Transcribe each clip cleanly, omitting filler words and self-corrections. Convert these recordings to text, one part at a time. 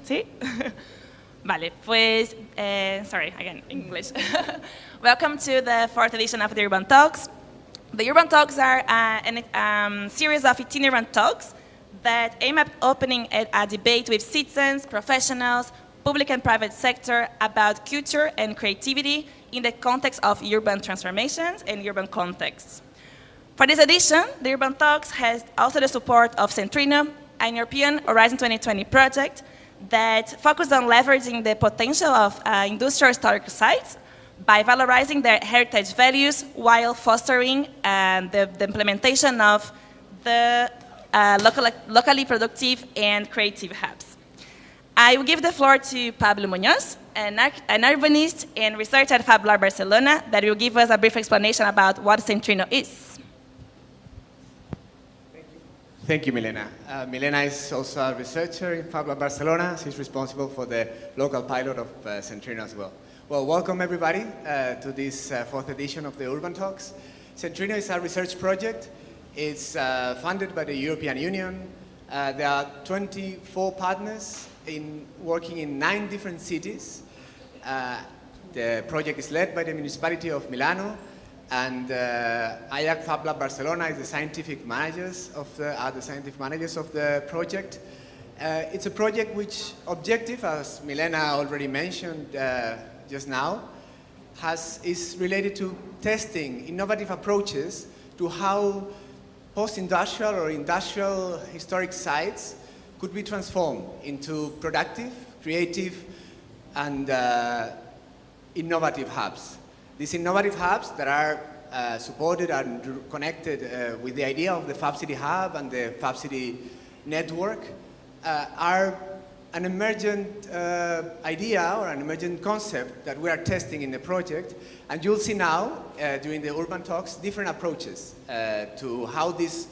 ¿Sí? Vale, pues, sorry, again, English. Welcome to the fourth edition of the Urban Talks. The Urban Talks are a series of itinerant talks that aim at opening a debate with citizens, professionals, public and private sector about culture and creativity in the context of urban transformations and urban contexts. For this edition, the Urban Talks has also the support of Centrino, an European Horizon 2020 project that focuses on leveraging the potential of industrial historical sites by valorizing their heritage values while fostering the implementation of the locally productive and creative hubs. I will give the floor to Pablo Muñoz, an urbanist and researcher at Fab Lab Barcelona, that will give us a brief explanation about what Centrino is. Thank you, Milena. Milena is also a researcher in Fab Lab Barcelona. She's responsible for the local pilot of Centrino as well. Well, welcome everybody to this fourth edition of the Urban Talks. Centrino is a research project. It's funded by the European Union. There are 24 partners working in 9 different cities. The project is led by the municipality of Milano, and IAC Fab Lab Barcelona is the scientific managers of the project. It's a project which objective, as Milena already mentioned just now, is related to testing innovative approaches to how post-industrial or industrial historic sites could be transformed into productive, creative, and innovative hubs. These innovative hubs that are supported and connected with the idea of the Fab City Hub and the Fab City Network are an emergent idea or an emergent concept that we are testing in the project. And you'll see now, during the Urban Talks, different approaches to how these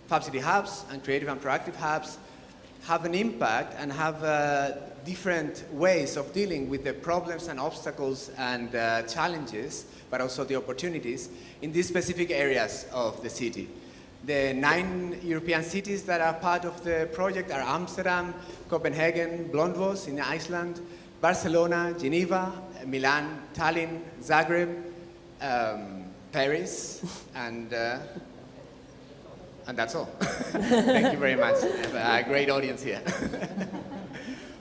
Fab City Hubs and creative and proactive hubs have an impact and have different ways of dealing with the problems and obstacles and challenges, but also the opportunities in these specific areas of the city. The 9 European cities that are part of the project are Amsterdam, Copenhagen, Blondvos in Iceland, Barcelona, Geneva, Milan, Tallinn, Zagreb, Paris, and that's all. Thank you very much. I have a great audience here.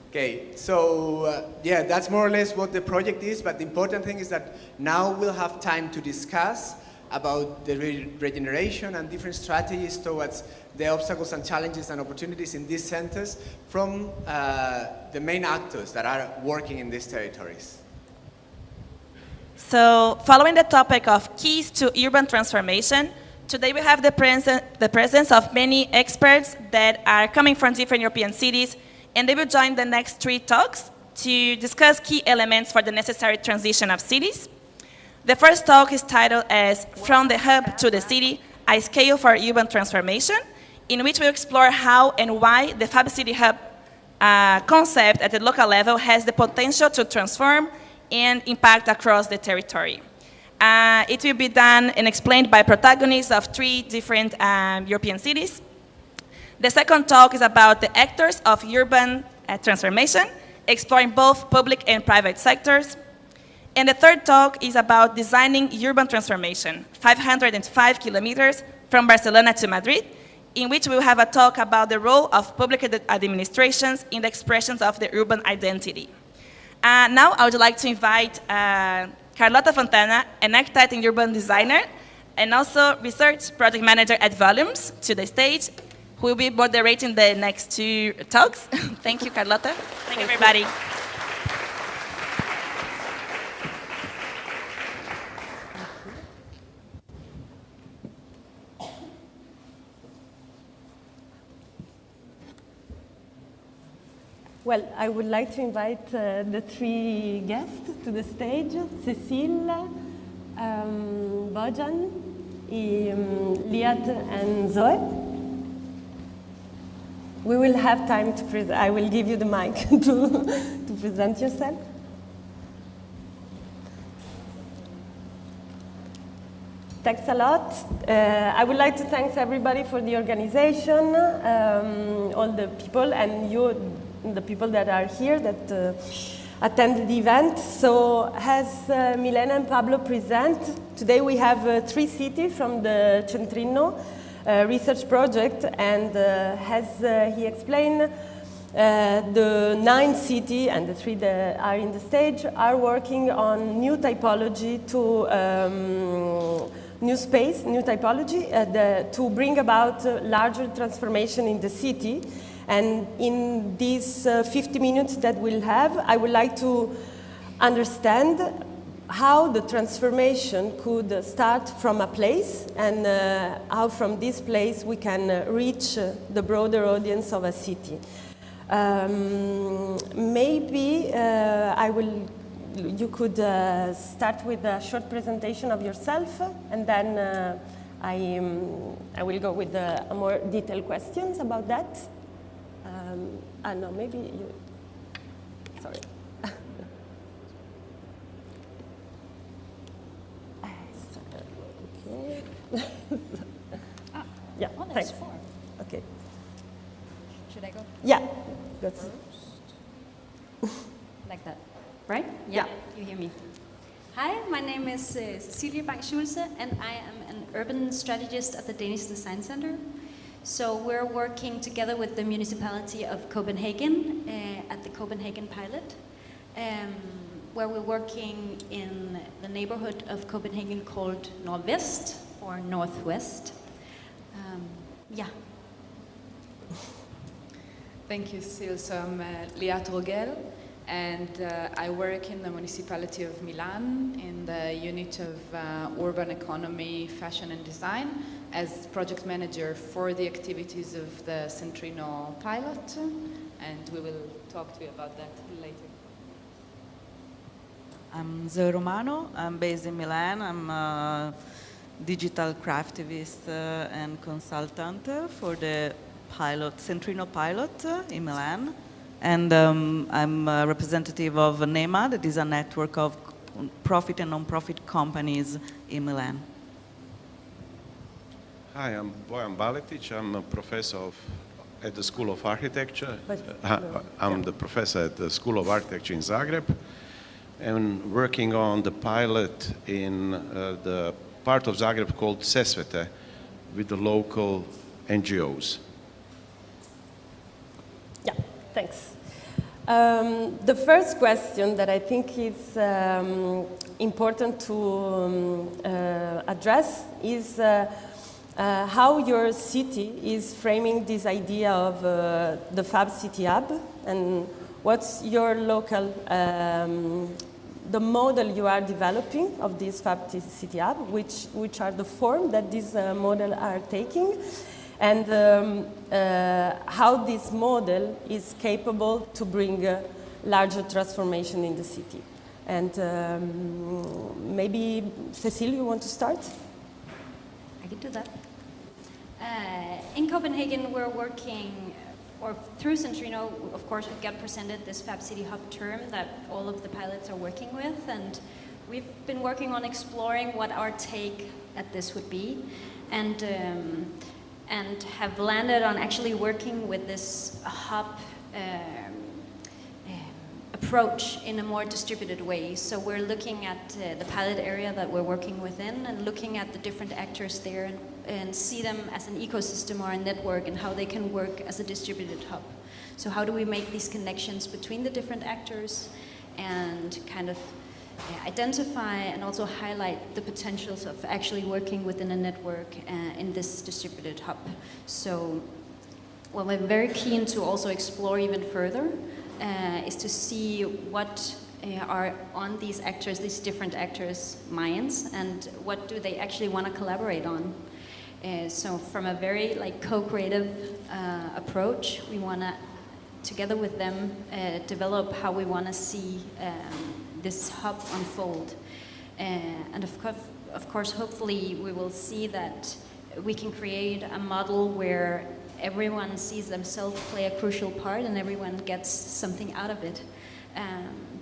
Okay, so yeah, that's more or less what the project is, but the important thing is that now we'll have time to discuss about the regeneration and different strategies towards the obstacles and challenges and opportunities in these centers from the main actors that are working in these territories. So, following the topic of keys to urban transformation, today we have the presence of many experts that are coming from different European cities, and they will join the next 3 talks to discuss key elements for the necessary transition of cities. The first talk is titled as From the Hub to the City, a Scale for Urban Transformation, in which we explore how and why the Fab City Hub concept at the local level has the potential to transform and impact across the territory. It will be done and explained by protagonists of 3 different European cities. The second talk is about the actors of urban transformation, exploring both public and private sectors. And the third talk is about designing urban transformation, 505 kilometers from Barcelona to Madrid, in which we will have a talk about the role of public administrations in the expressions of the urban identity. Now I would like to invite Carlota Fontana, an architect and urban designer, and also research project manager at Volumes, to the stage, who will be moderating the next 2 talks. Thank you, Carlota. Thank you, everybody. Well, I would like to invite the 3 guests to the stage, Cécile, Bojan, Liat, and Zoe. We will have time to present. I will give you the mic to present yourself. Thanks a lot. I would like to thank everybody for the organization, all the people, and you, the people that are here that attend the event. So as Milena and Pablo present, today we have 3 cities from the Centrino research project, and as he explained, the 9 cities and the 3 that are in the stage are working on new typology to new space, new typology to bring about larger transformation in the city. And in these 50 minutes that we'll have, I would like to understand how the transformation could start from a place and how from this place we can reach the broader audience of a city. Maybe you could start with a short presentation of yourself, and then I will go with more detailed questions about that. No, maybe you. Sorry. Okay. Yeah. Oh, thanks. there's 4. Okay. Should I go? Yeah. That's Like that, right? Yeah. You hear me. Hi, my name is Cecilie Bang-Schulze, and I am an urban strategist at the Danish Design Center. So we're working together with the municipality of Copenhagen at the Copenhagen pilot, where we're working in the neighborhood of Copenhagen called Nordvest or Northwest. Yeah. Thank you, Cecile. So I'm Liat Rogel, and I work in the municipality of Milan in the unit of urban economy, fashion and design as project manager for the activities of the Centrino pilot, and we will talk to you about that later. I'm Zoe Romano. I'm based in Milan. I'm a digital craftivist and consultant for the Centrino pilot in Milan. And I'm a representative of NEMA, that is a network of profit and non-profit companies in Milan. Hi, I'm Bojan Baletic. I'm a professor at the School of Architecture. I'm the professor at the School of Architecture in Zagreb, and working on the pilot in the part of Zagreb called Sesvete with the local NGOs. Yeah, thanks. The first question that I think is important to address is how your city is framing this idea of the Fab City Hub, and what's your local, the model you are developing of this Fab City Hub, which are the form that this model are taking, and how this model is capable to bring larger transformation in the city. And maybe, Cecile, you want to start? I can do that. In Copenhagen, we're working, or through Centrino, of course, we got presented this Fab City Hub term that all of the pilots are working with, and we've been working on exploring what our take at this would be, and have landed on actually working with this hub approach in a more distributed way. So we're looking at the pilot area that we're working within and looking at the different actors there and see them as an ecosystem or a network and how they can work as a distributed hub. So how do we make these connections between the different actors and kind of identify and also highlight the potentials of actually working within a network in this distributed hub. So what I'm very keen to also explore even further is to see what are on these actors, these different actors' minds, and what do they actually want to collaborate on. So from a very co-creative approach, we want to, together with them, develop how we want to see this hub unfold. And of course, hopefully we will see that we can create a model where everyone sees themselves play a crucial part and everyone gets something out of it.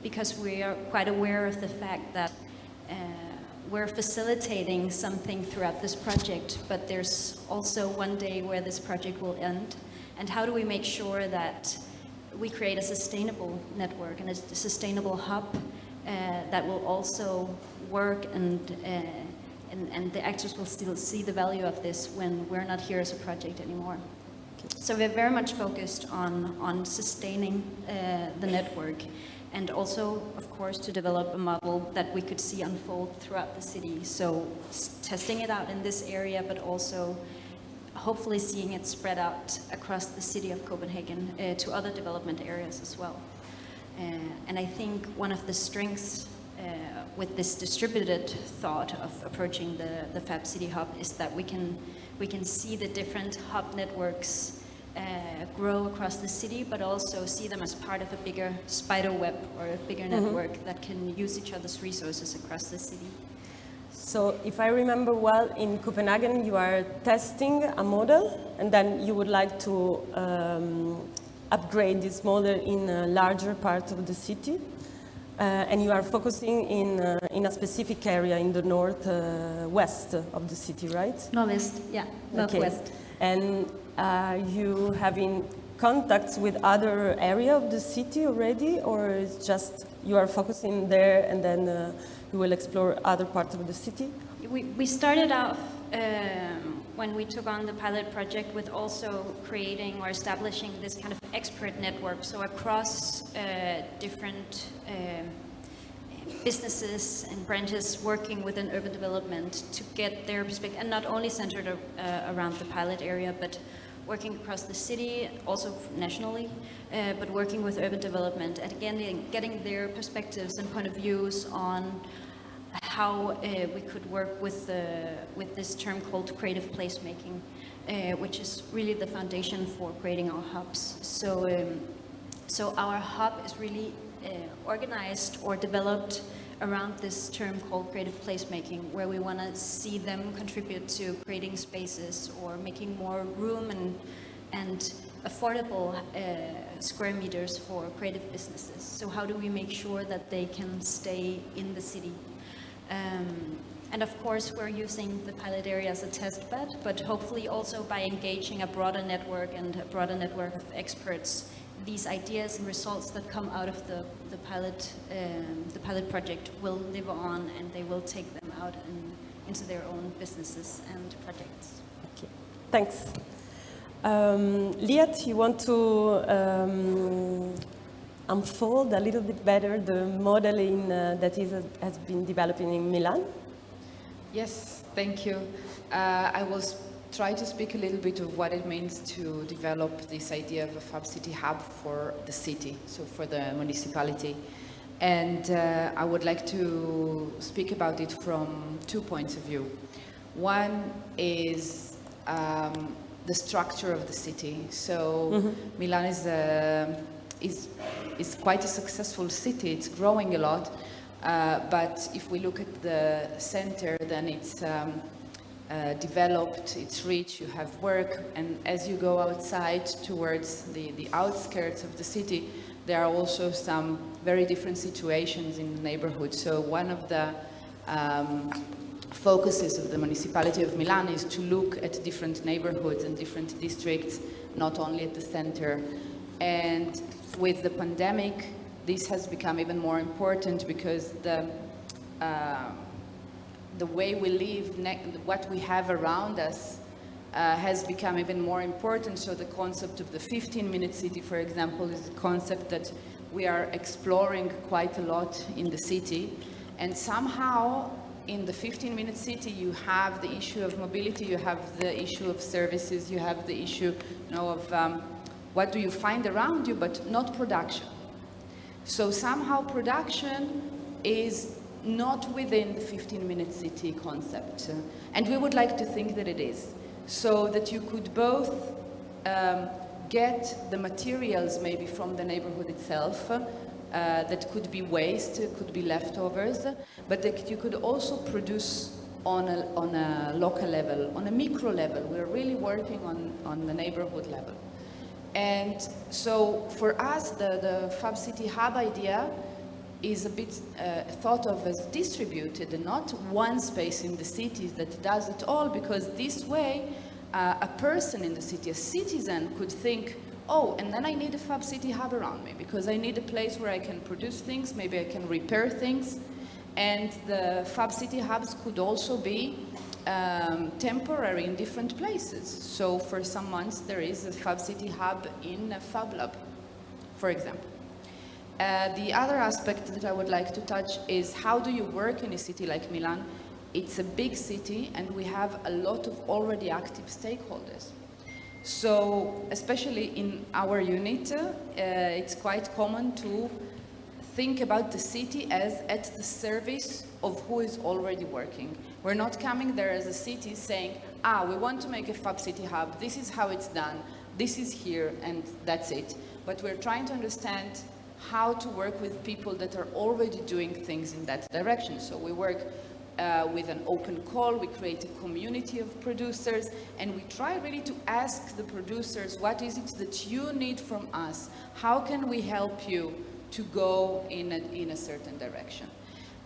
Because we are quite aware of the fact that we're facilitating something throughout this project, but there's also one day where this project will end. And how do we make sure that we create a sustainable network and a sustainable hub that will also work, and the actors will still see the value of this when we're not here as a project anymore. So we're very much focused on sustaining the network, and also, of course, to develop a model that we could see unfold throughout the city. So testing it out in this area, but also hopefully seeing it spread out across the city of Copenhagen to other development areas as well. And I think one of the strengths with this distributed thought of approaching the Fab City Hub is that we can see the different hub networks grow across the city, but also see them as part of a bigger spider web or a bigger network that can use each other's resources across the city. So if I remember well, in Copenhagen you are testing a model, and then you would like to upgrade this model in a larger part of the city, and you are focusing in a specific area in the northwest of the city, right? Northwest, yeah, northwest. Okay. And are you having contacts with other area of the city already, or it's just you are focusing there and then you will explore other parts of the city? We started off when we took on the pilot project with also creating or establishing this kind of expert network, so across different businesses and branches working within urban development to get their perspective, and not only centered around the pilot area, but working across the city, also nationally, but working with urban development, and again, getting their perspectives and point of views on how we could work with this term called creative placemaking, which is really the foundation for creating our hubs. So our hub is really organized or developed around this term called creative placemaking, where we want to see them contribute to creating spaces or making more room and affordable square meters for creative businesses. So how do we make sure that they can stay in the city? And of course, we're using the pilot area as a test bed, but hopefully also by engaging a broader network and a broader network of experts, these ideas and results that come out of the pilot project will live on, and they will take them out into their own businesses and projects. Okay, thanks. Liat, you want to unfold a little bit better the modeling that has been developing in Milan? Yes, thank you. I will try to speak a little bit of what it means to develop this idea of a Fab City Hub for the city, so for the municipality. And I would like to speak about it from 2 points of view. One is the structure of the city. So Milan is quite a successful city. It's growing a lot. But if we look at the center, then it's developed, it's rich, you have work, and as you go outside towards the outskirts of the city, there are also some very different situations in the neighborhood. So one of the focuses of the municipality of Milan is to look at different neighborhoods and different districts, not only at the center. And with the pandemic, this has become even more important because the way we live, what we have around us has become even more important. So the concept of the 15-minute city, for example, is a concept that we are exploring quite a lot in the city. And somehow in the 15-minute city, you have the issue of mobility, you have the issue of services, you have the issue, of what do you find around you, but not production. So somehow production is not within the 15-minute city concept. And we would like to think that it is, so that you could both get the materials maybe from the neighborhood itself, that could be waste, could be leftovers, but that you could also produce on a local level, on a micro level. We're really working on the neighborhood level. And so for us, the Fab City Hub idea is a bit thought of as distributed, and not one space in the city that does it all, because this way a person in the city, a citizen, could think, oh, and then I need a Fab City hub around me because I need a place where I can produce things, maybe I can repair things. And the Fab City hubs could also be temporary in different places. So for some months there is a Fab City hub in a Fab Lab, for example. The other aspect that I would like to touch is how do you work in a city like Milan? It's a big city and we have a lot of already active stakeholders. So especially in our unit, it's quite common to think about the city as at the service of who is already working. We're not coming there as a city saying, we want to make a Fab City hub, this is how it's done, this is here, and that's it. But we're trying to understand how to work with people that are already doing things in that direction. So we work with an open call, we create a community of producers, and we try really to ask the producers, what is it that you need from us? How can we help you to go in a certain direction?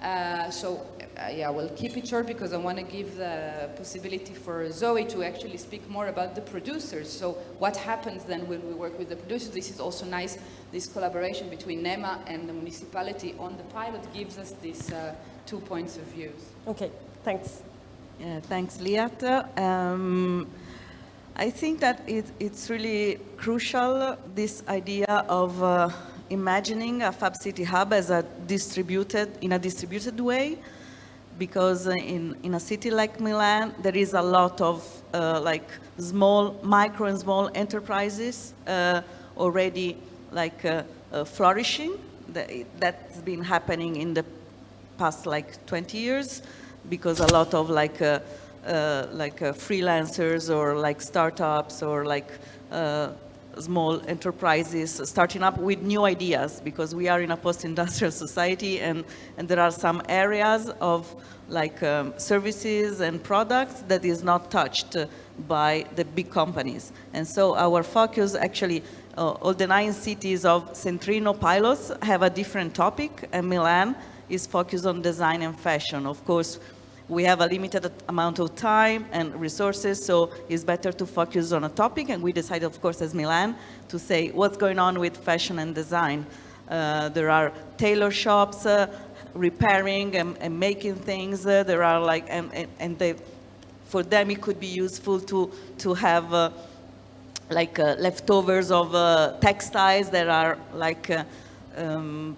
Yeah, we'll keep it short because I want to give the possibility for Zoe to actually speak more about the producers. So what happens then when we work with the producers? This is also nice, this collaboration between NEMA and the municipality on the pilot gives us these 2 points of view. Okay, thanks. Yeah, thanks, Liat. I think that it's really crucial, this idea of imagining a Fab City hub as a distributed way, because in a city like Milan, there is a lot of like micro and small enterprises already flourishing. That's been happening in the past 20 years, because a lot of freelancers or startups or small enterprises starting up with new ideas, because we are in a post-industrial society, and there are some areas of services and products that is not touched by the big companies. And so our focus actually, all the 9 cities of Centrino pilots have a different topic, and Milan is focused on design and fashion. Of course, we have a limited amount of time and resources, so it's better to focus on a topic, and we decided, of course, as Milan, to say what's going on with fashion and design. There are tailor shops repairing and making things. There are for them it could be useful to have leftovers of textiles that are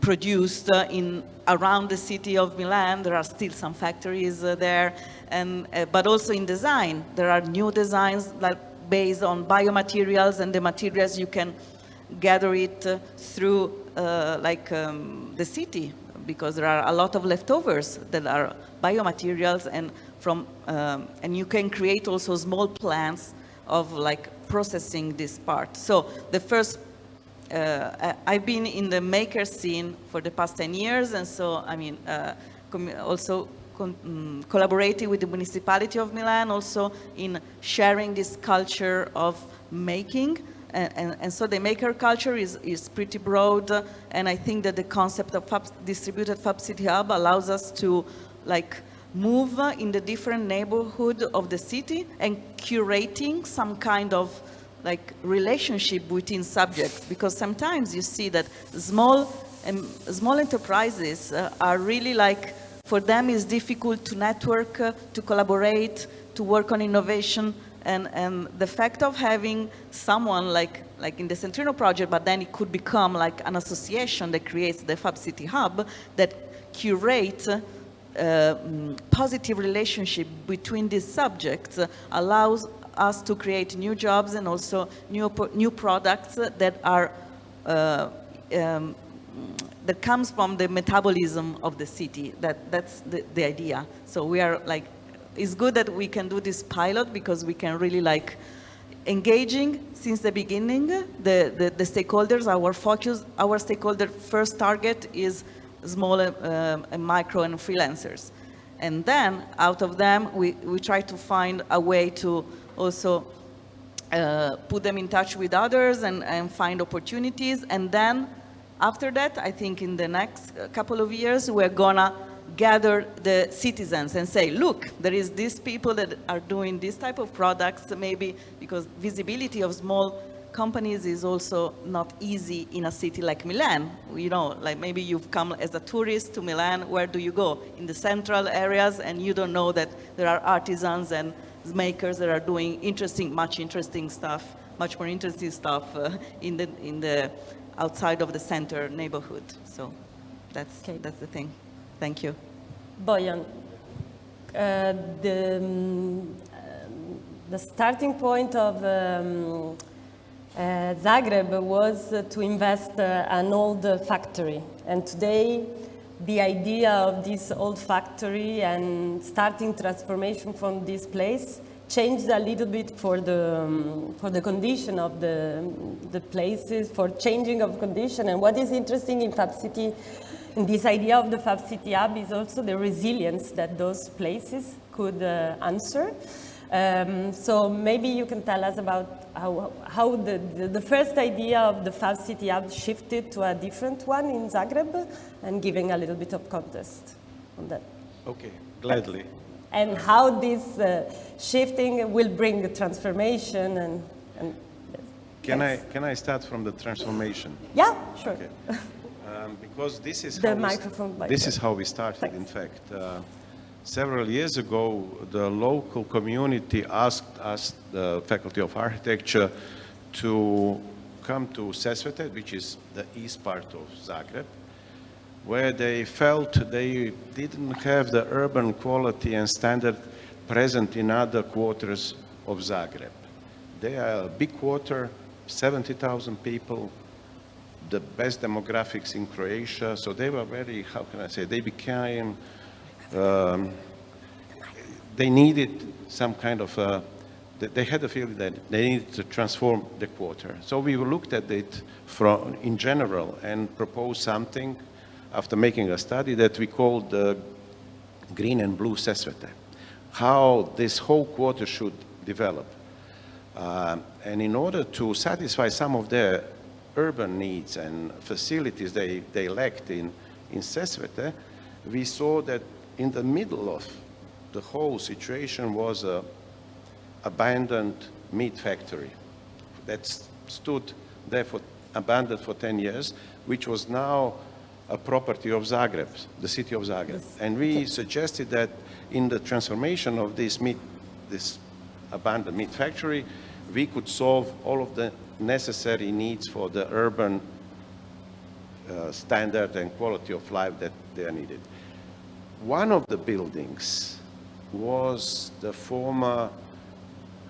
produced around the city of Milan. There are still some factories there, but also in design. There are new designs based on biomaterials, and the materials you can gather it through the city, because there are a lot of leftovers that are biomaterials, and you can create also small plants of processing this part. So the first I've been in the maker scene for the past 10 years, and so collaborating with the municipality of Milan also in sharing this culture of making, and so the maker culture is pretty broad, and I think that the concept of distributed Fab City Hub allows us to move in the different neighborhood of the city and curating some kind of relationship between subjects, because sometimes you see that small enterprises are really for them it's difficult to network, to collaborate, to work on innovation, and the fact of having someone like in the Centrino project, but then it could become an association that creates the Fab City Hub that curates positive relationship between these subjects, allows us to create new jobs and also new products that are that comes from the metabolism of the city. That's the idea. So we are it's good that we can do this pilot, because we can really engaging since the beginning the stakeholders. Our stakeholder first target is small and micro and freelancers, and then out of them we try to find a way to also put them in touch with others and find opportunities. And then after that, I think in the next couple of years, we're gonna gather the citizens and say, look, there is these people that are doing this type of products, maybe because visibility of small companies is also not easy in a city like Milan. You know, like maybe you've come as a tourist to Milan, where do you go? In the central areas, and you don't know that there are artisans and makers that are doing much more interesting stuff in the outside of the center neighborhood. So that's the thing. Thank you. Bojan, the starting point of Zagreb was to invest an old factory, and today the idea of this old factory and starting transformation from this place changed a little bit for the condition of the places, for changing of condition. And what is interesting in Fab City, in this idea of the Fab City Hub, is also the resilience that those places could answer. So maybe you can tell us about how the first idea of the Fab City Hub shifted to a different one in Zagreb, and giving a little bit of context on that. Okay, gladly. And how this shifting will bring the transformation and Can I start from the transformation? Yeah, sure. Okay. Because this is how we started. Thanks. In fact. Several years ago, the local community asked us, the Faculty of Architecture, to come to Sesvete, which is the east part of Zagreb, where they felt they didn't have the urban quality and standard present in other quarters of Zagreb. They are a big quarter, 70,000 people, the best demographics in Croatia, so they were very, how can I say, they became they needed some kind of, they had a feeling that they needed to transform the quarter. So we looked at it in general and proposed something after making a study that we called the green and blue Sesvete, how this whole quarter should develop. And in order to satisfy some of their urban needs and facilities they lacked in Sesvete, we saw that in the middle of the whole situation was an abandoned meat factory that stood there abandoned for 10 years, which was now a property of Zagreb, the city of Zagreb. And we suggested that in the transformation of this abandoned meat factory, we could solve all of the necessary needs for the urban standard and quality of life that they are needed. One of the buildings was the former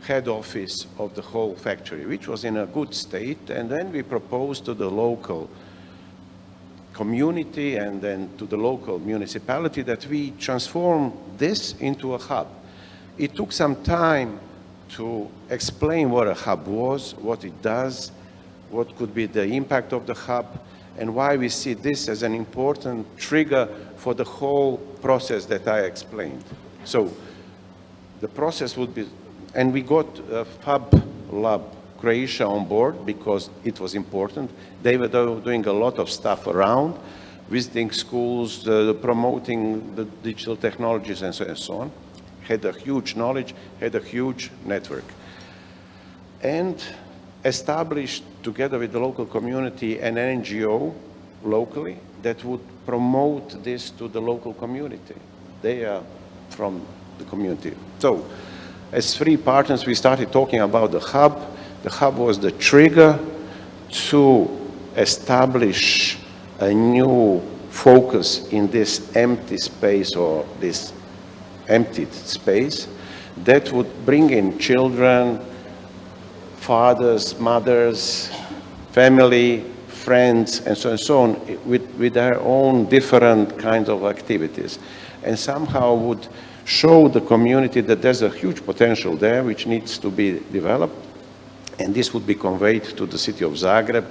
head office of the whole factory, which was in a good state, and then we proposed to the local community and then to the local municipality that we transform this into a hub. It took some time to explain what a hub was, what it does, what could be the impact of the hub, and why we see this as an important trigger for the whole process that I explained. So the process would be, and we got Fab Lab Croatia on board because it was important. They were doing a lot of stuff around, visiting schools, promoting the digital technologies and so on. Had a huge knowledge, had a huge network. And established, together with the local community, an NGO locally that would promote this to the local community. They are from the community. So, as three partners, we started talking about the hub. The hub was the trigger to establish a new focus in this empty space, or this emptied space, that would bring in children, fathers, mothers, family, friends, and so on, with their own different kinds of activities, and somehow would show the community that there's a huge potential there which needs to be developed, and this would be conveyed to the city of Zagreb.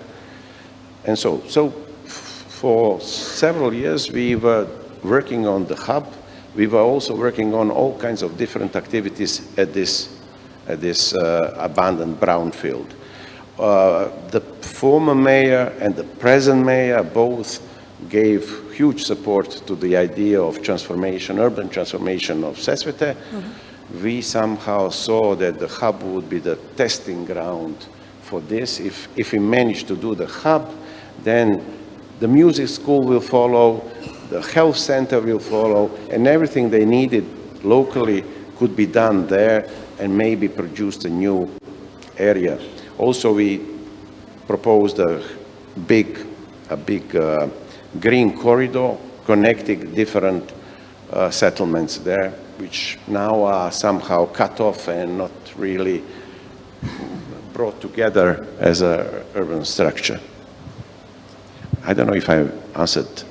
And so for several years we were working on the hub. We were also working on all kinds of different activities at this abandoned brownfield. The former mayor and the present mayor both gave huge support to the idea of transformation, urban transformation of Sesvete. Mm-hmm. We somehow saw that the hub would be the testing ground for this. If we manage to do the hub, then the music school will follow, the health center will follow, and everything they needed locally could be done there and maybe produced a new area. Also, we proposed a big green corridor connecting different settlements there, which now are somehow cut off and not really brought together as an urban structure. I don't know if I answered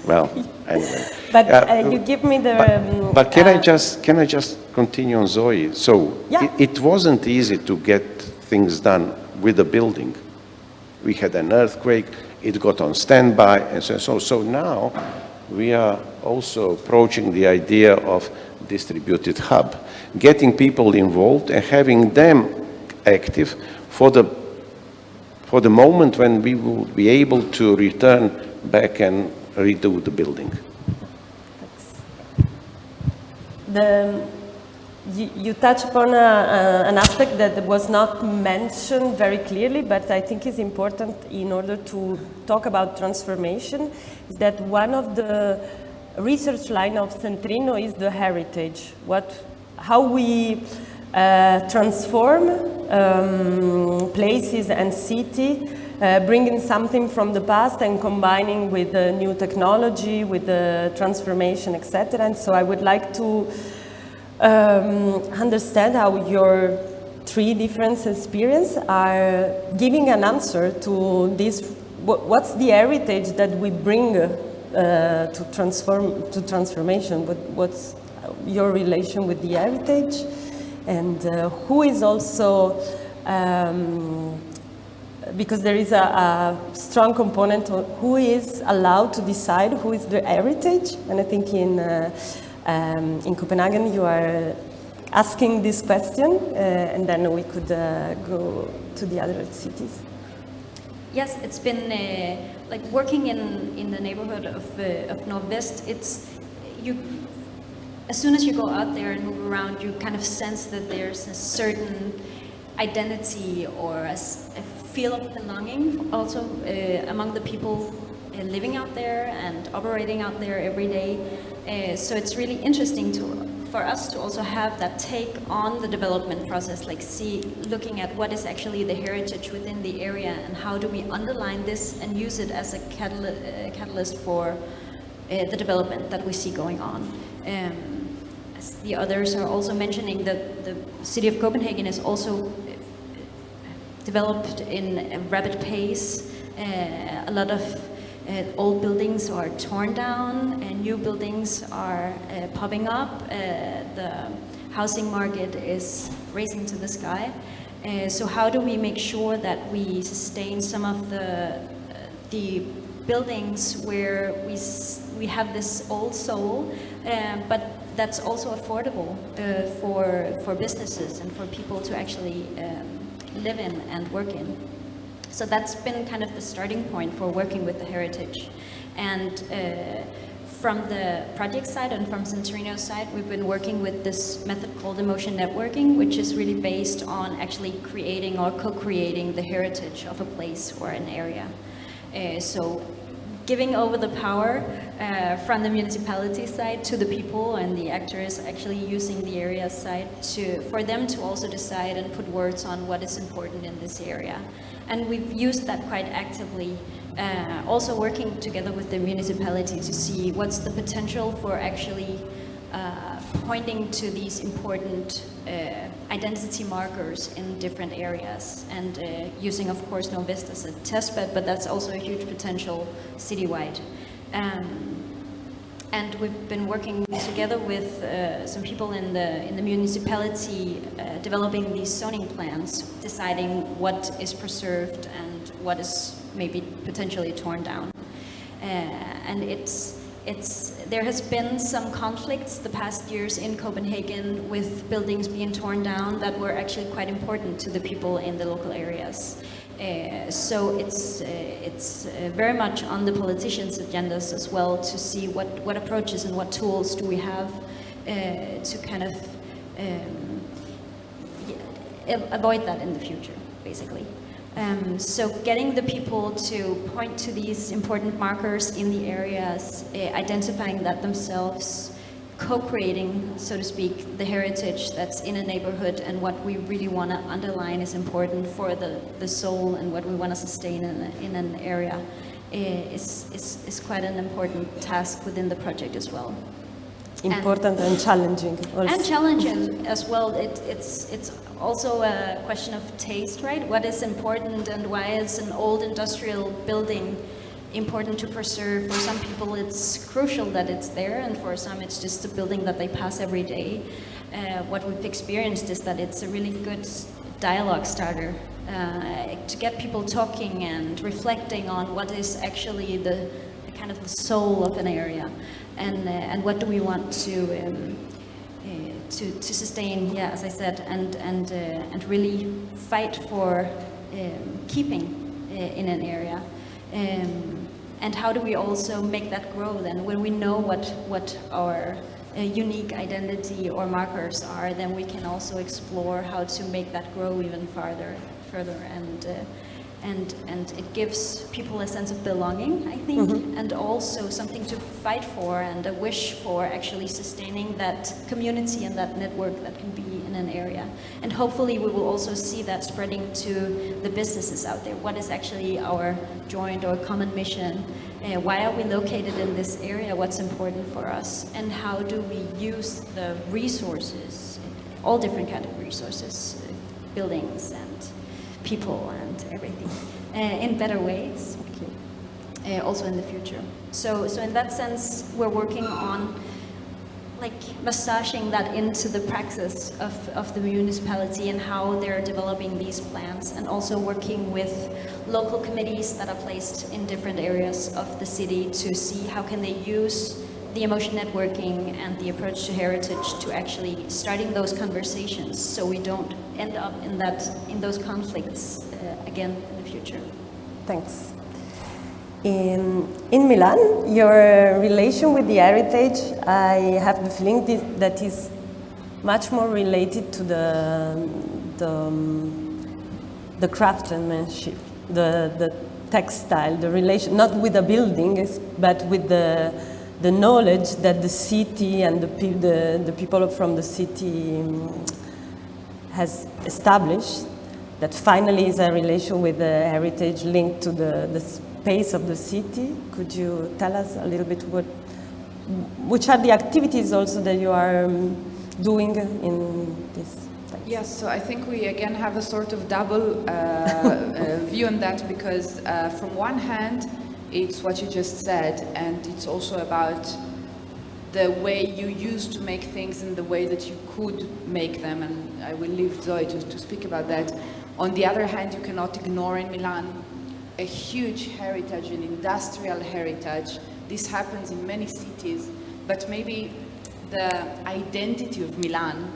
well. Anyway, but you give me the. But can I just continue on Zoe? So yeah. it wasn't easy to get things done with the building. We had an earthquake. It got on standby, and so. So now we are also approaching the idea of distributed hub, getting people involved and having them active for the moment when we will be able to return back and redo the building. You touch upon an aspect that was not mentioned very clearly, but I think is important in order to talk about transformation, is that one of the research line of Centrino is the heritage. How we transform places and city, bringing something from the past and combining with the new technology, with the transformation, etc. And so I would like to understand how your three different experiences are giving an answer to this. What's the heritage that we bring to transformation? What's your relation with the heritage, and who is also because there is a strong component of who is allowed to decide who is the heritage, and I think in Copenhagen you are asking this question, and then we could go to the other cities. Yes, it's been like working in the neighborhood of Nordvest. As soon as you go out there and move around, you kind of sense that there's a certain identity or a feel of belonging also among the people living out there and operating out there every day. So it's really interesting for us to also have that take on the development process, like looking at what is actually the heritage within the area and how do we underline this and use it as a catalyst for the development that we see going on. As the others are also mentioning, that the city of Copenhagen is also developed in a rapid pace. A lot of old buildings are torn down and new buildings are popping up. The housing market is racing to the sky. So how do we make sure that we sustain some of the buildings where we have this old soul, but that's also affordable for businesses and for people to actually live in and work in. So that's been kind of the starting point for working with the heritage. And from the project side and from Centrino's side, we've been working with this method called emotion networking, which is really based on actually creating or co-creating the heritage of a place or an area. So giving over the power from the municipality side to the people and the actors actually using the area side for them to also decide and put words on what is important in this area. And we've used that quite actively, also working together with the municipality to see what's the potential for actually pointing to these important identity markers in different areas, and using, of course, Nordvest as a testbed, but that's also a huge potential citywide. And we've been working together with some people in the municipality, developing these zoning plans, deciding what is preserved and what is maybe potentially torn down. And there has been some conflicts the past years in Copenhagen with buildings being torn down that were actually quite important to the people in the local areas. So it's very much on the politicians' agendas as well to see what approaches and what tools do we have to kind of avoid that in the future, basically. So getting the people to point to these important markers in the areas, identifying that themselves, co-creating, so to speak, the heritage that's in a neighborhood and what we really want to underline is important for the soul and what we want to sustain in an area is quite an important task within the project as well. Important and challenging also. And challenging as well. It's also a question of taste, right? What is important and why is an old industrial building important to preserve? For some people it's crucial that it's there, and for some it's just a building that they pass every day. What we've experienced is that it's a really good dialogue starter to get people talking and reflecting on what is actually the kind of the soul of an area, and what do we want to sustain, yeah, as I said, and really fight for keeping in an area. And how do we also make that grow then? When we know what our unique identity or markers are, then we can also explore how to make that grow even further, and it gives people a sense of belonging, I think, and also something to fight for and a wish for actually sustaining that community and that network that can be in an area. And hopefully we will also see that spreading to the businesses out there. What is actually our joint or common mission? Why are we located in this area? What's important for us? And how do we use the resources, all different kind of resources, buildings and people and everything, in better ways, also in the future. So in that sense, we're working on like massaging that into the praxis of the municipality and how they're developing these plans, and also working with local committees that are placed in different areas of the city to see how can they use the emotion networking and the approach to heritage to actually starting those conversations, so we don't end up in those conflicts again in the future. Thanks. In Milan, your relation with the heritage, I have the feeling that is much more related to the craftsmanship, the textile, the relation, not with the buildings, but with the knowledge that the city and the people from the city has established, that finally is a relation with the heritage linked to the space of the city. Could you tell us a little bit which are the activities also that you are doing in this? Yes, so I think we again have a sort of double view on that, because from one hand, it's what you just said, and it's also about the way you used to make things and the way that you could make them, and I will leave Zoe to speak about that. On the other hand, you cannot ignore in Milan a huge heritage, an industrial heritage. This happens in many cities, but maybe the identity of Milan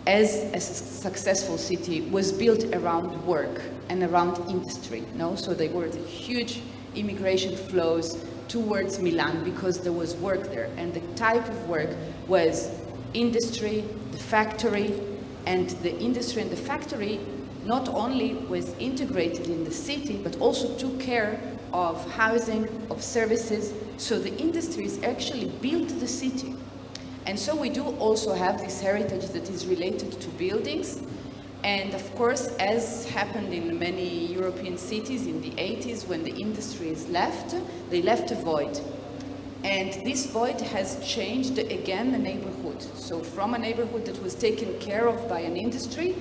as a successful city was built around work and around industry, no? So there were the huge immigration flows towards Milan because there was work there, and the type of work was industry, the factory, and the industry and the factory not only was integrated in the city, but also took care of housing, of services. So the industries actually built the city. And so we do also have this heritage that is related to buildings. And of course, as happened in many European cities in the 80s, when the industries left, they left a void. And this void has changed again the neighborhood. So from a neighborhood that was taken care of by an industry,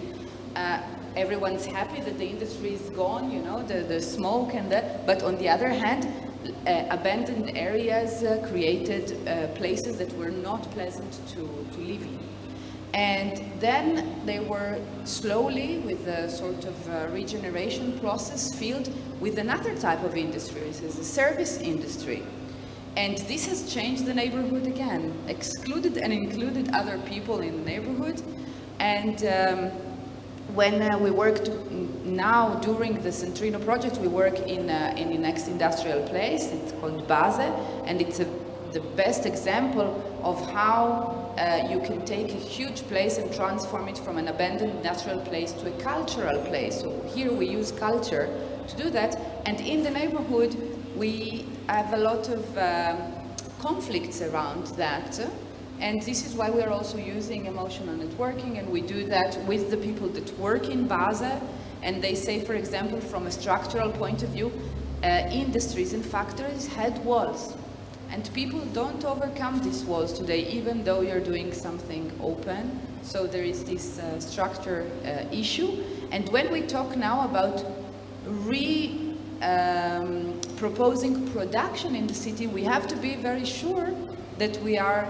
everyone's happy that the industry is gone, you know, the smoke and but on the other hand, abandoned areas created places that were not pleasant to live in. And then they were slowly, with a sort of regeneration process, filled with another type of industry, this is the service industry. And this has changed the neighborhood again, excluded and included other people in the neighborhood. And when we work now during the Centrino project, we work in the next industrial place. It's called Base, and it's the best example of how you can take a huge place and transform it from an abandoned natural place to a cultural place. So here we use culture to do that, and in the neighborhood we have a lot of conflicts around that, and this is why we are also using emotional networking, and we do that with the people that work in Basel, and they say, for example, from a structural point of view, industries and factories had walls, and people don't overcome these walls today, even though you're doing something open. So there is this structure issue, and when we talk now about proposing production in the city, we have to be very sure that we are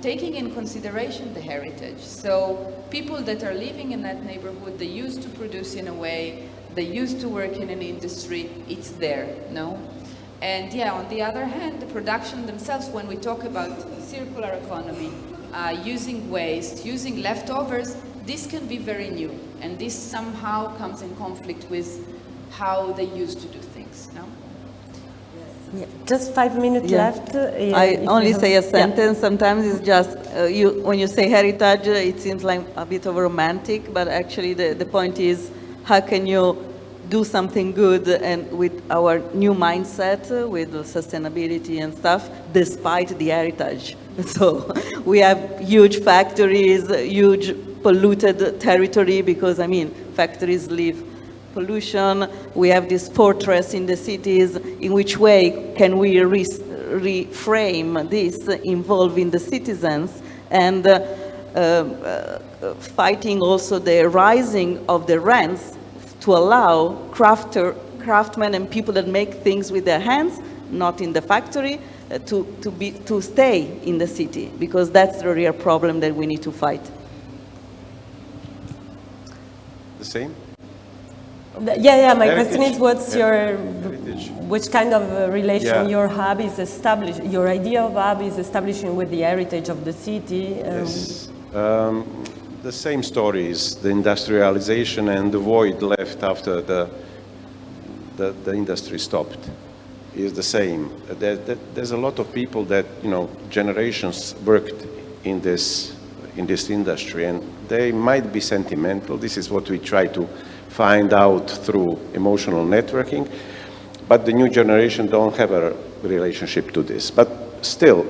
taking in consideration the heritage. So people that are living in that neighborhood, they used to produce in a way, they used to work in an industry, it's there, no? And yeah, on the other hand, the production themselves, when we talk about circular economy, using waste, using leftovers, this can be very new, and this somehow comes in conflict with how they used to do things, no? Yeah, just 5 minutes left. I only say a sentence. Sometimes it's just, when you say heritage, it seems like a bit of romantic, but actually the point is, how can you do something good and with our new mindset, with sustainability and stuff, despite the heritage? So we have huge factories, huge polluted territory, because, I mean, factories leave pollution. We have this fortress in the cities. In which way can we reframe this, involving the citizens, and fighting also the rising of the rents to allow craftsmen and people that make things with their hands, not in the factory, to stay in the city, because that's the real problem that we need to fight. The same? Yeah, my Heritage. question is, what's Heritage. which kind of relation Yeah. your hub is established, your idea of hub is establishing with the heritage of the city? Yes. The same stories, the industrialization and the void left after the industry stopped is the same. There's a lot of people that, generations worked in this industry, and they might be sentimental. This is what we try to find out through emotional networking, but the new generation don't have a relationship to this. But still,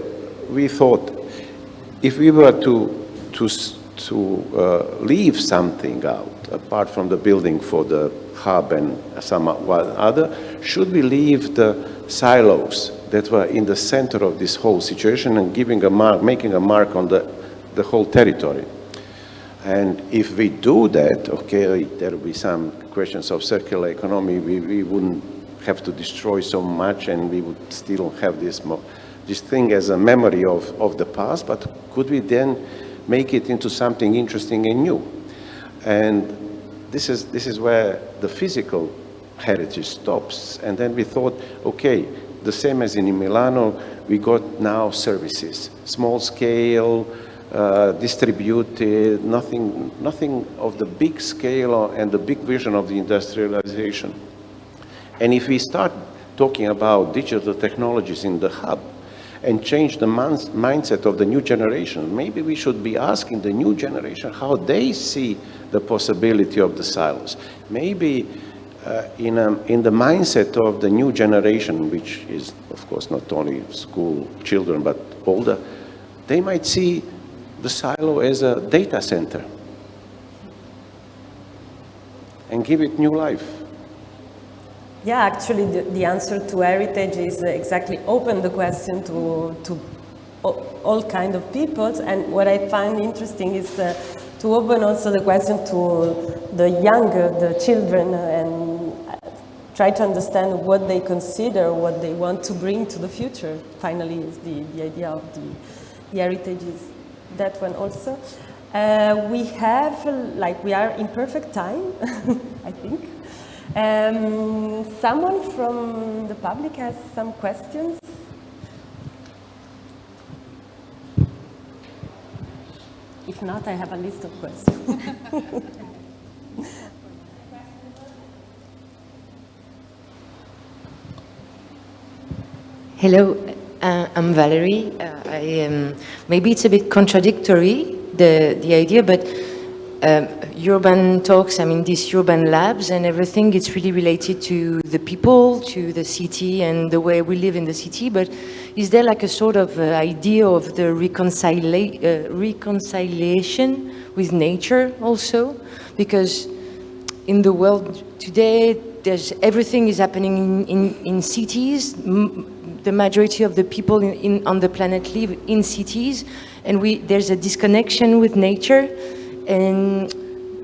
we thought if we were to leave something out, apart from the building for the hub and some other, should we leave the silos that were in the center of this whole situation and making a mark on the whole territory? And if we do that, okay, there will be some questions of circular economy. We wouldn't have to destroy so much, and we would still have this thing as a memory of the past, but could we then make it into something interesting and new? And this is where the physical heritage stops. And then we thought, okay, the same as in Milano, we got now services, small scale, distributed, nothing of the big scale and the big vision of the industrialization. And if we start talking about digital technologies in the hub and change the mindset of the new generation, maybe we should be asking the new generation how they see the possibility of the silos. Maybe in the mindset of the new generation, which is, of course, not only school children, but older, they might see the silo as a data center and give it new life. Yeah, actually, the answer to heritage is exactly open the question to all kind of peoples. And what I find interesting is to open also the question to the younger, the children, and try to understand what they consider, what they want to bring to the future. Finally, is the idea of the heritage is that one also. We have, we are in perfect time, I think. Someone from the public has some questions? If not, I have a list of questions. Hello, I'm Valerie. Maybe it's a bit contradictory, the idea, but urban talks, I mean, these urban labs and everything, it's really related to the people, to the city and the way we live in the city, but is there like a sort of idea of the reconciliation with nature also? Because in the world today, everything is happening in cities. The majority of the people on the planet live in cities, and there's a disconnection with nature and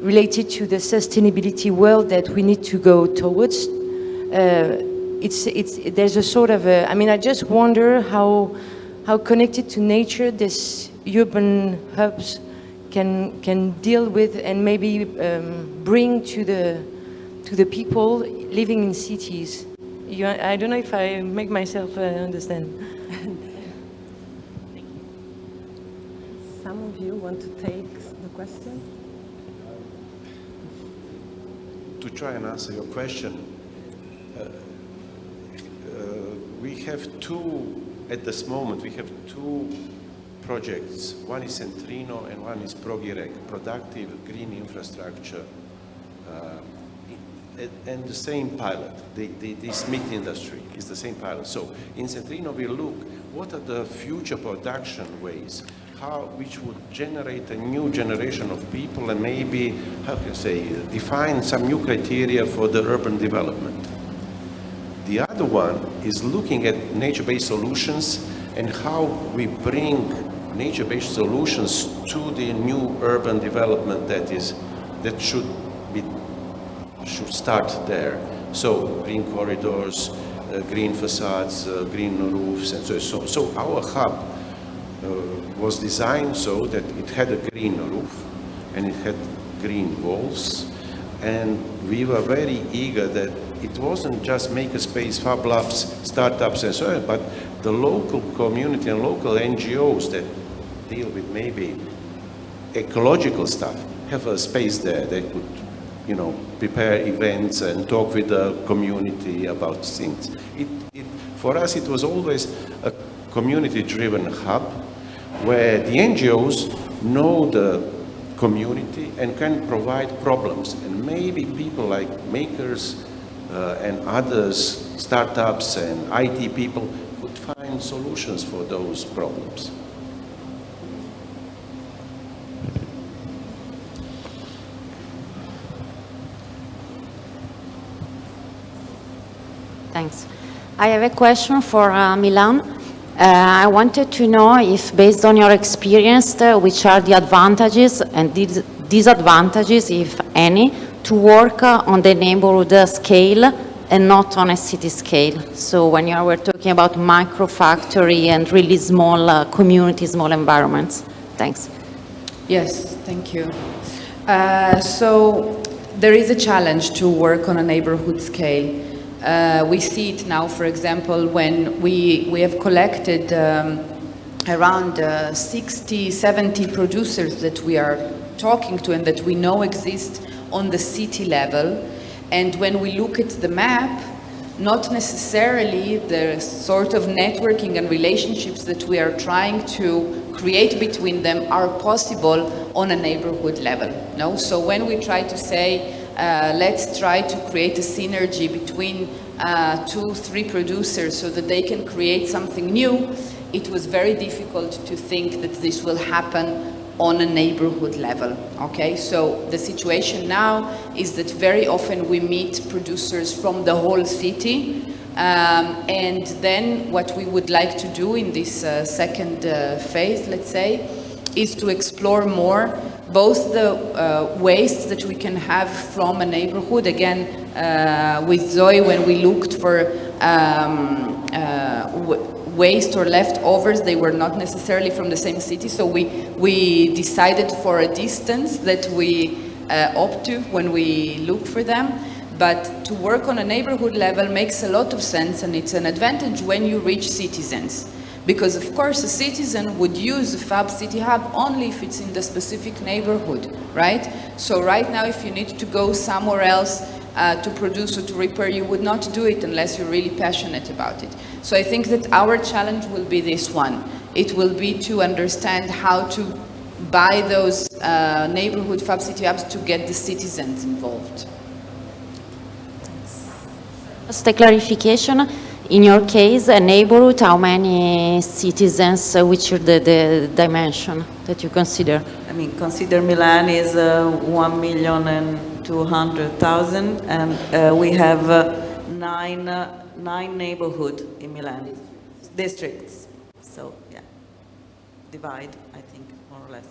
related to the sustainability world that we need to go towards. There's a sort of I mean, I just wonder how connected to nature this urban hubs can deal with and maybe bring to the people living in cities. I don't know if I make myself understand. Some of you want to take the question? To try and answer your question, we have at this moment, we have two projects. One is Centrino and one is Progirec, productive green infrastructure, and the same pilot. This meat industry is the same pilot. So in Centrino we look, what are the future production ways, which would generate a new generation of people and maybe, how can I say, define some new criteria for the urban development. The other one is looking at nature-based solutions and how we bring nature-based solutions to the new urban development that should start there. So green corridors, green facades, green roofs, and so on. So our hub was designed so that it had a green roof and it had green walls, and we were very eager that it wasn't just makerspace, fab labs, startups and so on, but the local community and local NGOs that deal with maybe ecological stuff have a space there. They could, prepare events and talk with the community about things. For us, it was always a community-driven hub where the NGOs know the community and can provide problems. And maybe people like makers and others, startups and IT people, could find solutions for those problems. Thanks. I have a question for Milan. I wanted to know if, based on your experience, which are the advantages and disadvantages, if any, to work on the neighborhood scale and not on a city scale. So when you were talking about micro factory and really small communities, small environments. Thanks. Yes, thank you. So there is a challenge to work on a neighborhood scale. We see it now, for example, when we have collected around 60, 70 producers that we are talking to and that we know exist on the city level. And when we look at the map, not necessarily the sort of networking and relationships that we are trying to create between them are possible on a neighborhood level. No? So when we try to say, let's try to create a synergy between 2-3 producers so that they can create something new, it was very difficult to think that this will happen on a neighborhood level. Okay, so the situation now is that very often we meet producers from the whole city, and then what we would like to do in this second phase, let's say, is to explore more both the waste that we can have from a neighborhood. Again, with Zoe, when we looked for waste or leftovers, they were not necessarily from the same city, so we decided for a distance that we opt to when we look for them. But to work on a neighborhood level makes a lot of sense, and it's an advantage when you reach citizens. Because of course a citizen would use a Fab City Hub only if it's in the specific neighborhood, right? So right now if you need to go somewhere else to produce or to repair, you would not do it unless you're really passionate about it. So I think that our challenge will be this one. It will be to understand how to buy those neighborhood Fab City hubs to get the citizens involved. Just a clarification. In your case, a neighborhood, how many citizens, which are the dimension that you consider? I mean, consider Milan is 1,200,000, and we have nine neighborhood in Milan, districts. So yeah, divide, I think, more or less.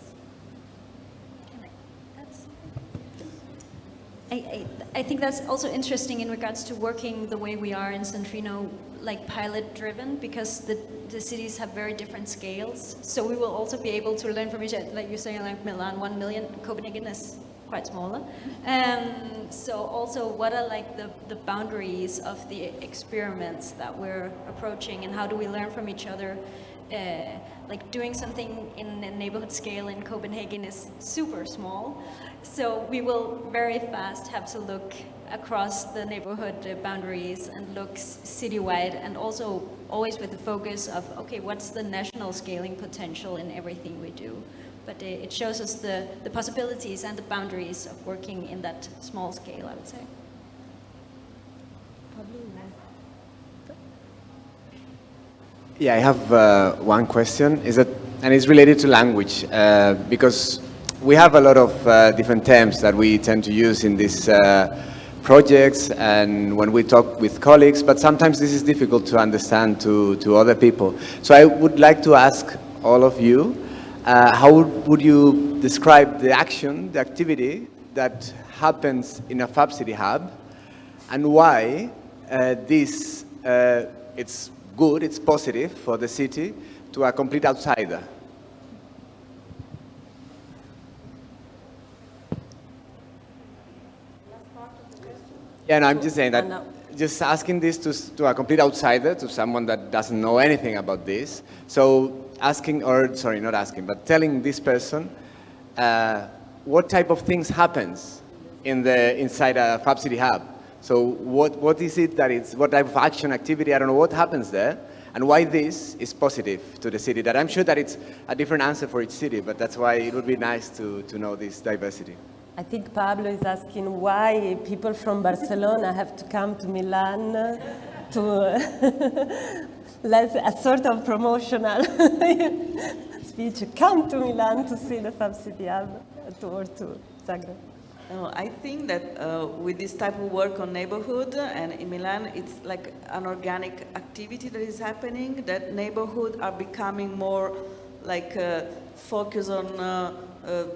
I think that's also interesting in regards to working the way we are in Centrino, like pilot driven, because the cities have very different scales. So we will also be able to learn from each other, like you're saying, like Milan, 1 million, Copenhagen is quite smaller. So also what are like the boundaries of the experiments that we're approaching, and how do we learn from each other? Like doing something in a neighborhood scale in Copenhagen is super small. So we will very fast have to look across the neighborhood boundaries and look citywide, and also always with the focus of, okay, what's the national scaling potential in everything we do? But it shows us the possibilities and the boundaries of working in that small scale, I would say. Yeah, I have one question. And it's related to language, because we have a lot of different terms that we tend to use in these projects and when we talk with colleagues, but sometimes this is difficult to understand to other people. So I would like to ask all of you, how would you describe the action, the activity that happens in a Fab City hub, and why it's good, it's positive for the city to a complete outsider? Yeah, no, I'm just saying that, just asking this to a complete outsider, to someone that doesn't know anything about this. So asking, or sorry, not asking, but telling this person what type of things happens inside a Fab City hub. So what is it that it's, what type of action, activity, I don't know, what happens there, and why this is positive to the city. That I'm sure that it's a different answer for each city, but that's why it would be nice to know this diversity. I think Pablo is asking why people from Barcelona have to come to Milan to a sort of promotional speech. Come to Milan to see the Fab City hub, or to Zagreb. I think that with this type of work on neighborhood, and in Milan, it's like an organic activity that is happening, that neighborhoods are becoming more like focus on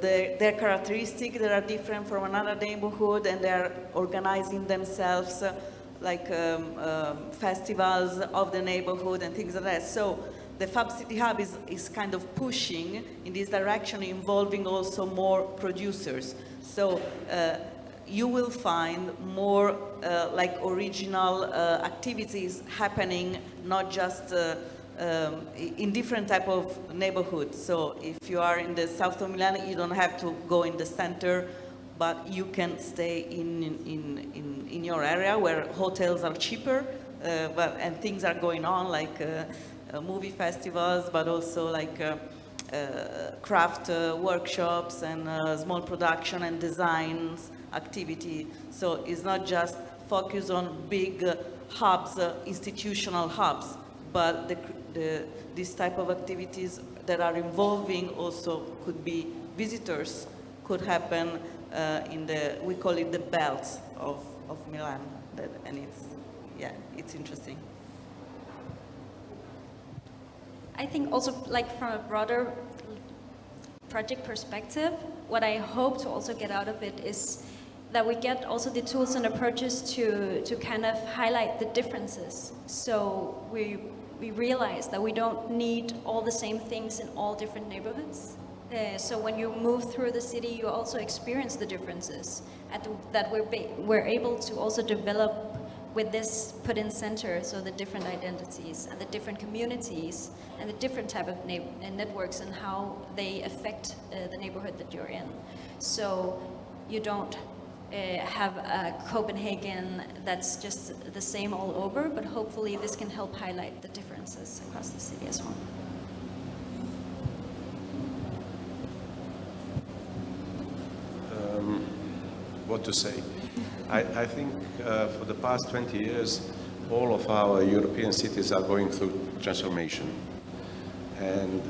their characteristics that are different from another neighborhood, and they're organizing themselves like festivals of the neighborhood and things like that. So the Fab City Hub is kind of pushing in this direction, involving also more producers. So you will find more like original activities happening, not just in different type of neighborhoods. So if you are in the south of Milan, you don't have to go in the center, but you can stay in your area where hotels are cheaper, and things are going on, like movie festivals, but also like craft workshops and small production and designs activity. So it's not just focus on big hubs, institutional hubs, but this type of activities that are involving also could be visitors, could happen in we call it the belt of Milan, and it's interesting. I think also, like from a broader project perspective, what I hope to also get out of it is that we get also the tools and approaches to kind of highlight the differences. So we realize that we don't need all the same things in all different neighborhoods. So when you move through the city, you also experience the differences that we're able to also develop with this put in center, so the different identities and the different communities and the different type of networks and how they affect the neighborhood that you're in. So you don't have a Copenhagen that's just the same all over, but hopefully this can help highlight the differences across the city as well. What to say? I think for the past 20 years, all of our European cities are going through transformation. And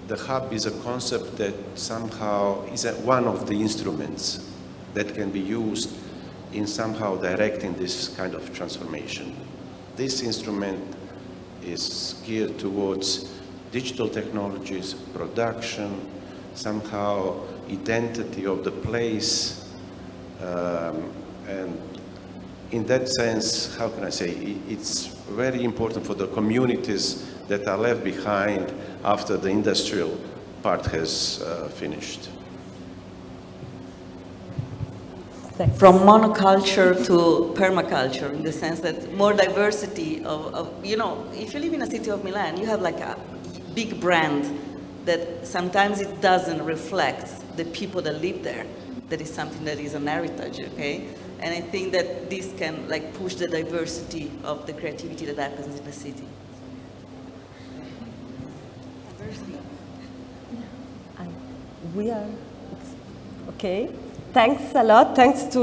the hub is a concept that somehow is one of the instruments that can be used in somehow directing this kind of transformation. This instrument is geared towards digital technologies, production, somehow identity of the place, and in that sense, how can I say, it's very important for the communities that are left behind after the industrial part has finished. From monoculture to permaculture, in the sense that more diversity of, you know, if you live in a city of Milan, you have like a big brand that sometimes it doesn't reflect the people that live there. That is something that is an heritage, okay? And I think that this can like push the diversity of the creativity that happens in the city. We are, okay. Thanks a lot, thanks to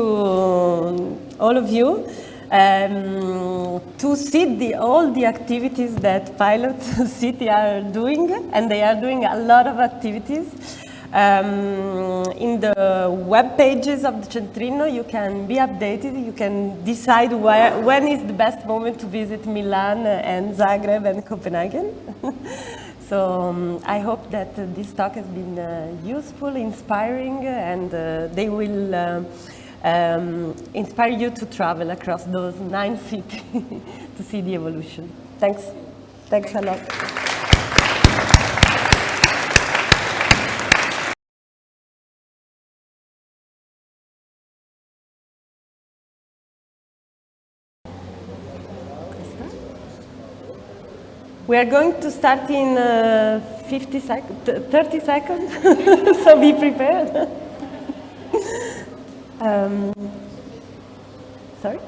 all of you. To see all the activities that Pilot City are doing, and they are doing a lot of activities. In the web pages of the Centrino, you can be updated, you can decide when is the best moment to visit Milan and Zagreb and Copenhagen. So I hope that this talk has been useful, inspiring, and they will inspire you to travel across those 9 cities to see the evolution. Thanks. Thanks a lot. We are going to start in 30 seconds, so be prepared. Sorry?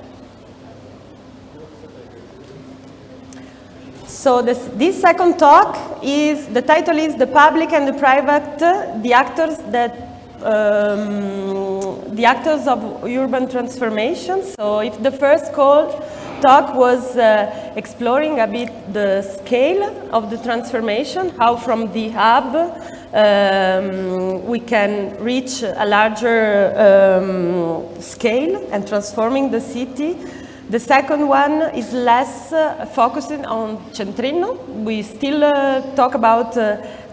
So this second talk is, the title is The Public and the Private, the actors of urban transformation. So if the first talk was exploring a bit the scale of the transformation, how from the hub we can reach a larger scale and transforming the city. The second one is less focusing on Centrino. We still talk about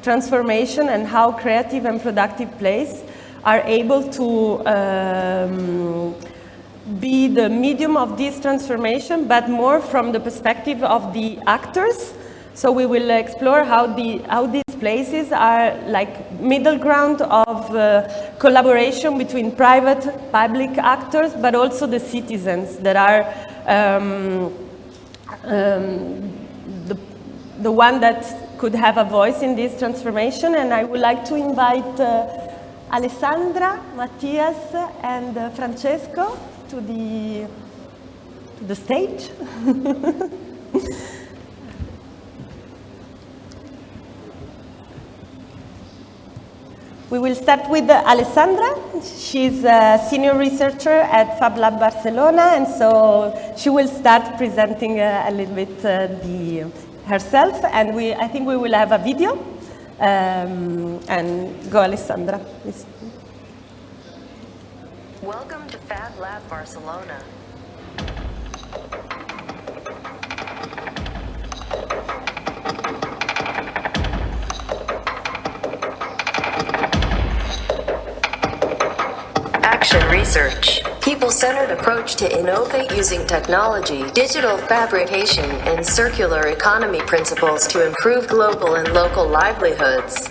transformation and how creative and productive places are able to be the medium of this transformation, but more from the perspective of the actors. So we will explore how these places are like middle ground of collaboration between private, public actors, but also the citizens that are the one that could have a voice in this transformation. And I would like to invite Alessandra, Matthias, and Francesco to the stage. We will start with Alessandra. She's a senior researcher at Fab Lab Barcelona, and so she will start presenting a little bit herself, and I think we will have a video. And go, Alessandra, please. Welcome to Fab Lab Barcelona. Action research. People-centered approach to innovate using technology, digital fabrication, and circular economy principles to improve global and local livelihoods.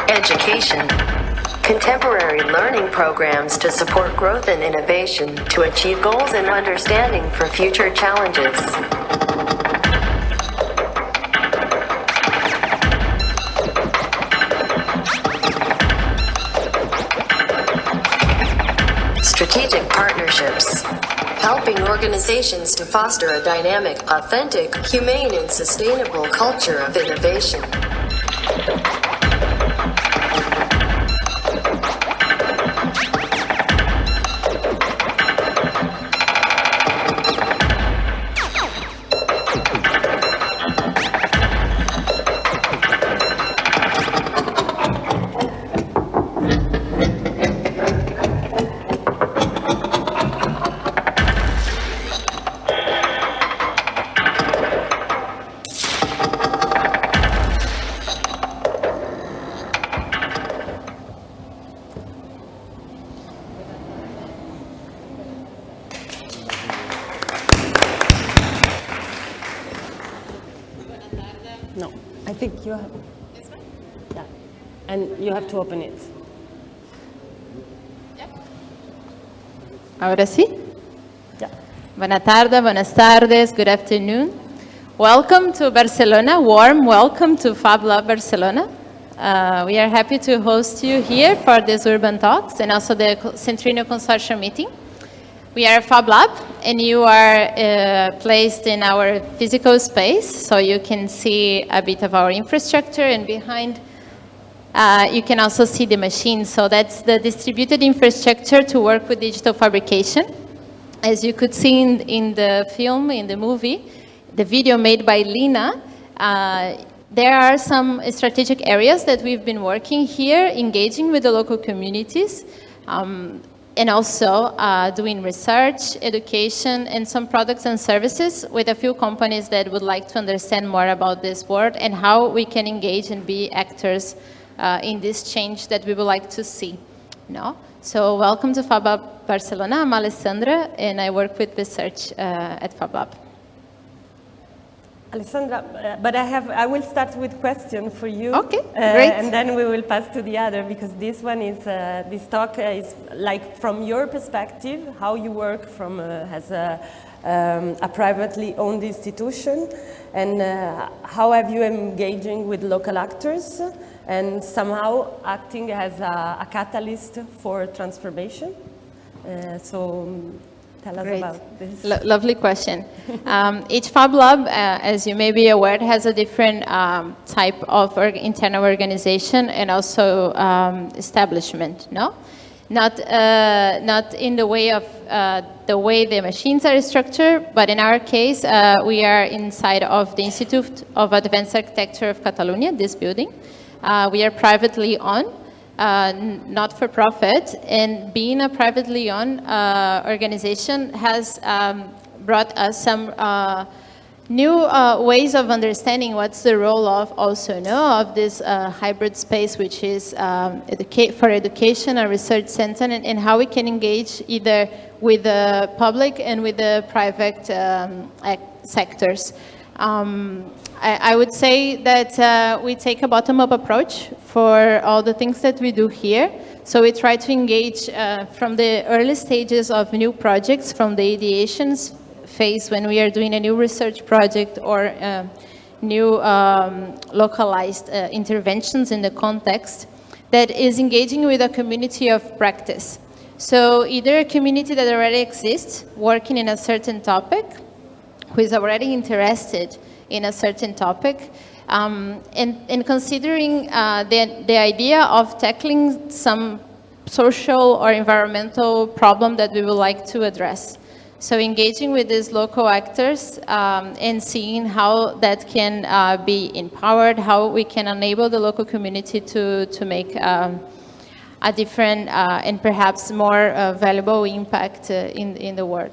Education. Contemporary learning programs to support growth and innovation to achieve goals and understanding for future challenges. Strategic partnerships, helping organizations to foster a dynamic, authentic, humane, and sustainable culture of innovation. No, I think you have. Yeah, and you have to open it. Ahora sí. Yeah. Buenas tardes, good afternoon. Welcome to Barcelona, warm welcome to Fab Lab Barcelona. We are happy to host you here for this Urban Talks and also the Centrino Consortium meeting. We are a Fab Lab, and you are placed in our physical space, so you can see a bit of our infrastructure, and behind you can also see the machines. So that's the distributed infrastructure to work with digital fabrication. As you could see in the film, in the movie, the video made by Lina, there are some strategic areas that we've been working here, engaging with the local communities, and also doing research, education, and some products and services with a few companies that would like to understand more about this world and how we can engage and be actors in this change that we would like to see. No? So welcome to Fab Lab Barcelona. I'm Alessandra, and I work with research at Fab Lab. Alessandra, but I will start with a question for you. Okay, great. And then we will pass to the other, because this one is, this talk is like from your perspective, how you work from as a privately owned institution, and how have you engaging with local actors, and somehow acting as a catalyst for transformation. Tell us Great. about this. Lovely question. Each Fab Lab, as you may be aware, has a different type of internal organization and also establishment, no? Not in the way of the way the machines are structured, but in our case, we are inside of the Institute of Advanced Architecture of Catalonia, this building. We are privately owned. Not for profit, and being a privately owned organization has brought us some new ways of understanding what's the role of of this hybrid space, which is for education, a research center, and how we can engage either with the public and with the private sectors. I would say that we take a bottom-up approach for all the things that we do here. So we try to engage from the early stages of new projects, from the ideation phase when we are doing a new research project or new localized interventions in the context, that is engaging with a community of practice. So either a community that already exists, working in a certain topic, who is already interested in a certain topic, and considering the idea of tackling some social or environmental problem that we would like to address. So engaging with these local actors and seeing how that can be empowered, how we can enable the local community to make a different and perhaps more valuable impact in the world.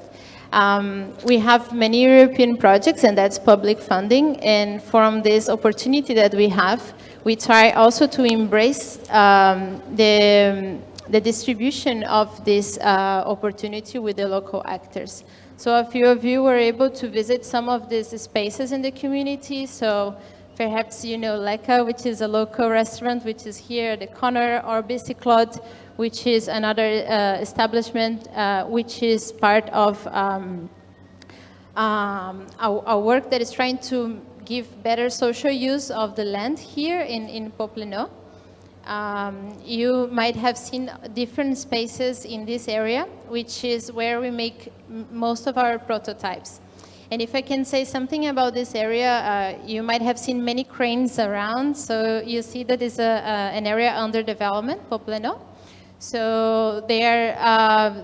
We have many European projects, and that's public funding, and from this opportunity that we have, we try also to embrace the distribution of this opportunity with the local actors. So a few of you were able to visit some of these spaces in the community. So, for Perhaps you know Leka, which is a local restaurant, which is here at the corner, or Biciclot, which is another establishment, which is part of our work that is trying to give better social use of the land here in Poplenot. You might have seen different spaces in this area, which is where we make most of our prototypes. And if I can say something about this area, you might have seen many cranes around. So you see that is an area under development, Poplenot. So they are,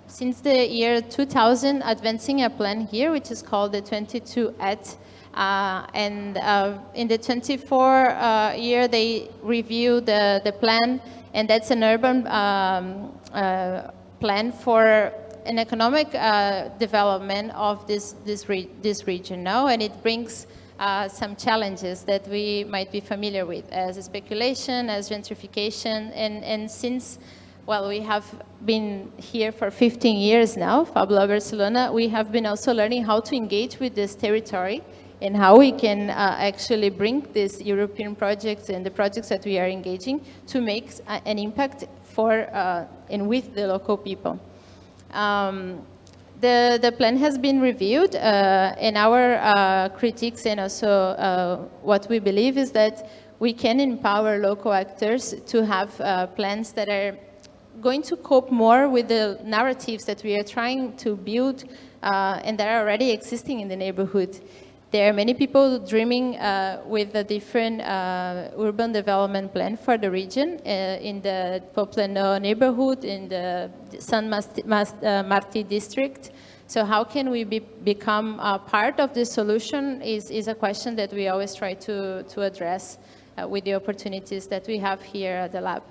since the year 2000, advancing a plan here, which is called the 22 at. And in the 24 year, they review the plan, and that's an urban plan for an economic development of this region now, and it brings some challenges that we might be familiar with, as speculation, as gentrification, and since, well, we have been here for 15 years now, Fabula Barcelona, we have been also learning how to engage with this territory and how we can actually bring these European projects and the projects that we are engaging to make an impact for and with the local people. The plan has been reviewed, and our critiques and also what we believe is that we can empower local actors to have plans that are going to cope more with the narratives that we are trying to build and that are already existing in the neighborhood. There are many people dreaming with a different urban development plan for the region in the Poplenot neighborhood, in the San Martí district. So how can we become part of the solution is a question that we always try to address with the opportunities that we have here at the lab.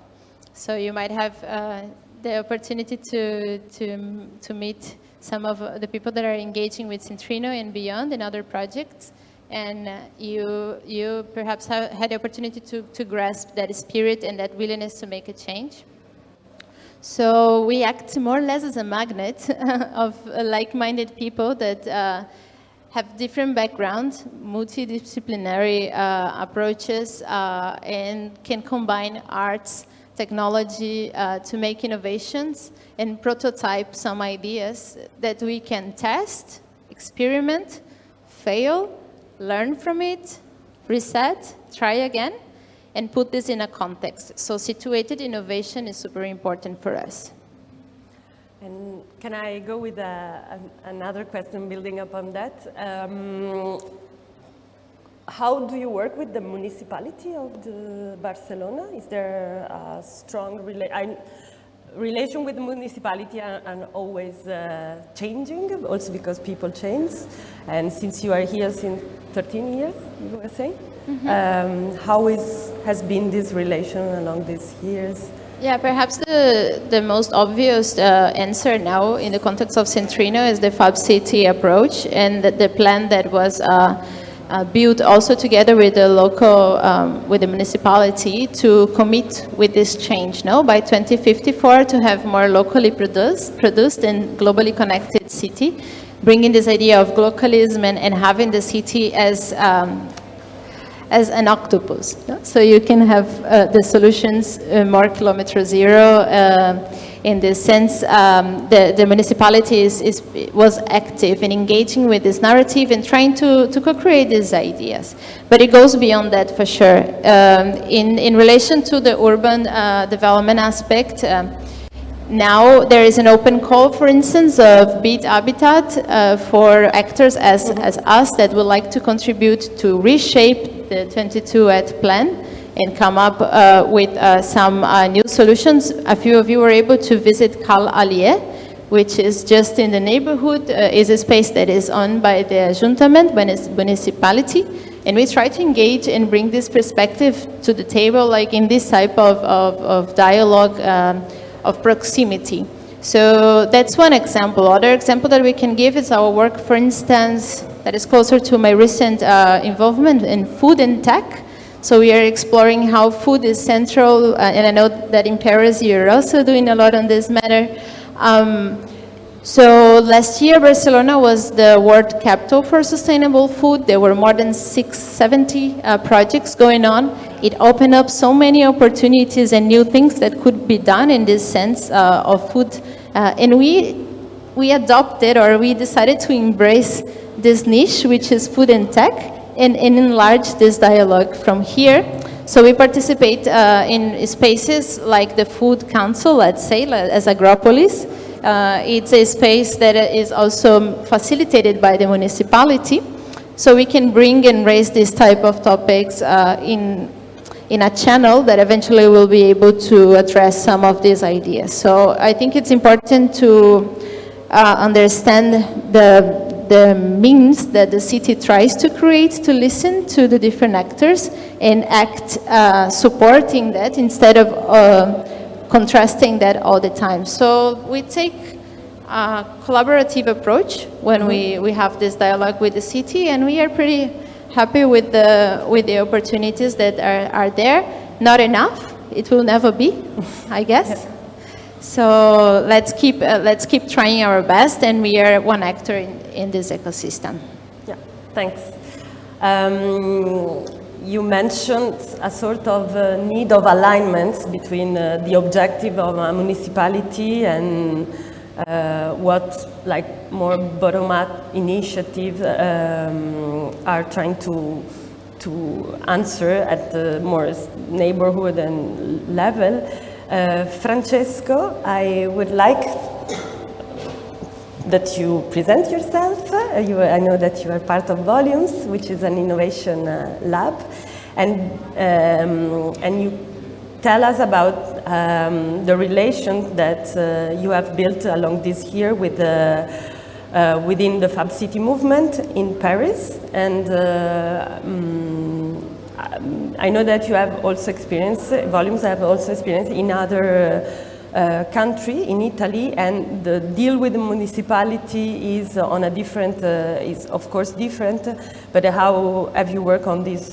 So you might have the opportunity to meet some of the people that are engaging with Centrino and beyond in other projects. And you perhaps have had the opportunity to grasp that spirit and that willingness to make a change. So we act more or less as a magnet of like-minded people that have different backgrounds, multidisciplinary approaches, and can combine arts, technology to make innovations and prototype some ideas that we can test, experiment, fail, learn from it, reset, try again, and put this in a context. So situated innovation is super important for us. And can I go with another question building upon that? How do you work with the municipality of Barcelona? Is there a strong relation with the municipality and always changing, also because people change? And since you are here since 13 years, you were saying, how has been this relation along these years? Yeah, perhaps the most obvious answer now in the context of Centrino is the Fab City approach and the plan that was built also together with the local, with the municipality to commit with this change, no? By 2054 to have more locally produced and globally connected city, bringing this idea of localism and having the city as an octopus. No? So you can have the solutions more kilometer zero. In this sense, the municipality was active in engaging with this narrative and trying to co-create these ideas. But it goes beyond that for sure. In relation to the urban development aspect, now there is an open call, for instance, of Beat Habitat for actors as us that would like to contribute to reshape the 22 at plan and come up with some new solutions. A few of you were able to visit Cal Allier, which is just in the neighborhood, is a space that is owned by the Ajuntament, municipality, and we try to engage and bring this perspective to the table, like in this type of dialogue of proximity. So that's one example. Other example that we can give is our work, for instance, that is closer to my recent involvement in food and tech. So we are exploring how food is central, and I know that in Paris you're also doing a lot on this matter. So last year, Barcelona was the world capital for sustainable food. There were more than 670 projects going on. It opened up so many opportunities and new things that could be done in this sense of food. And we adopted, or we decided to embrace this niche, which is food and tech, and enlarge this dialogue from here. So we participate in spaces like the Food Council, let's say, as Agropolis. It's a space that is also facilitated by the municipality, so we can bring and raise these type of topics in a channel that eventually will be able to address some of these ideas. So I think it's important to understand the means that the city tries to create to listen to the different actors and act supporting that instead of contrasting that all the time. So we take a collaborative approach when we have this dialogue with the city, and we are pretty happy with the opportunities that are there. Not enough, it will never be, I guess. Yeah. So let's keep trying our best, and we are one actor in this ecosystem. Yeah, thanks. You mentioned a sort of need of alignment between the objective of a municipality and what more bottom-up initiatives are trying to answer at the more neighborhood and level. Francesco, I would like that you present yourself. I know that you are part of Volumes, which is an innovation lab, and you tell us about the relation that you have built along this year with within the Fab City movement in Paris, and I know that you have also experienced, Volumes have also experienced in other country, in Italy, and the deal with the municipality is on a different, is of course different, but how have you worked on these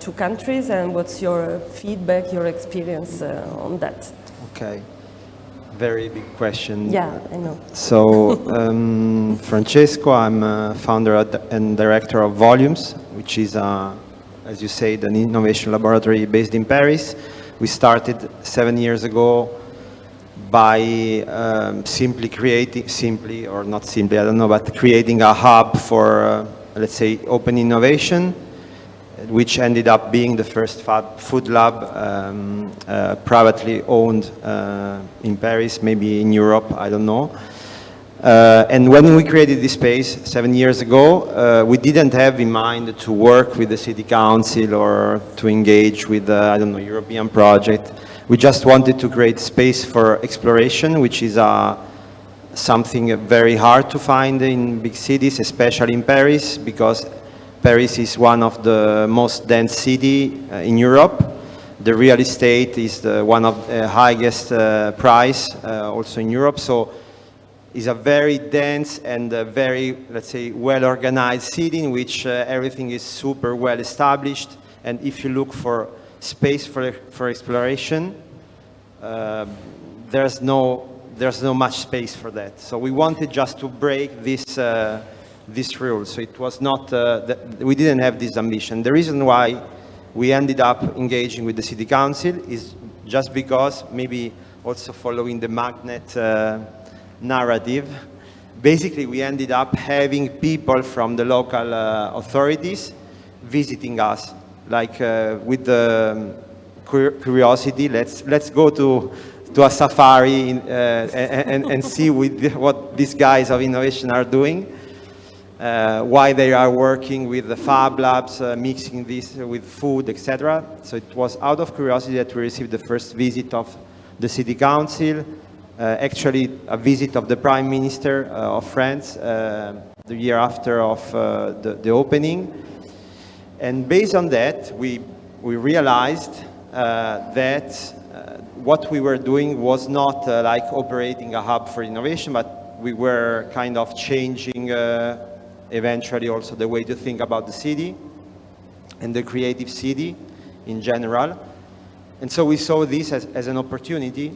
two countries, and what's your feedback, your experience on that? Okay, very big question. Yeah, I know. So, Francesco, I'm founder and director of Volumes, which is, as you said, an innovation laboratory based in Paris. We started 7 years ago by simply, or not simply, I don't know, but creating a hub for, let's say, open innovation, which ended up being the first food lab privately owned in Paris, maybe in Europe, I don't know. And when we created this space 7 years ago, we didn't have in mind to work with the city council or to engage with, I don't know, European project. We just wanted to create space for exploration, which is something very hard to find in big cities, especially in Paris, because Paris is one of the most dense cities in Europe. The real estate is one of the highest price also in Europe. So it's a very dense and very, let's say, well-organized city in which everything is super well established. And if you look for space for exploration, there's no much space for that. So we wanted just to break this rule. So it was not we didn't have this ambition. The reason why we ended up engaging with the city council is just because, maybe also following the magnet narrative, basically we ended up having people from the local authorities visiting us, like with the curiosity, let's go to a safari and see what these guys of innovation are doing, why they are working with the Fab Labs, mixing this with food, etc. So it was out of curiosity that we received the first visit of the city council, actually a visit of the Prime Minister of France the year after of the opening. And based on that, we realized that what we were doing was not like operating a hub for innovation, but we were kind of changing eventually also the way to think about the city and the creative city in general. And so we saw this as an opportunity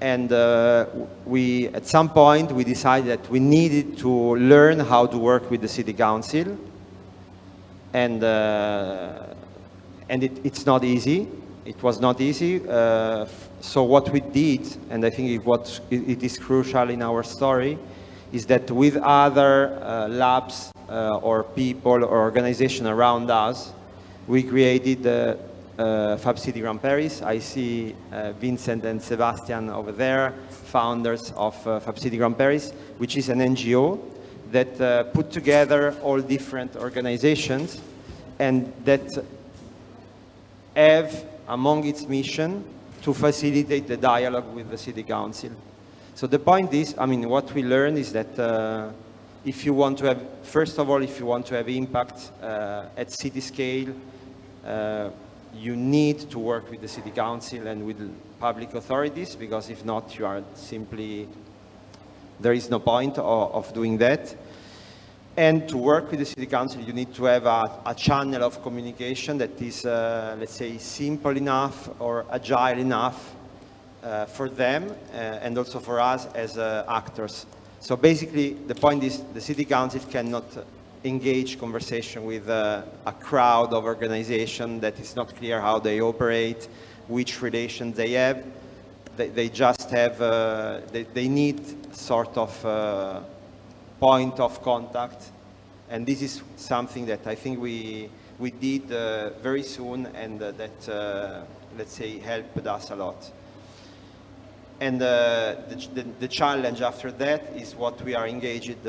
And at some point, we decided that we needed to learn how to work with the city council. And it's not easy. It was not easy. So what we did, and I think it is crucial in our story, is that with other labs or people or organizations around us, we created Fab City Grand Paris. I see Vincent and Sebastian over there, founders of Fab City Grand Paris, which is an NGO that put together all different organizations and that have among its mission to facilitate the dialogue with the city council. So the point is, I mean, what we learned is that if you want to have, first of all, if you want to have impact at city scale, you need to work with the city council and with public authorities, because if not, you are simply, there is no point of doing that. And to work with the city council, you need to have a channel of communication that is, let's say, simple enough or agile enough for them and also for us as actors. So basically, the point is the city council cannot engage conversation with a crowd of organizations that is not clear how they operate, which relations they have. They just have, they need sort of point of contact. And this is something that I think we did very soon, and that, let's say, helped us a lot. And the challenge after that is what we are engaged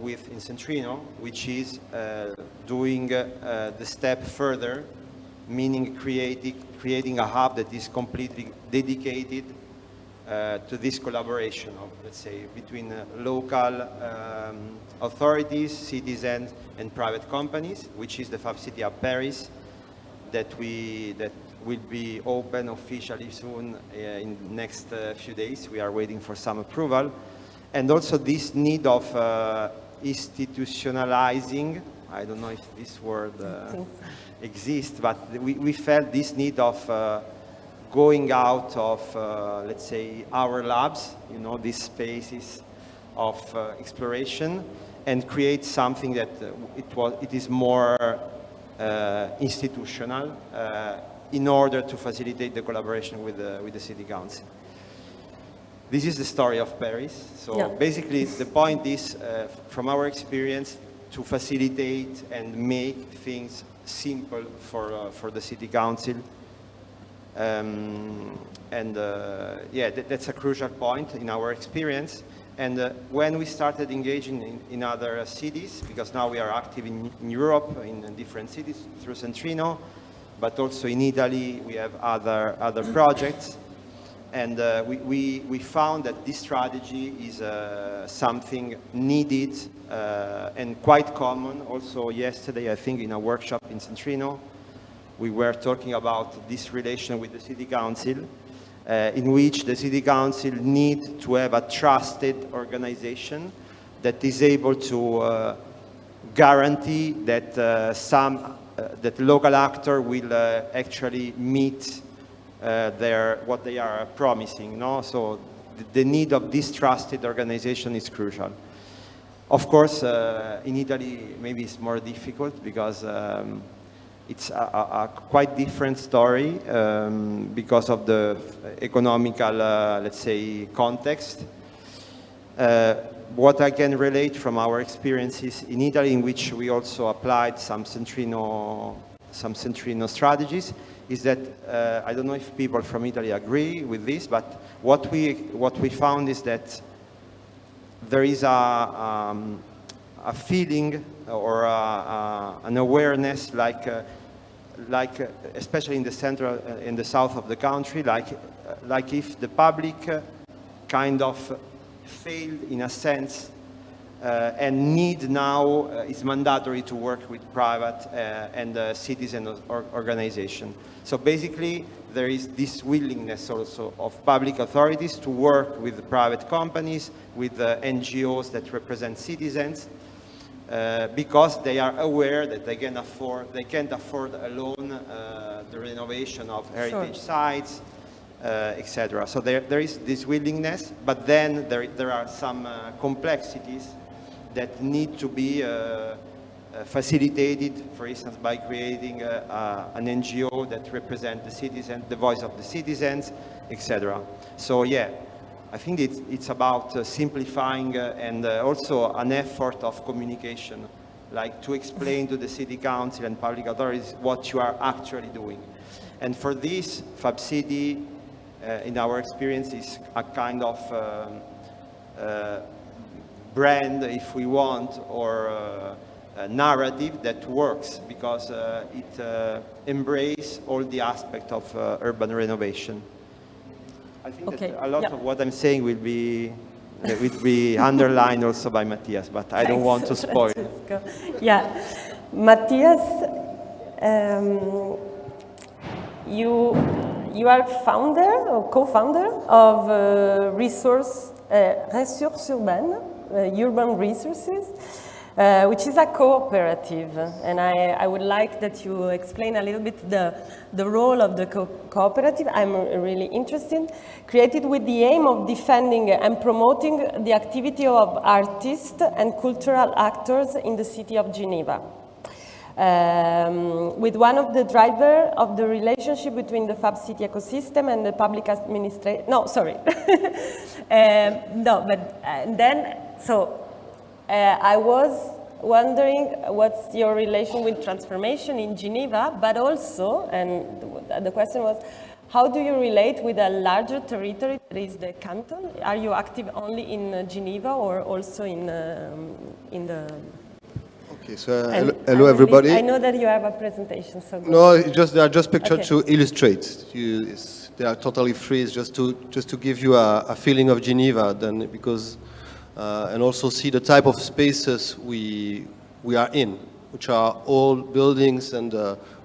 with in Centrino, which is doing the step further, meaning creating a hub that is completely dedicated to this collaboration of, let's say, between local authorities, citizens, and private companies, which is the Fab City Hub Paris, that will be open officially soon in the next few days. We are waiting for some approval. And also this need of institutionalizing, I don't know if this word exists, but we felt this need of going out of, let's say, our labs, you know, these spaces of exploration, and create something that it is more institutional, in order to facilitate the collaboration with the city council. This is the story of Paris. So basically the point is, from our experience, to facilitate and make things simple for the city council. Yeah, that's a crucial point in our experience. And when we started engaging in other cities, because now we are active in Europe, in different cities through Centrino, but also in Italy, we have other projects. And we found that this strategy is something needed and quite common. Also yesterday, I think in a workshop in Centrino, we were talking about this relation with the city council, in which the city council needs to have a trusted organization that is able to guarantee that that local actor will actually meet what they are promising. No? So the need of this trusted organization is crucial. Of course, in Italy, maybe it's more difficult because it's a quite different story because of the economical, let's say, context. What I can relate from our experiences in Italy, in which we also applied some Centrino strategies, is that I don't know if people from Italy agree with this, but what we found is that there is a feeling or an awareness, like especially in the center, in the south of the country, like if the public kind of failed in a sense and need now is mandatory to work with private and citizen organization. So basically there is this willingness also of public authorities to work with private companies, with NGOs that represent citizens, because they are aware that they can't afford alone the renovation of heritage sites, etc. So there is this willingness, but then there are some complexities that need to be facilitated, for instance, by creating an NGO that represents the citizens, the voice of the citizens, etc. So yeah, I think it's about simplifying and also an effort of communication, like to explain to the city council and public authorities what you are actually doing. And for this, FabCity, in our experience, is a kind of brand, if we want, or a narrative that works because it embraces all the aspects of urban renovation. I think that a lot of what I'm saying will be underlined also by Matthias, but I don't want to spoil. Yeah, Matthias, you are founder or co-founder of Ressources Urbaines, Urban Resources, which is a cooperative, and I would like that you explain a little bit the role of the cooperative. I'm really interested. Created with the aim of defending and promoting the activity of artists and cultural actors in the city of Geneva. With one of the drivers of the relationship between the FabCity ecosystem and the public administration. No, sorry. I was wondering what's your relation with transformation in Geneva, but also, and the question was, how do you relate with a larger territory that is the canton? Are you active only in Geneva or also in the... Okay, so hello everybody. I know that you have a presentation, so no, they are just pictured to illustrate. They are totally free, it's just to give you a feeling of Geneva, then because and also see the type of spaces we are in, which are old buildings, and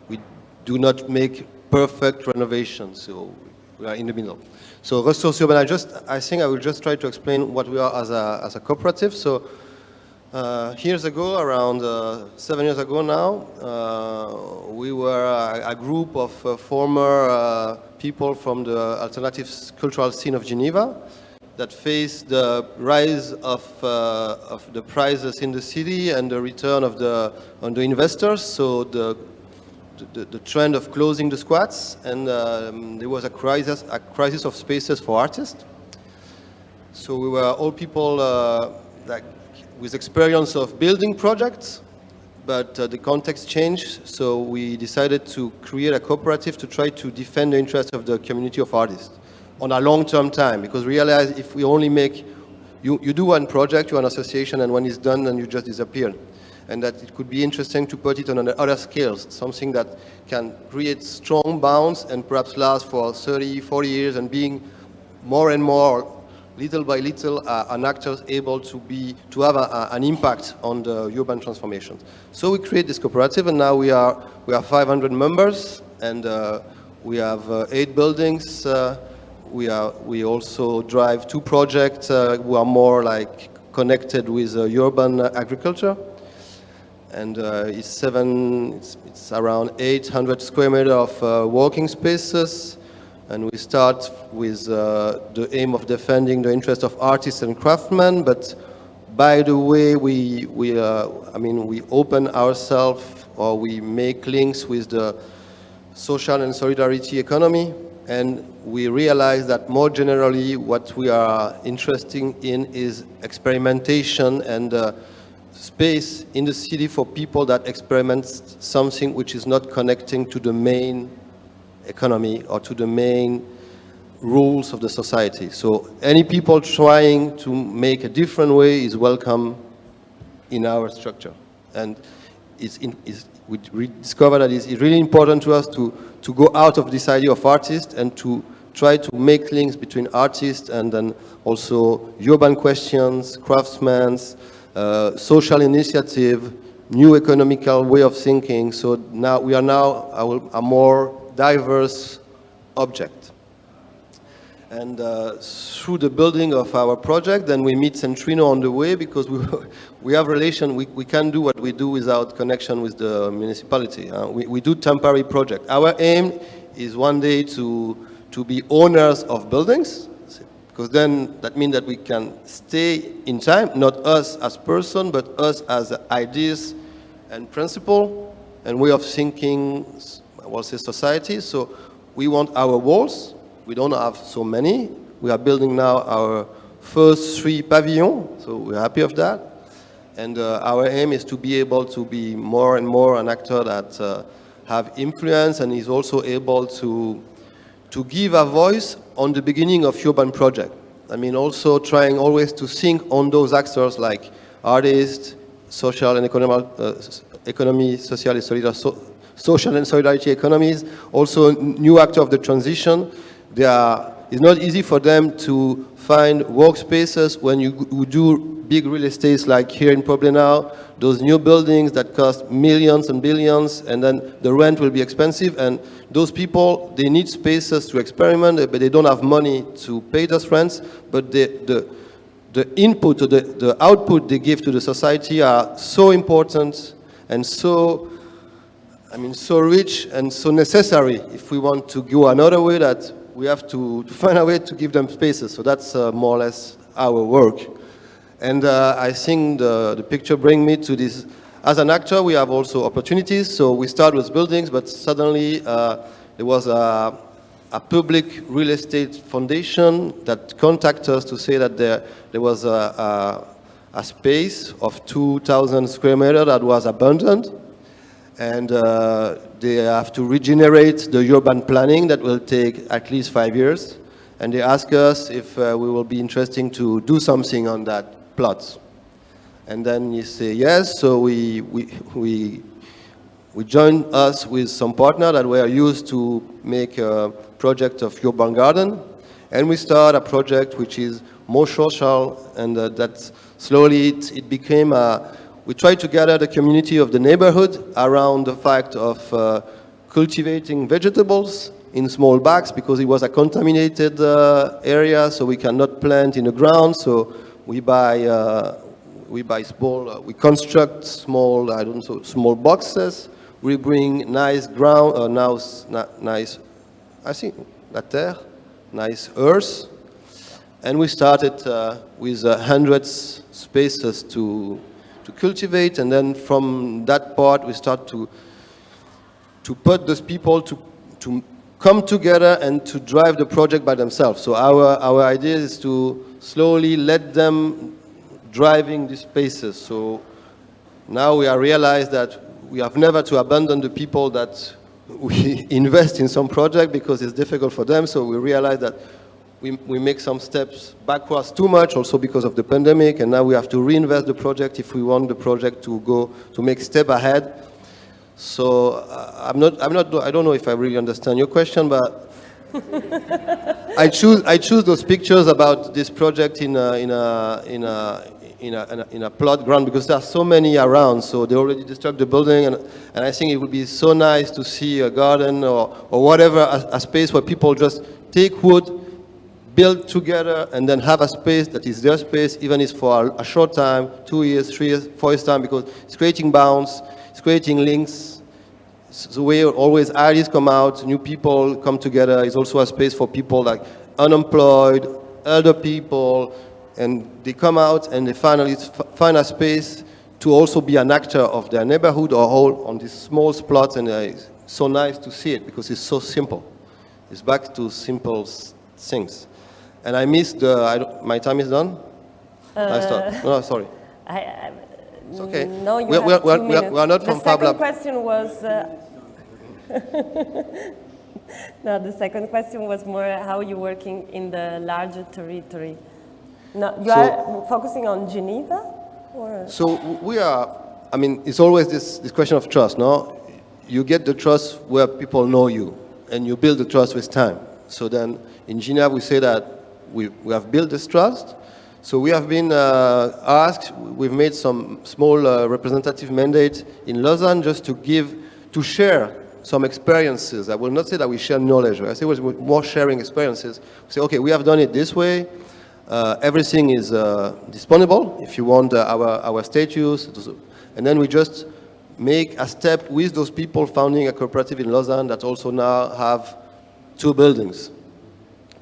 we do not make perfect renovations, so we are in the middle. So Ressources Urbaines, I think I will just try to explain what we are as a cooperative. So years ago, around 7 years ago now, we were a group of former people from the alternative cultural scene of Geneva that faced the rise of the prices in the city and the return of the investors. So the trend of closing the squats, and there was a crisis of spaces for artists. So we were all people like with experience of building projects, but the context changed, so we decided to create a cooperative to try to defend the interests of the community of artists on a long-term time, because we realize if we only make, you do one project, you're an association, and when it's done, then you just disappear. And that it could be interesting to put it on other scales, something that can create strong bonds and perhaps last for 30, 40 years, and being more and more, little by little, an actor able to have an impact on the urban transformation. So we create this cooperative, and now we are 500 members, and we have 8 buildings. We also drive 2 projects who are more like connected with urban agriculture, and it's around 800 square meters of working spaces. And we start with the aim of defending the interests of artists and craftsmen. But by the way, we open ourselves, or we make links with the social and solidarity economy. And we realize that more generally, what we are interested in is experimentation and space in the city for people that experiment something which is not connecting to the main economy or to the main rules of the society. So any people trying to make a different way is welcome in our structure. And we discovered that it's really important to us to go out of this idea of artists and to try to make links between artists and then also urban questions, craftsmen, social initiative, new economical way of thinking. So now we are a more diverse object. And through the building of our project, then we meet Centrino on the way, because we have relation. We can't do what we do without connection with the municipality. We do temporary project. Our aim is one day to to be owners of buildings, because then that means that we can stay in time, not us as person, but us as ideas and principle and way of thinking, I will say society. So we want our walls. We don't have so many. We are building now our first 3 pavilions, so we're happy of that. And our aim is to be able to be more and more an actor that have influence and is also able to give a voice on the beginning of urban project. I mean, also trying always to think on those actors like artists, social and economy, social and solidarity economies, also new actors of the transition. It's not easy for them to find workspaces when you do big real estates like here in Poblenou, those new buildings that cost millions and billions, and then the rent will be expensive, and those people, they need spaces to experiment, but they don't have money to pay those rents, but the input, or the output they give to the society are so important and so, I mean, so rich and so necessary if we want to go another way, that we have to find a way to give them spaces. So that's more or less our work. And I think the picture brings me to this. As an actor, we have also opportunities. So we start with buildings, but suddenly there was a public real estate foundation that contacted us to say that there was a space of 2,000 square meters that was abandoned. And they have to regenerate the urban planning that will take at least 5 years. And they ask us if we will be interested to do something on that plot. And then you say yes, so we joined us with some partners that were used to make a project of urban garden. And we start a project which is more social, and that slowly it became we tried to gather the community of the neighborhood around the fact of cultivating vegetables in small bags, because it was a contaminated area, so we cannot plant in the ground. So we buy small, we construct small, small boxes. We bring nice ground, nice, I think, la terre, nice earth, and we started with hundreds spaces to cultivate, and then from that part we start to put those people to come together and to drive the project by themselves. So our idea is to slowly let them driving these spaces. So now we are realized that we have never to abandon the people that we invest in some project, because it's difficult for them. So we realize that we make some steps backwards too much, also because of the pandemic, and now we have to reinvest the project if we want the project to make step ahead. So I don't know if I really understand your question, but I choose those pictures about this project in a plot ground because there are so many around. So they already destroyed the building, and I think it would be so nice to see a garden or whatever, a space where people just take wood, build together, and then have a space that is their space, even if it's for a short time, 2 years, 3 years, 4 years time, because it's creating bonds, it's creating links. It's the way always ideas come out, new people come together. It's also a space for people like unemployed, elder people, and they come out and they finally find a space to also be an actor of their neighborhood or whole on these small plots, and it's so nice to see it because it's so simple. It's back to simple things. And I missed my time is done? I start. No, sorry. It's okay. No, you we are not from Fab Lab. The second question was... no, the second question was more how you're working in the larger territory. No, you are focusing on Geneva? Or? So we are, I mean, it's always this question of trust, no? You get the trust where people know you, and you build the trust with time. So then in Geneva we say that we have built this trust. So we have been asked, we've made some small representative mandate in Lausanne just to share some experiences. I will not say that we share knowledge. I say we're more sharing experiences. We say, okay, we have done it this way. Everything is disponible if you want our status. And then we just make a step with those people founding a cooperative in Lausanne that also now have 2 buildings.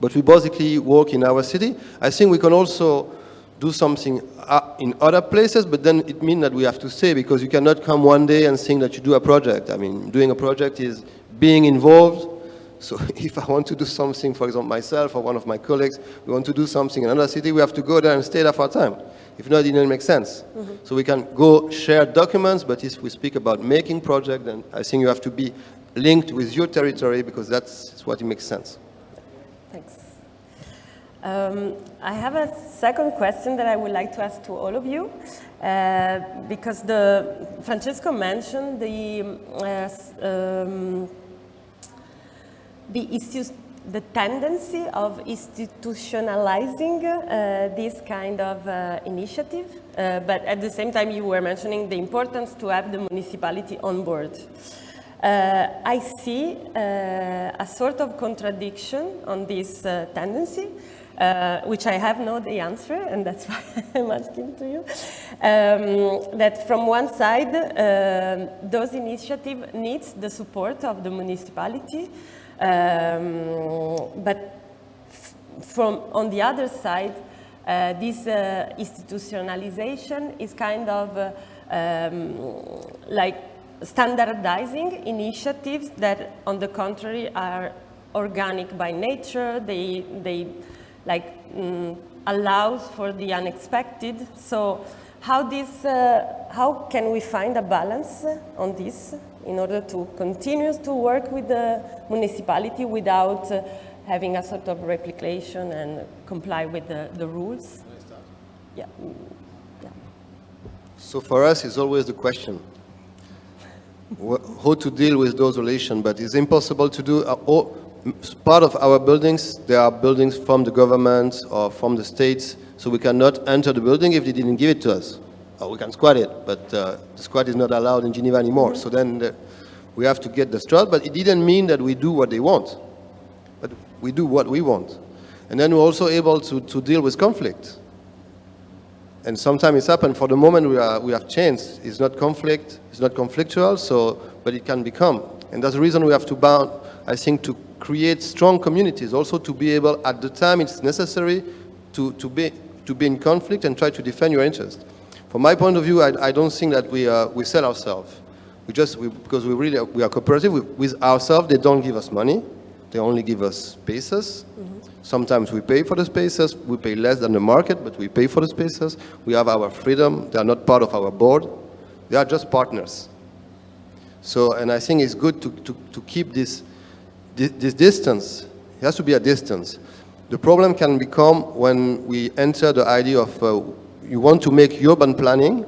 but we basically work in our city. I think we can also do something in other places, but then it means that we have to stay, because you cannot come one day and think that you do a project. I mean, doing a project is being involved. So if I want to do something, for example, myself or one of my colleagues, we want to do something in another city, we have to go there and stay there for a time. If not, it doesn't make sense. So we can go share documents, but if we speak about making project, then I think you have to be linked with your territory, because that's what it makes sense. Thanks. I have a second question that I would like to ask to all of you, because Francesco mentioned the tendency of institutionalizing this kind of initiative, but at the same time you were mentioning the importance to have the municipality on board. I see a sort of contradiction on this tendency, which I have no the answer, and that's why I'm asking to you. That from one side, those initiatives needs the support of the municipality, but on the other side, this institutionalization is kind of like standardizing initiatives that, on the contrary, are organic by nature. They like allows for the unexpected. So how can we find a balance on this in order to continue to work with the municipality without having a sort of replication and comply with the rules? Yeah. So for us, it's always the question how to deal with those relations, but it's impossible to do. Part of our buildings, there are buildings from the government or from the states, so we cannot enter the building if they didn't give it to us. Or we can squat it, but the squat is not allowed in Geneva anymore. So then we have to get the strut, but it didn't mean that we do what they want, but we do what we want. And then we're also able to deal with conflict. And sometimes it's happened. For the moment, we have changed. It's not conflict, it's not conflictual, but it can become. And that's the reason we have to bound, I think, to create strong communities, also to be able, at the time it's necessary, to be in conflict and try to defend your interest. From my point of view, I don't think that we sell ourselves. Because we are cooperative with ourselves. They don't give us money. They only give us spaces. Sometimes we pay for the spaces. We pay less than the market, but we pay for the spaces. We have our freedom. They are not part of our board. They are just partners. So, and I think it's good to keep this distance. It has to be a distance. The problem can become when we enter the idea of you want to make urban planning,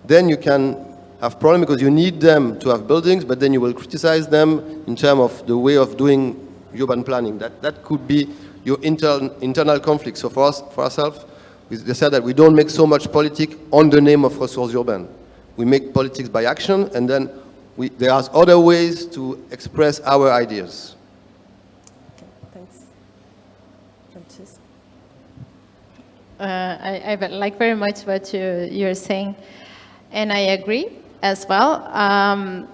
then you can have problem because you need them to have buildings, but then you will criticize them in terms of the way of doing urban planning. That could be your internal conflict. So for ourselves, we decided that we don't make so much politics on the name of ressources urbaines. We make politics by action, and then there are other ways to express our ideas. Okay, thanks. Francesco? I like very much what you're saying, and I agree as well.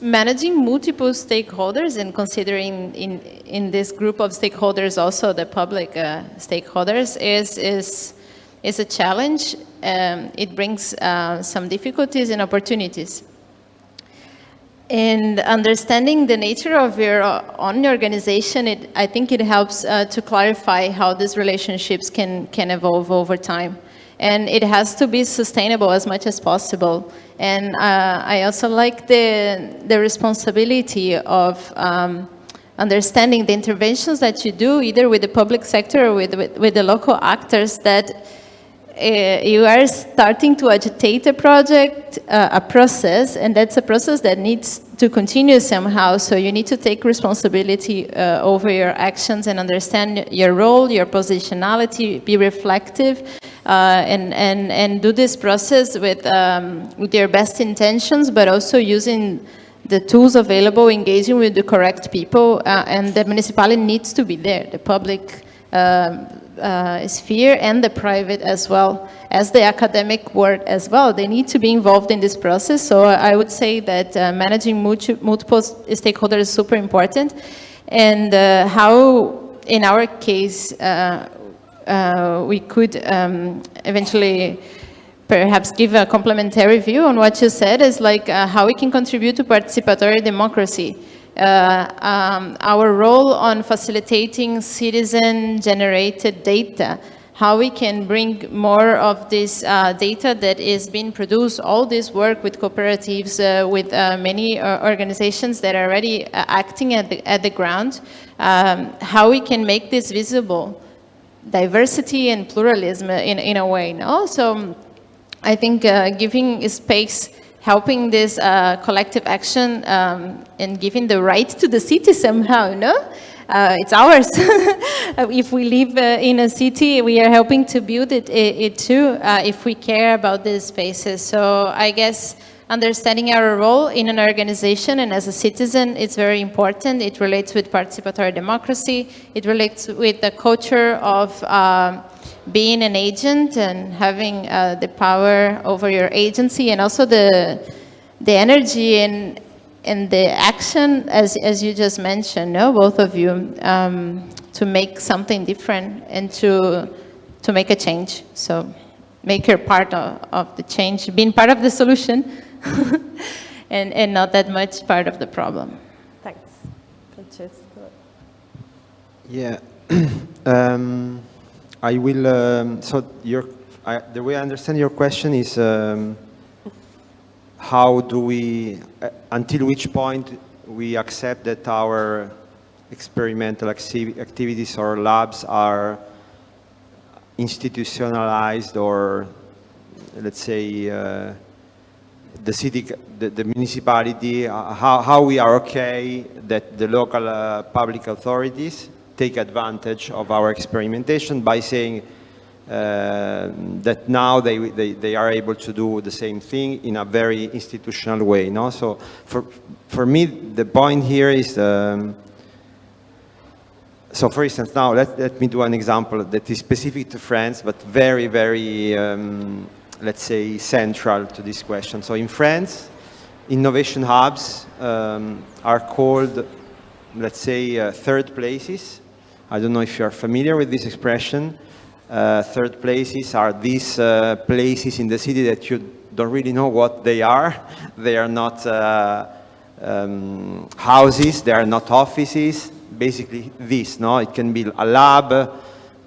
Managing multiple stakeholders and considering in this group of stakeholders also the public stakeholders is a challenge. It brings some difficulties and opportunities. And understanding the nature of your own organization, I think it helps to clarify how these relationships can evolve over time. And it has to be sustainable as much as possible. And I also like the responsibility of understanding the interventions that you do, either with the public sector or with the local actors, that you are starting to agitate a project, a process, and that's a process that needs to continue somehow. So you need to take responsibility over your actions and understand your role, your positionality, be reflective, and do this process with your best intentions, but also using the tools available, engaging with the correct people, and the municipality needs to be there, the public sphere and the private as well, as the academic world as well. They need to be involved in this process. So I would say that managing multiple stakeholders is super important. And how in our case, we could eventually perhaps give a complementary view on what you said, is like how we can contribute to participatory democracy. Our role on facilitating citizen-generated data, how we can bring more of this data that is being produced, all this work with cooperatives, with many organizations that are already acting at the ground, how we can make this visible, diversity and pluralism in a way, no? So I think giving space, helping this collective action and giving the right to the city somehow, no? It's ours. If we live in a city, we are helping to build it too, if we care about these spaces. So I guess understanding our role in an organization and as a citizen, it's very important. It relates with participatory democracy. It relates with the culture of being an agent and having the power over your agency, and also the energy and the action, as you just mentioned, no, both of you, to make something different and to make a change. So make her part of the change, being part of the solution, and not that much part of the problem. Thanks. Francesco. Yeah. I will, so the way I understand your question is, how do we, until which point we accept that our experimental activities or labs are institutionalized, or let's say the city, the municipality, how we are okay that the local public authorities take advantage of our experimentation by saying that now they are able to do the same thing in a very institutional way. No? So for me, the point here is, so for instance, now let me do an example that is specific to France, but very, very, let's say, central to this question. So in France, innovation hubs are called, let's say, third places. I don't know if you are familiar with this expression. Third places are these places in the city that you don't really know what they are. They are not houses, they are not offices. Basically this, no? It can be a lab,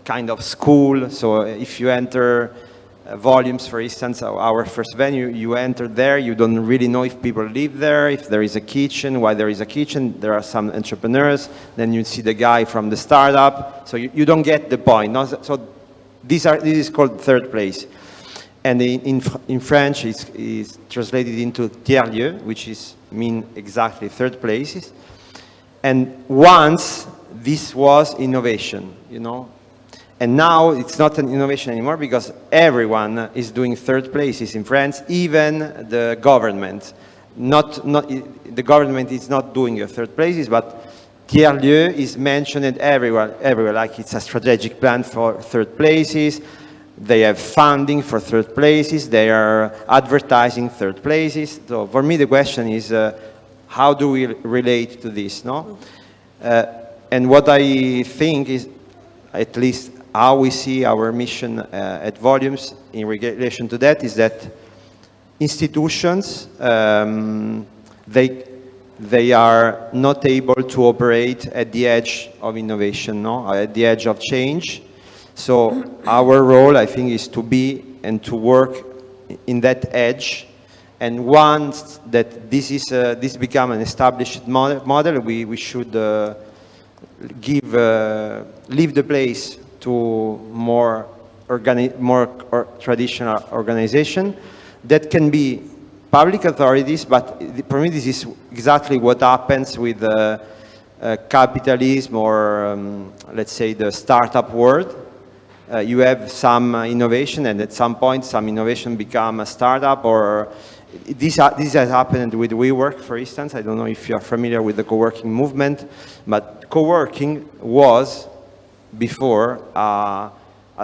kind of school. So if you enter volumes, for instance, our first venue, you enter there, you don't really know if people live there, if there is a kitchen, why there is a kitchen. There are some entrepreneurs, then you see the guy from the startup. So you don't get the point. No? So this is called third place. And in French, it's translated into tiers-lieux, which mean exactly third places. And once, this was innovation, you know. And now it's not an innovation anymore because everyone is doing third places in France, even the government. The government is not doing a third places, but tiers-lieux is mentioned everywhere, like it's a strategic plan for third places. They have funding for third places. They are advertising third places. So for me, the question is, how do we relate to this, no? And what I think is, at least how we see our mission at Volumes in relation to that, is that institutions, they are not able to operate at the edge of innovation, no? At the edge of change. So our role, I think, is to be and to work in that edge. And once that this become an established model, we should leave the place to more traditional organization that can be public authorities, but for me this is exactly what happens with capitalism or let's say the startup world. You have some innovation, and at some point some innovation become a startup, or this has happened with WeWork, for instance. I don't know if you are familiar with the co-working movement, but co-working was before a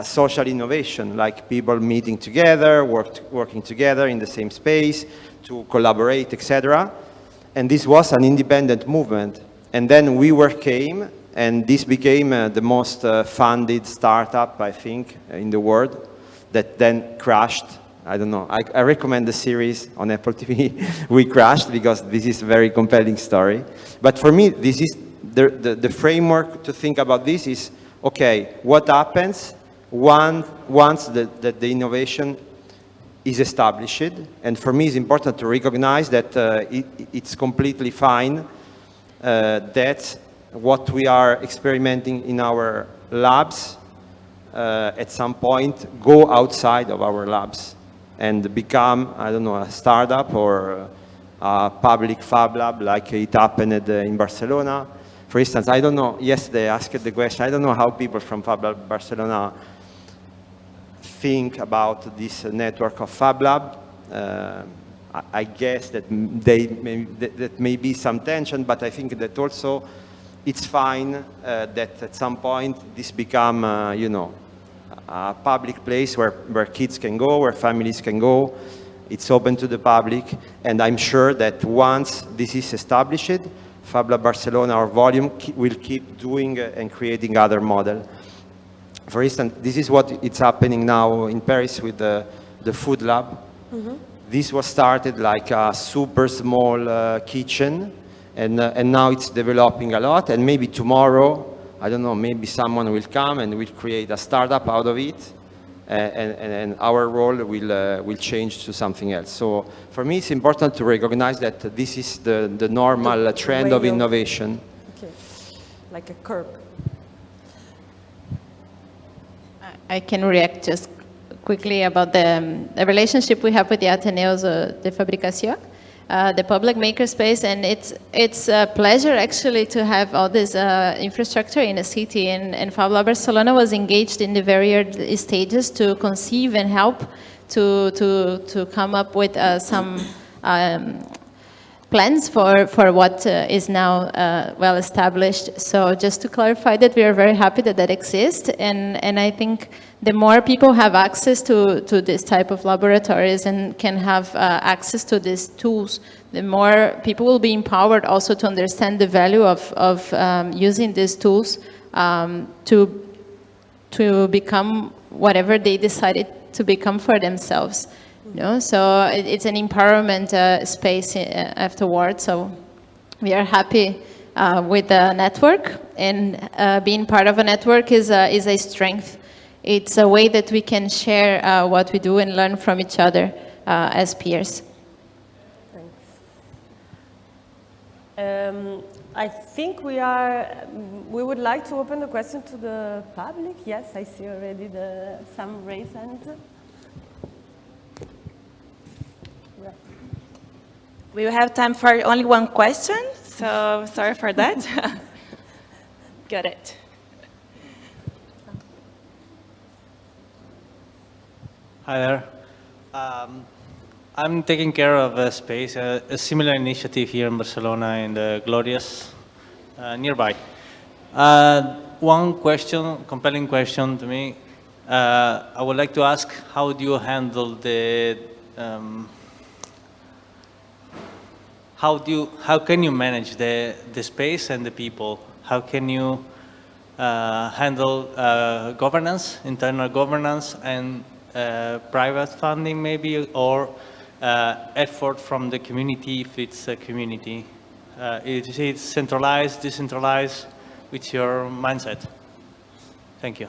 social innovation, like people meeting together, working together in the same space to collaborate, etc. And this was an independent movement. And then WeWork came and this became the most funded startup, I think, in the world, that then crashed. I don't know. I recommend the series on Apple TV, We Crashed, because this is a very compelling story. But for me, this is the framework to think about this is, okay, what happens once the innovation is established? And for me, it's important to recognize that it's completely fine that what we are experimenting in our labs at some point go outside of our labs and become, I don't know, a startup or a public fab lab like it happened in Barcelona. For instance, I don't know, yesterday I asked the question, I don't know how people from Fab Lab Barcelona think about this network of Fab Lab. I guess that that may be some tension, but I think that also it's fine that at some point this become, you know, a public place where kids can go, where families can go. It's open to the public, and I'm sure that once this is established, Fab Lab Barcelona or Volume will keep doing and creating other models. For instance, this is what it's happening now in Paris with the food lab. Mm-hmm. This was started like a super small kitchen, and now it's developing a lot, and maybe tomorrow, I don't know, maybe someone will come and will create a startup out of it, and our role will change to something else. So for me, it's important to recognize that this is the normal trend of innovation. Okay, like a curve. I can react just quickly about the relationship we have with the Ateneos de Fabricación, the public makerspace, and it's a pleasure actually to have all this infrastructure in a city. And Fab Lab Barcelona was engaged in the very early stages to conceive and help to come up with some plans for what is now well established. So just to clarify that, we are very happy that exists, and I think the more people have access to this type of laboratories and can have access to these tools, the more people will be empowered also to understand the value of using these tools to become whatever they decided to become for themselves. You know? So it's an empowerment space afterwards. So we are happy with the network, and being part of a network is a strength. It's a way that we can share what we do and learn from each other as peers. Thanks. I think we would like to open the question to the public. Yes, I see already some raised hands. We will have time for only one question, so sorry for that. Got it. Hi there. I'm taking care of a space, a similar initiative here in Barcelona in the Glorious nearby. One question, compelling question to me, I would like to ask, how do you handle the, how can you manage the space and the people? How can you handle governance, internal governance, and private funding maybe, or effort from the community if it's a community? Is it centralized, decentralized? What's your mindset? Thank you.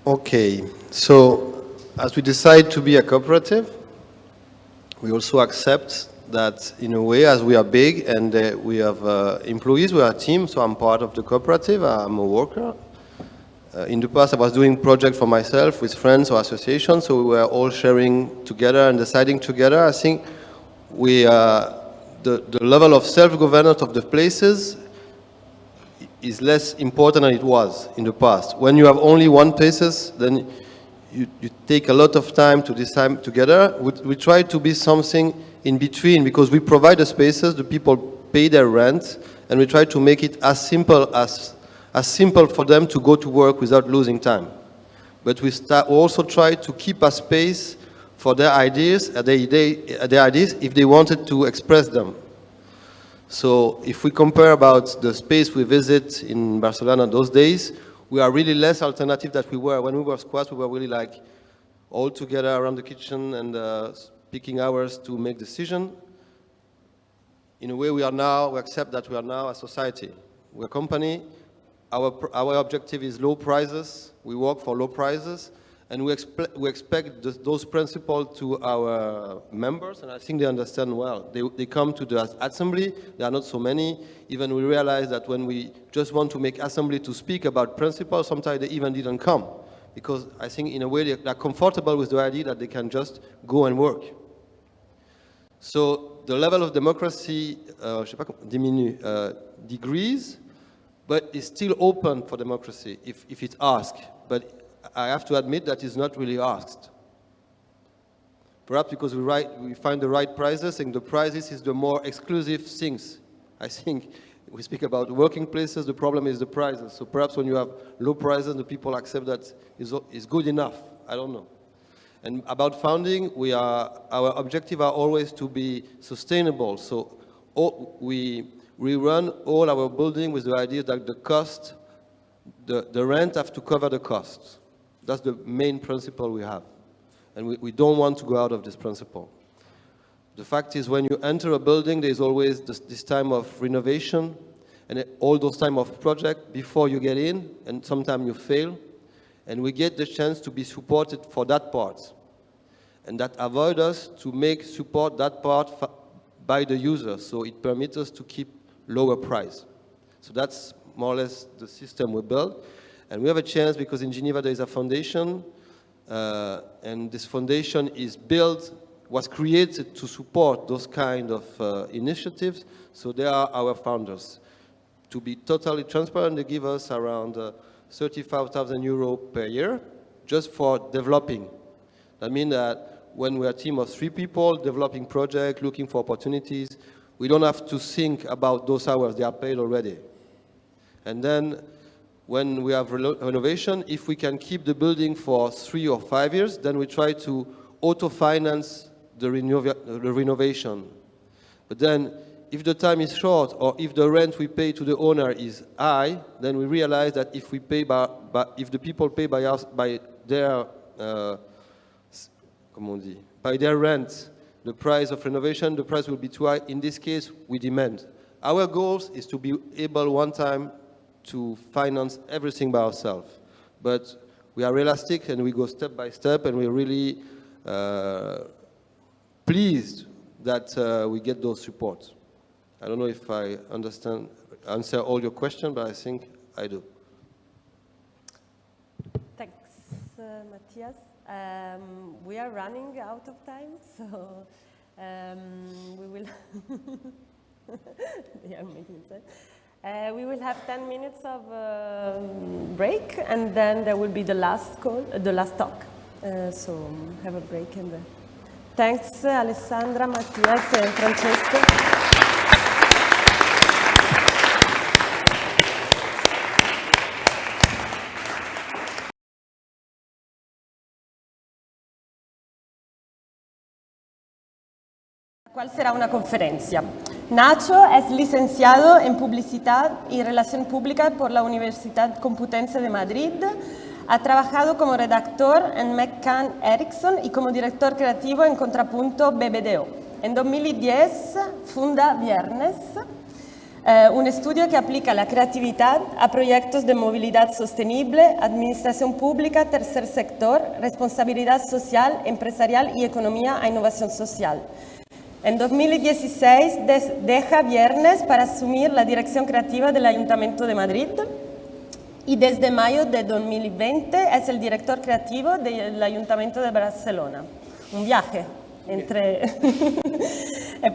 Okay, so as we decide to be a cooperative, we also accept that in a way, as we are big and we have employees, we are a team, so I'm part of the cooperative, I'm a worker. In the past, I was doing projects for myself with friends or associations, so we were all sharing together and deciding together. I think the level of self-governance of the places is less important than it was in the past. When you have only one places, then you take a lot of time to decide together. We try to be something in between, because we provide the spaces, the people pay their rent, and we try to make it as simple for them to go to work without losing time. but we also try to keep a space for their ideas if they wanted to express them. So if we compare about the space we visit in Barcelona those days, we are really less alternative than we were. When we were squads, we were really like all together around the kitchen and picking hours to make decisions. In a way, we accept that we are now a society. We're a company. Our objective is low prices. We work for low prices. And we expect those principles to our members, and I think they understand well. They come to the assembly, there are not so many. Even we realize that when we just want to make assembly to speak about principles, sometimes they even didn't come. Because I think in a way they're comfortable with the idea that they can just go and work. So the level of democracy decreases, but is still open for democracy if it's asked. But I have to admit that it's not really asked. Perhaps because we find the right prices, and the prices is the more exclusive things. I think we speak about working places, the problem is the prices. So perhaps when you have low prices, the people accept that is good enough. I don't know. And about funding, our objective are always to be sustainable. So we run all our building with the idea that the cost, the rent have to cover the costs. That's the main principle we have. And we don't want to go out of this principle. The fact is, when you enter a building, there's always this time of renovation and all those time of project before you get in, and sometimes you fail. And we get the chance to be supported for that part. And that avoid us to support that part by the user. So it permits us to keep lower price. So that's more or less the system we built. And we have a chance because in Geneva there is a foundation, and this foundation was created to support those kind of initiatives. So they are our founders. To be totally transparent, they give us around 35,000 euro per year just for developing. That means that when we're a team of 3 people developing projects, looking for opportunities, we don't have to think about those hours. They are paid already. And then when we have renovation, if we can keep the building for 3 or 5 years, then we try to auto-finance the renovation. But then, if the time is short, or if the rent we pay to the owner is high, then we realize that if we pay if the people pay by their rent, the price of renovation, the price will be too high. In this case, we demand. Our goal is to be able one time to finance everything by ourselves. But we are realistic and we go step by step, and we're really pleased that we get those supports. I don't know if I answer all your questions, but I think I do. Thanks, Matthias. We are running out of time, so we will yeah, making sense. We will have 10 minutes of break, and then there will be the last talk. So have a break and then. Thanks, Alessandra, Matthias, and Francesco. ¿Cuál será una conferencia? Nacho es licenciado en Publicidad y Relación Pública por la Universidad Complutense de Madrid. Ha trabajado como redactor en McCann Erickson y como director creativo en Contrapunto BBDO. En 2010 funda Viernes, un estudio que aplica la creatividad a proyectos de movilidad sostenible, administración pública, tercer sector, responsabilidad social, empresarial y economía a innovación social. En 2016 deja Viernes para asumir la dirección creativa del Ayuntamiento de Madrid y desde mayo de 2020 es el director creativo del Ayuntamiento de Barcelona. Un viaje entre...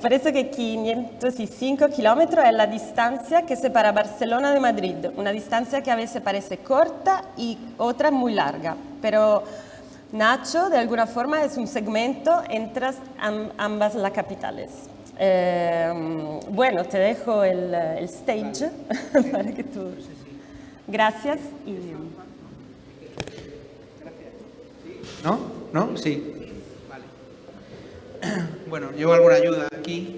Por eso que 505 kilómetros es la distancia que separa Barcelona de Madrid, una distancia que a veces parece corta y otra muy larga, pero Nacho de alguna forma es un segmento entre ambas las capitales. Bueno, te dejo el stage para que tú... Gracias. ¿No? ¿No? Sí. Vale. Bueno, llevo alguna ayuda aquí.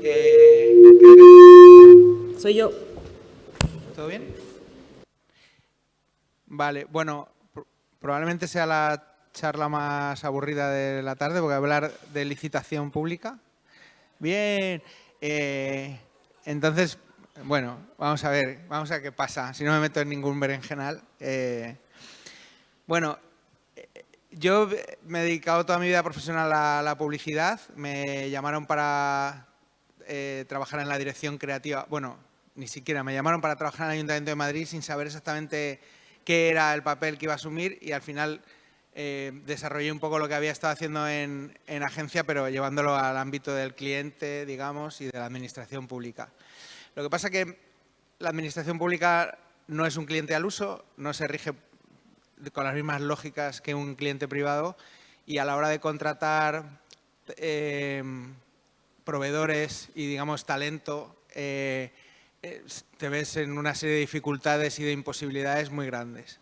Soy yo. ¿Todo bien? Vale, bueno, probablemente sea la charla más aburrida de la tarde, porque voy a hablar de licitación pública. Bien. Entonces, bueno, vamos a ver qué pasa, si no me meto en ningún berenjenal. Bueno, yo me he dedicado toda mi vida profesional a la publicidad. Me llamaron para trabajar en la dirección creativa. Bueno, ni siquiera, me llamaron para trabajar en el Ayuntamiento de Madrid sin saber exactamente qué era el papel que iba a asumir y al final desarrollé un poco lo que había estado haciendo en agencia, pero llevándolo al ámbito del cliente, digamos, y de la administración pública. Lo que pasa es que la administración pública no es un cliente al uso, no se rige con las mismas lógicas que un cliente privado y a la hora de contratar proveedores y, digamos, talento, te ves en una serie de dificultades y de imposibilidades muy grandes.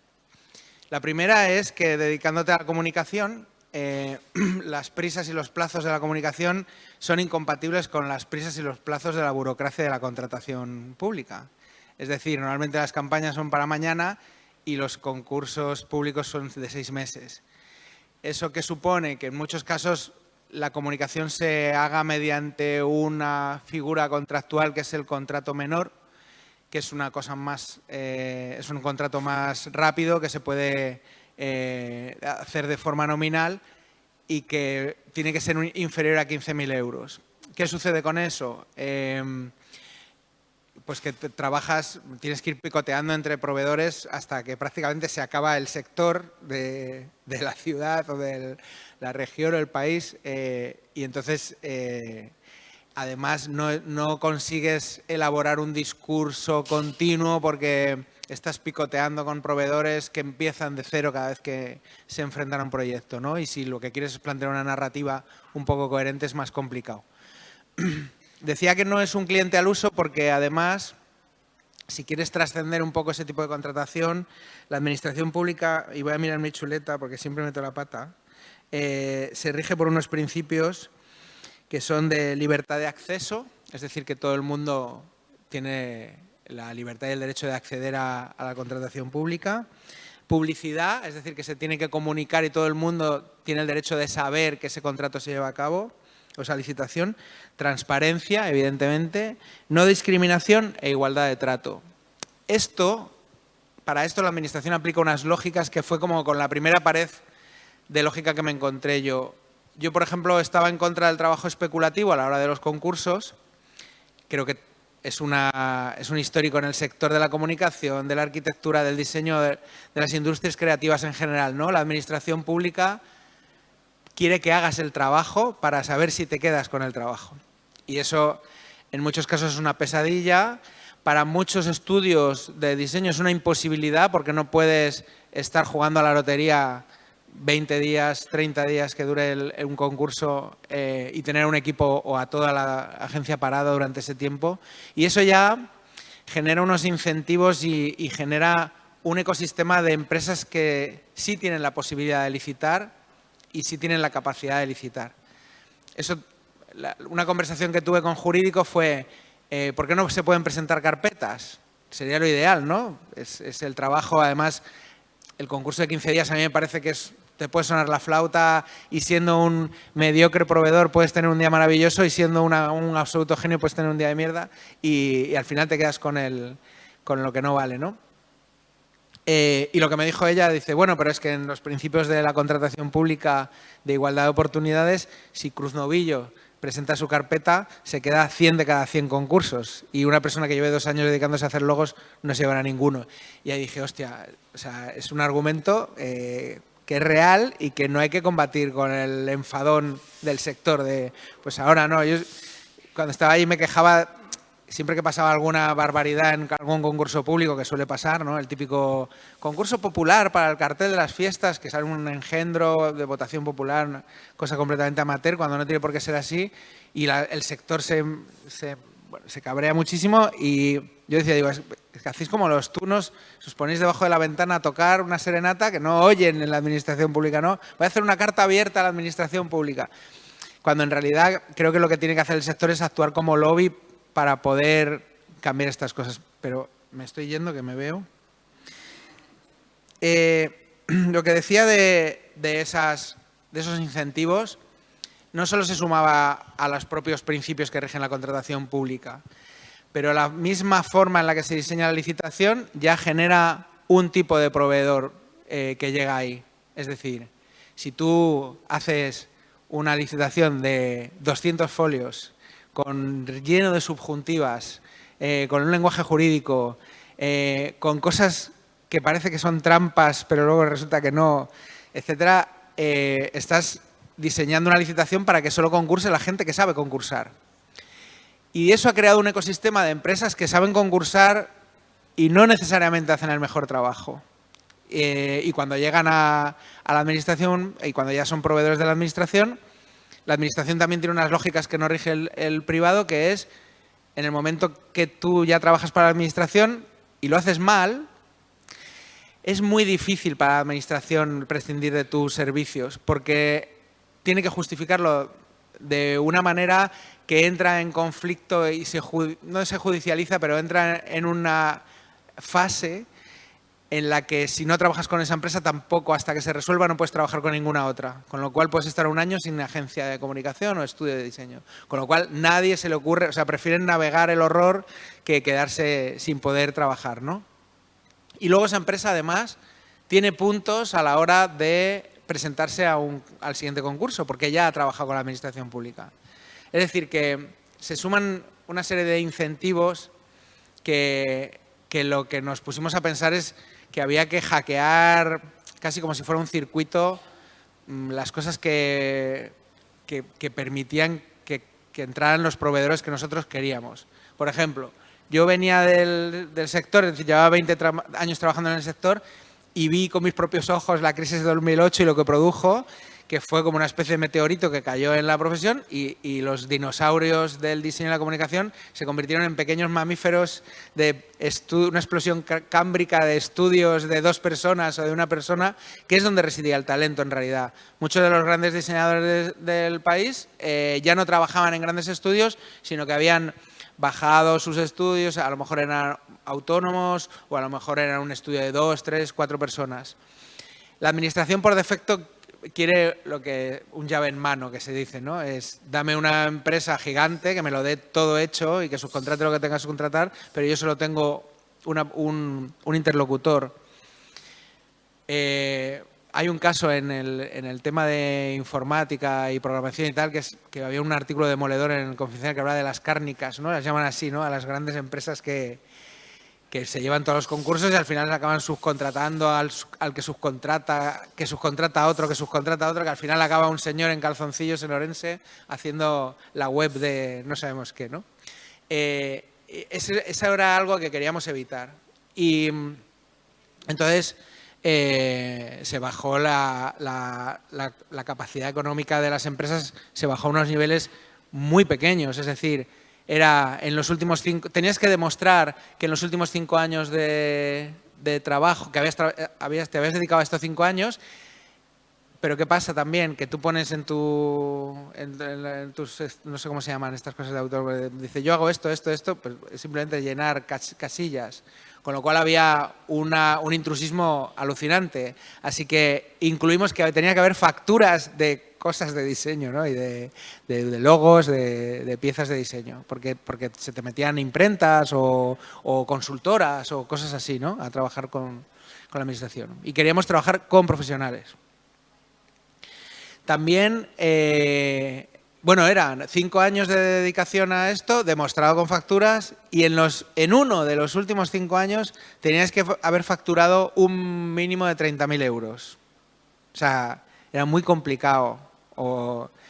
La primera es que, dedicándote a la comunicación, las prisas y los plazos de la comunicación son incompatibles con las prisas y los plazos de la burocracia de la contratación pública. Es decir, normalmente las campañas son para mañana y los concursos públicos son de 6 meses. ¿Eso qué supone? Que en muchos casos la comunicación se haga mediante una figura contractual que es el contrato menor, que es una cosa más, es un contrato más rápido que se puede hacer de forma nominal y que tiene que ser inferior a 15.000 euros. ¿Qué sucede con eso? Pues que tienes que ir picoteando entre proveedores hasta que prácticamente se acaba el sector de la ciudad o de la región o el país y entonces además no consigues elaborar un discurso continuo porque estás picoteando con proveedores que empiezan de cero cada vez que se enfrentan a un proyecto, ¿no? Y si lo que quieres es plantear una narrativa un poco coherente es más complicado. Decía que no es un cliente al uso porque además, si quieres trascender un poco ese tipo de contratación, la administración pública, y voy a mirar mi chuleta porque siempre meto la pata, se rige por unos principios que son de libertad de acceso, es decir, que todo el mundo tiene la libertad y el derecho de acceder a la contratación pública. Publicidad, es decir, que se tiene que comunicar y todo el mundo tiene el derecho de saber que ese contrato se lleva a cabo, o esa licitación. Transparencia, evidentemente. No discriminación e igualdad de trato. Para esto la Administración aplica unas lógicas que fue como con la primera pared de lógica que me encontré yo. Yo, por ejemplo, estaba en contra del trabajo especulativo a la hora de los concursos. Creo que es un histórico en el sector de la comunicación, de la arquitectura, del diseño, de las industrias creativas en general, ¿no? La administración pública quiere que hagas el trabajo para saber si te quedas con el trabajo. Y eso, en muchos casos, es una pesadilla. Para muchos estudios de diseño es una imposibilidad porque no puedes estar jugando a la lotería 20 días, 30 días que dure un concurso y tener un equipo o a toda la agencia parada durante ese tiempo. Y eso ya genera unos incentivos y genera un ecosistema de empresas que sí tienen la posibilidad de licitar y sí tienen la capacidad de licitar. Una conversación que tuve con jurídico fue ¿por qué no se pueden presentar carpetas? Sería lo ideal, ¿no? Es el trabajo, además, el concurso de 15 días a mí me parece que te puede sonar la flauta y siendo un mediocre proveedor puedes tener un día maravilloso y siendo un absoluto genio puedes tener un día de mierda y al final te quedas con lo que no vale, ¿no? Y lo que me dijo ella, dice, bueno, pero es que en los principios de la contratación pública de igualdad de oportunidades, si Cruz Novillo presenta su carpeta, se queda 100 de cada 100 concursos y una persona que lleve 2 años dedicándose a hacer logos no se llevará ninguno. Y ahí dije, hostia, o sea, es un argumento que es real y que no hay que combatir con el enfadón del sector de, pues ahora no. Yo cuando estaba ahí me quejaba siempre que pasaba alguna barbaridad en algún concurso público, que suele pasar, ¿no? El típico concurso popular para el cartel de las fiestas, que sale un engendro de votación popular, una cosa completamente amateur, cuando no tiene por qué ser así, y el sector se bueno, se cabrea muchísimo y yo decía, digo, es que hacéis como los turnos, os ponéis debajo de la ventana a tocar una serenata que no oyen en la administración pública, ¿no? Voy a hacer una carta abierta a la administración pública. Cuando en realidad creo que lo que tiene que hacer el sector es actuar como lobby para poder cambiar estas cosas. Pero me estoy yendo, que me veo. Lo que decía de esos incentivos no solo se sumaba a los propios principios que rigen la contratación pública, pero la misma forma en la que se diseña la licitación ya genera un tipo de proveedor que llega ahí. Es decir, si tú haces una licitación de 200 folios lleno de subjuntivas, con un lenguaje jurídico, con cosas que parece que son trampas, pero luego resulta que no, etcétera, estás diseñando una licitación para que solo concurse la gente que sabe concursar. Y eso ha creado un ecosistema de empresas que saben concursar y no necesariamente hacen el mejor trabajo. Y cuando llegan a la administración y cuando ya son proveedores de la administración también tiene unas lógicas que no rige el privado, que es en el momento que tú ya trabajas para la administración y lo haces mal, es muy difícil para la administración prescindir de tus servicios porque tiene que justificarlo de una manera que entra en conflicto y no se judicializa, pero entra en una fase en la que si no trabajas con esa empresa tampoco, hasta que se resuelva, no puedes trabajar con ninguna otra. Con lo cual puedes estar un año sin agencia de comunicación o estudio de diseño. Con lo cual nadie se le ocurre, o sea, prefieren navegar el horror que quedarse sin poder trabajar, ¿no? Y luego esa empresa además tiene puntos a la hora de presentarse al siguiente concurso, porque ya ha trabajado con la administración pública. Es decir, que se suman una serie de incentivos que lo que nos pusimos a pensar es que había que hackear casi como si fuera un circuito las cosas que permitían que entraran los proveedores que nosotros queríamos. Por ejemplo, yo venía del sector, es decir, llevaba 20 años trabajando en el sector y vi con mis propios ojos la crisis de 2008 y lo que produjo, que fue como una especie de meteorito que cayó en la profesión y los dinosaurios del diseño y la comunicación se convirtieron en pequeños mamíferos de una explosión cámbrica de estudios de 2 personas o de una persona, que es donde residía el talento en realidad. Muchos de los grandes diseñadores del país ya no trabajaban en grandes estudios, sino que habían bajado sus estudios, a lo mejor eran autónomos o a lo mejor eran un estudio de 2, 3, 4 personas. La administración por defecto quiere un llave en mano, que se dice, ¿no? Es dame una empresa gigante que me lo dé todo hecho y que subcontrate lo que tenga que subcontratar, pero yo solo tengo un interlocutor. Hay un caso en el tema de informática y programación y tal, que había un artículo demoledor en el Confidencial que hablaba de las cárnicas, ¿no? Las llaman así, ¿no? A las grandes empresas que se llevan todos los concursos y al final acaban subcontratando al que subcontrata a otro, que al final acaba un señor en calzoncillos en Orense haciendo la web de no sabemos qué, ¿no? Eso era algo que queríamos evitar. Y entonces se bajó la capacidad económica de las empresas, se bajó a unos niveles muy pequeños, es decir, tenías que demostrar que en los últimos 5 años de trabajo, que te habías dedicado a estos 5 años, pero ¿qué pasa también? Que tú pones en tus, no sé cómo se llaman estas cosas de autor, dice yo hago esto, pues simplemente llenar casillas, con lo cual había un intrusismo alucinante. Así que incluimos que tenía que haber facturas de cosas de diseño, ¿no? Y de logos, de piezas de diseño, porque se te metían imprentas o consultoras o cosas así, ¿no? A trabajar con la administración. Y queríamos trabajar con profesionales. También, eran 5 años de dedicación a esto, demostrado con facturas, y en uno de los últimos 5 años tenías que haber facturado un mínimo de 30.000 euros. O sea, era muy complicado.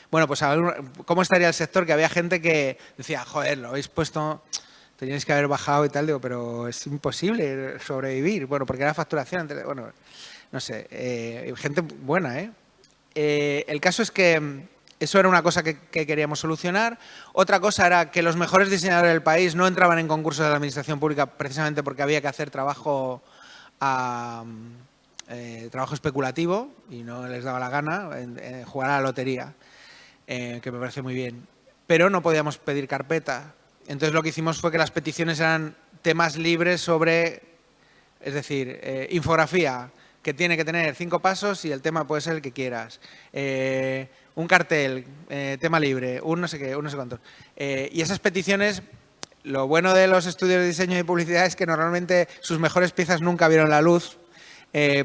Pues a ver, ¿cómo estaría el sector? Que había gente que decía, joder, lo habéis puesto, teníais que haber bajado y tal, digo, pero es imposible sobrevivir. Bueno, porque era facturación, no sé, gente buena, ¿eh? El caso es que Eso era una cosa que queríamos solucionar. Otra cosa era que los mejores diseñadores del país no entraban en concursos de la administración pública precisamente porque había que hacer trabajo especulativo y no les daba la gana jugar a la lotería, que me parece muy bien. Pero no podíamos pedir carpeta. Entonces lo que hicimos fue que las peticiones eran temas libres sobre, es decir, infografía, que tiene que tener 5 pasos y el tema puede ser el que quieras. Un cartel, tema libre, un no sé qué, un no sé cuánto. Y esas peticiones, lo bueno de los estudios de diseño y publicidad es que normalmente sus mejores piezas nunca vieron la luz,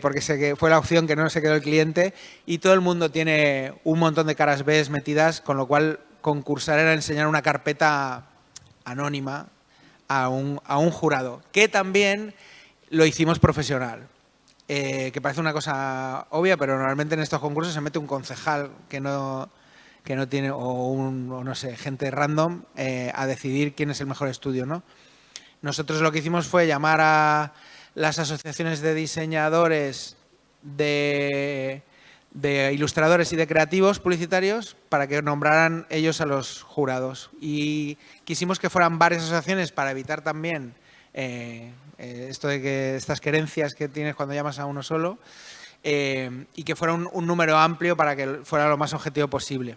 porque fue la opción que no se quedó el cliente, y todo el mundo tiene un montón de caras B metidas, con lo cual concursar era enseñar una carpeta anónima a un jurado, que también lo hicimos profesional. Que parece una cosa obvia, pero normalmente en estos concursos se mete un concejal que no tiene, o no sé, gente random a decidir quién es el mejor estudio, ¿no? Nosotros lo que hicimos fue llamar a las asociaciones de diseñadores, de ilustradores y de creativos publicitarios para que nombraran ellos a los jurados. Y quisimos que fueran varias asociaciones para evitar también esto de que estas querencias que tienes cuando llamas a uno solo, y que fuera un número amplio para que fuera lo más objetivo posible.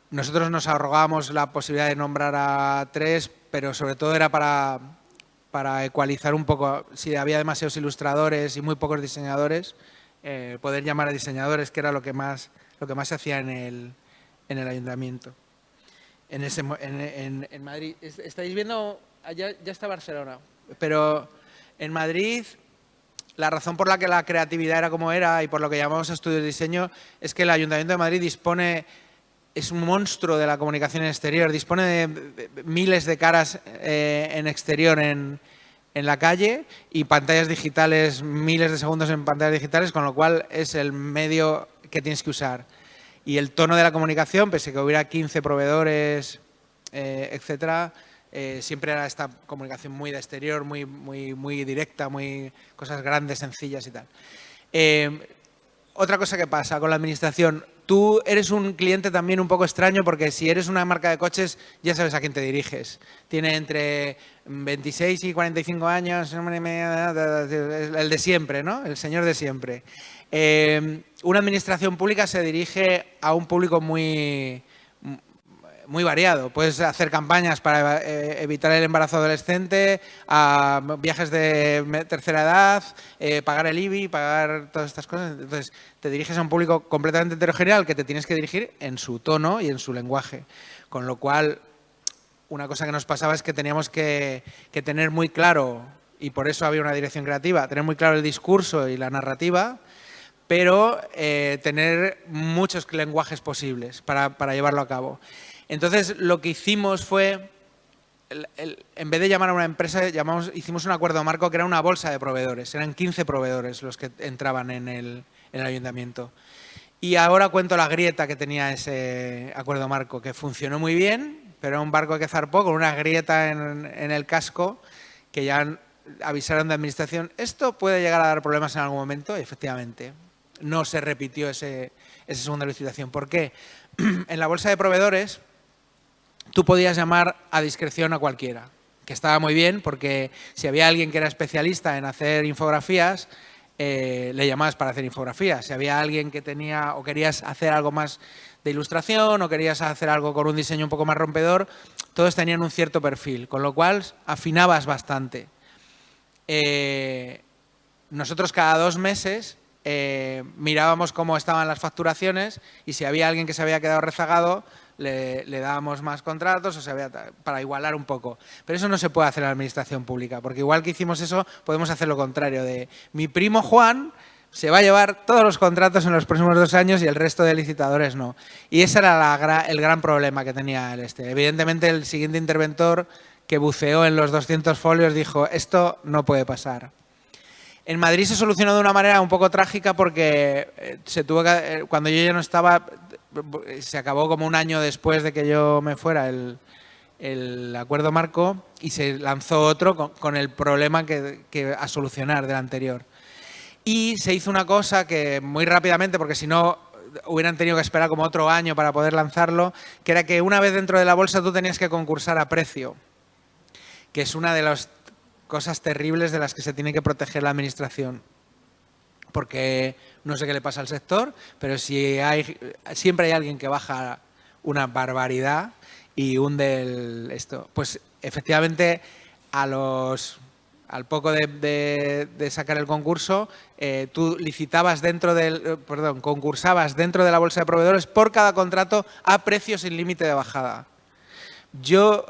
Nosotros nos arrogábamos la posibilidad de nombrar a 3, pero sobre todo era para ecualizar un poco, si había demasiados ilustradores y muy pocos diseñadores, poder llamar a diseñadores, que era lo que más se hacía en el ayuntamiento. En Madrid, estáis viendo, ya está Barcelona, pero en Madrid la razón por la que la creatividad era como era y por lo que llamamos estudios de diseño es que el Ayuntamiento de Madrid es un monstruo de la comunicación exterior, dispone de miles de caras en exterior en la calle y pantallas digitales, miles de segundos en pantallas digitales, con lo cual es el medio que tienes que usar. Y el tono de la comunicación, pese a que hubiera 15 proveedores, etcétera, siempre era esta comunicación muy de exterior, muy directa, cosas grandes, sencillas y tal. Otra cosa que pasa con la administración, tú eres un cliente también un poco extraño porque si eres una marca de coches ya sabes a quién te diriges. Tiene entre 26 y 45 años, el de siempre, ¿no? El señor de siempre. Una administración pública se dirige a un público muy variado. Puedes hacer campañas para evitar el embarazo adolescente, a viajes de tercera edad, pagar el IBI, pagar todas estas cosas. Entonces, te diriges a un público completamente heterogéneo al que te tienes que dirigir en su tono y en su lenguaje. Con lo cual, una cosa que nos pasaba es que teníamos que tener muy claro, y por eso había una dirección creativa, tener muy claro el discurso y la narrativa, pero tener muchos lenguajes posibles para llevarlo a cabo. Entonces, lo que hicimos fue, en vez de llamar a una empresa, hicimos un acuerdo marco que era una bolsa de proveedores. Eran 15 proveedores los que entraban en el ayuntamiento. Y ahora cuento la grieta que tenía ese acuerdo marco, que funcionó muy bien, pero era un barco que zarpó con una grieta en el casco que ya avisaron de administración. Esto puede llegar a dar problemas en algún momento, y efectivamente. No se repitió esa segunda licitación. ¿Por qué? En la bolsa de proveedores tú podías llamar a discreción a cualquiera, que estaba muy bien porque si había alguien que era especialista en hacer infografías, le llamabas para hacer infografías. Si había alguien que tenía o querías hacer algo más de ilustración o querías hacer algo con un diseño un poco más rompedor, todos tenían un cierto perfil, con lo cual afinabas bastante. Nosotros cada 2 meses mirábamos cómo estaban las facturaciones y si había alguien que se había quedado rezagado le dábamos más contratos para igualar un poco. Pero eso no se puede hacer en la administración pública, porque igual que hicimos eso, podemos hacer lo contrario de mi primo Juan se va a llevar todos los contratos en los próximos 2 años y el resto de licitadores no. Y ese era el gran problema que tenía Evidentemente, el siguiente interventor que buceó en los 200 folios dijo, esto no puede pasar. En Madrid se solucionó de una manera un poco trágica porque cuando yo ya no estaba, se acabó como 1 año después de que yo me fuera el acuerdo marco y se lanzó otro con el problema que a solucionar del anterior. Y se hizo una cosa que muy rápidamente, porque si no hubieran tenido que esperar como otro año para poder lanzarlo, que era que una vez dentro de la bolsa tú tenías que concursar a precio, que es una de las cosas terribles de las que se tiene que proteger la administración. Porque no sé qué le pasa al sector, pero siempre hay alguien que baja una barbaridad y hunde esto. Pues efectivamente al poco de sacar el concurso, tú concursabas dentro de la bolsa de proveedores por cada contrato a precio sin límite de bajada. Yo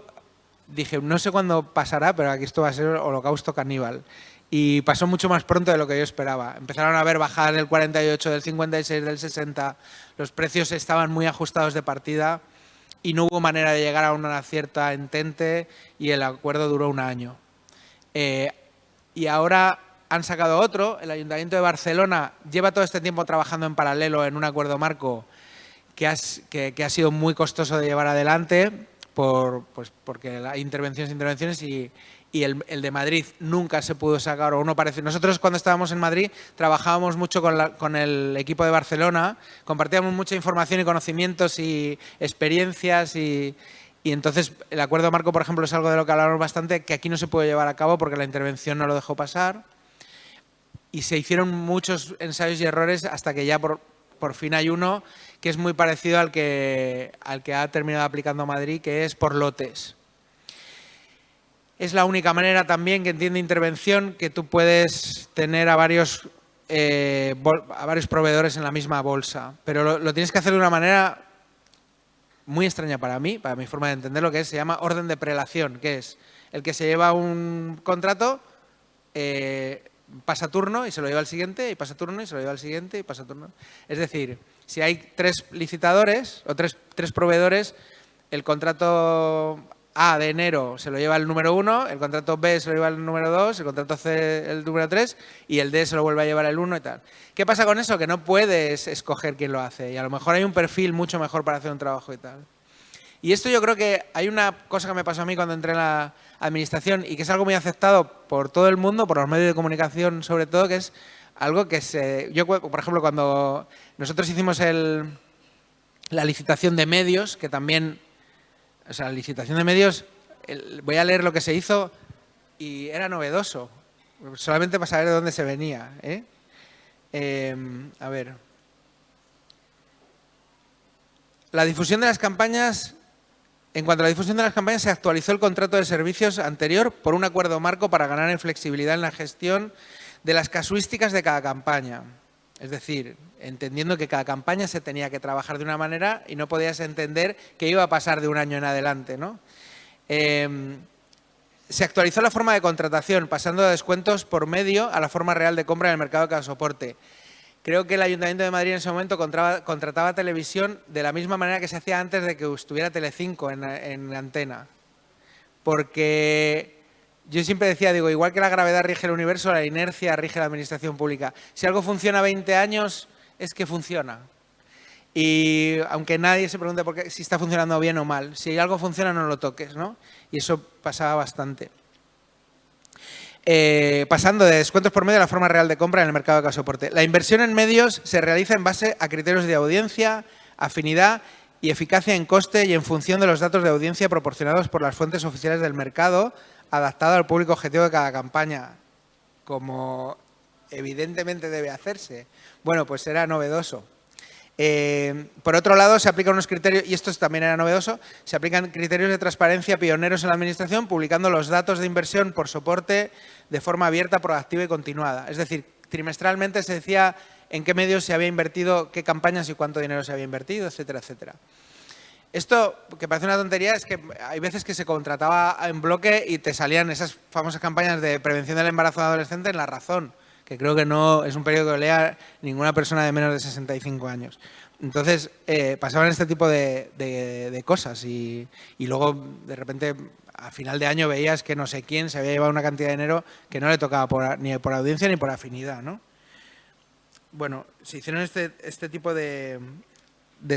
dije, no sé cuándo pasará, pero aquí esto va a ser holocausto caníbal. Y pasó mucho más pronto de lo que yo esperaba. Empezaron a haber bajadas del 48, del 56, del 60. Los precios estaban muy ajustados de partida y no hubo manera de llegar a una cierta entente y el acuerdo duró un año. Y ahora han sacado otro. El Ayuntamiento de Barcelona lleva todo este tiempo trabajando en paralelo en un acuerdo marco que ha sido muy costoso de llevar adelante porque hay intervenciones y el de Madrid nunca se pudo sacar, o uno parece. Nosotros cuando estábamos en Madrid trabajábamos mucho con el equipo de Barcelona, compartíamos mucha información y conocimientos y experiencias y entonces el acuerdo marco, por ejemplo, es algo de lo que hablamos bastante, que aquí no se puede llevar a cabo porque la intervención no lo dejó pasar y se hicieron muchos ensayos y errores hasta que ya por fin hay uno que es muy parecido al que ha terminado aplicando Madrid, que es por lotes. Es la única manera también que entiende intervención que tú puedes tener a varios proveedores en la misma bolsa. Pero lo tienes que hacer de una manera muy extraña para mi forma de entender lo que es. Se llama orden de prelación, que es el que se lleva un contrato, pasa turno y se lo lleva al siguiente, y pasa turno y se lo lleva al siguiente, y pasa turno. Es decir, si hay 3 licitadores o tres proveedores, el contrato A de enero se lo lleva el número 1, el contrato B se lo lleva el número 2, el contrato C el número 3 y el D se lo vuelve a llevar el 1 y tal. ¿Qué pasa con eso? Que no puedes escoger quién lo hace y a lo mejor hay un perfil mucho mejor para hacer un trabajo y tal. Y esto yo creo que hay una cosa que me pasó a mí cuando entré en la administración y que es algo muy aceptado por todo el mundo, por los medios de comunicación sobre todo, que es algo que yo, por ejemplo, cuando nosotros hicimos la licitación de medios, que también... O sea, la licitación de medios, voy a leer lo que se hizo y era novedoso, solamente para saber de dónde se venía. A ver. La difusión de las campañas, en cuanto a la difusión de las campañas, se actualizó el contrato de servicios anterior por un acuerdo marco para ganar en flexibilidad en la gestión de las casuísticas de cada campaña. Es decir, entendiendo que cada campaña se tenía que trabajar de una manera y no podías entender que iba a pasar de un año en adelante, ¿no? Se actualizó la forma de contratación, pasando de descuentos por medio a la forma real de compra en el mercado de cada soporte. Creo que el Ayuntamiento de Madrid en ese momento contrataba televisión de la misma manera que se hacía antes de que estuviera Telecinco en antena. Porque... Yo siempre decía, digo, igual que la gravedad rige el universo, la inercia rige la administración pública. Si algo funciona 20 años, es que funciona. Y aunque nadie se pregunte por qué, si está funcionando bien o mal, si algo funciona no lo toques, ¿no? Y eso pasaba bastante. Pasando de descuentos por medio a la forma real de compra en el mercado de cada soporte. La inversión en medios se realiza en base a criterios de audiencia, afinidad y eficacia en coste y en función de los datos de audiencia proporcionados por las fuentes oficiales del mercado, adaptado al público objetivo de cada campaña, como evidentemente debe hacerse. Bueno, pues era novedoso. Por otro lado, se aplican unos criterios, y esto también era novedoso, se aplican criterios de transparencia pioneros en la administración, publicando los datos de inversión por soporte de forma abierta, proactiva y continuada. Es decir, trimestralmente se decía en qué medios se había invertido, qué campañas y cuánto dinero se había invertido, etcétera, etcétera. Esto, que parece una tontería, es que hay veces que se contrataba en bloque y te salían esas famosas campañas de prevención del embarazo de adolescente en La Razón, que creo que no es un periódico que lea ninguna persona de menos de 65 años. Entonces, pasaban este tipo de cosas y luego, de repente, a final de año veías que no sé quién se había llevado una cantidad de dinero que no le tocaba ni por audiencia ni por afinidad, ¿no? Bueno, se hicieron este tipo de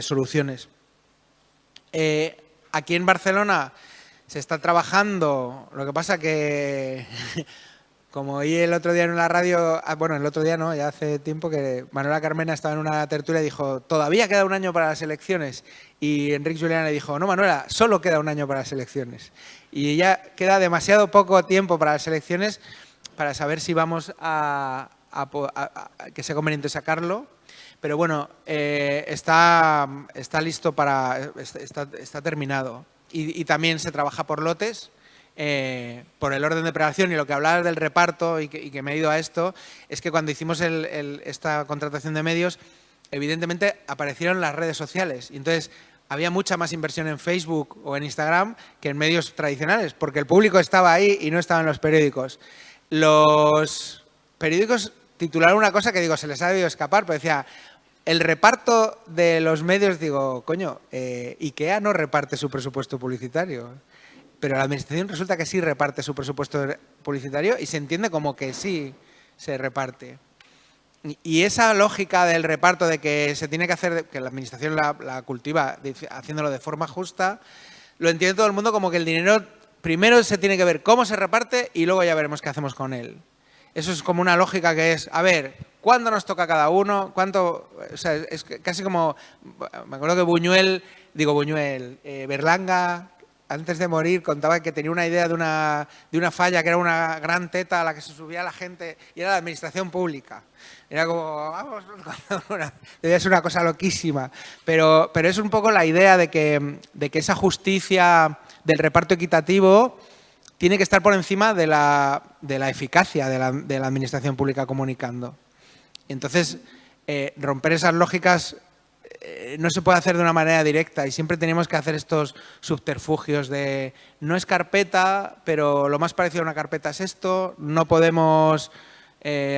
soluciones. Aquí en Barcelona se está trabajando, lo que pasa que como oí el otro día en la radio, bueno, el otro día no, ya hace tiempo que Manuela Carmena estaba en una tertulia y dijo, todavía queda un año para las elecciones. Y Enric Julián le dijo, no, Manuela, solo queda un año para las elecciones. Y ya queda demasiado poco tiempo para las elecciones para saber si vamos a que sea conveniente sacarlo. Pero bueno, está listo está terminado. Y también se trabaja por lotes, por el orden de prelación. Y lo que hablabas del reparto y que me he ido a esto, es que cuando hicimos esta contratación de medios, evidentemente aparecieron las redes sociales. Y entonces había mucha más inversión en Facebook o en Instagram que en medios tradicionales, porque el público estaba ahí y no estaba en los periódicos. Los periódicos titularon una cosa que digo, se les ha debido escapar, pero decía, el reparto de los medios, digo, coño, IKEA no reparte su presupuesto publicitario, pero la administración resulta que sí reparte su presupuesto publicitario y se entiende como que sí se reparte. Y esa lógica del reparto de que se tiene que hacer, que la administración la cultiva haciéndolo de forma justa, lo entiende todo el mundo como que el dinero primero se tiene que ver cómo se reparte y luego ya veremos qué hacemos con él. Eso es como una lógica que es, a ver, ¿cuándo nos toca a cada uno? ¿Cuánto? O sea, es casi como, me acuerdo que Berlanga, antes de morir, contaba que tenía una idea de una falla que era una gran teta a la que se subía la gente y era la administración pública. Era como, vamos, debía ser una cosa loquísima. Pero es un poco la idea de que esa justicia del reparto equitativo tiene que estar por encima de la eficacia de la administración pública comunicando. Entonces, romper esas lógicas no se puede hacer de una manera directa y siempre tenemos que hacer estos subterfugios de no es carpeta, pero lo más parecido a una carpeta es esto, no podemos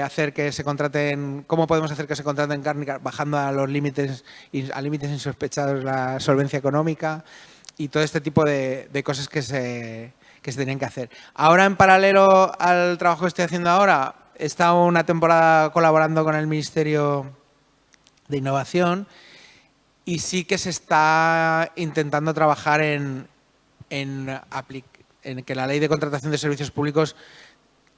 hacer que se contraten, ¿cómo podemos hacer que se contraten cárnicas bajando a los límites insospechados la solvencia económica y todo este tipo de cosas que se tenían que hacer. Ahora, en paralelo al trabajo que estoy haciendo ahora, he estado una temporada colaborando con el Ministerio de Innovación y sí que se está intentando trabajar en que la Ley de Contratación de Servicios Públicos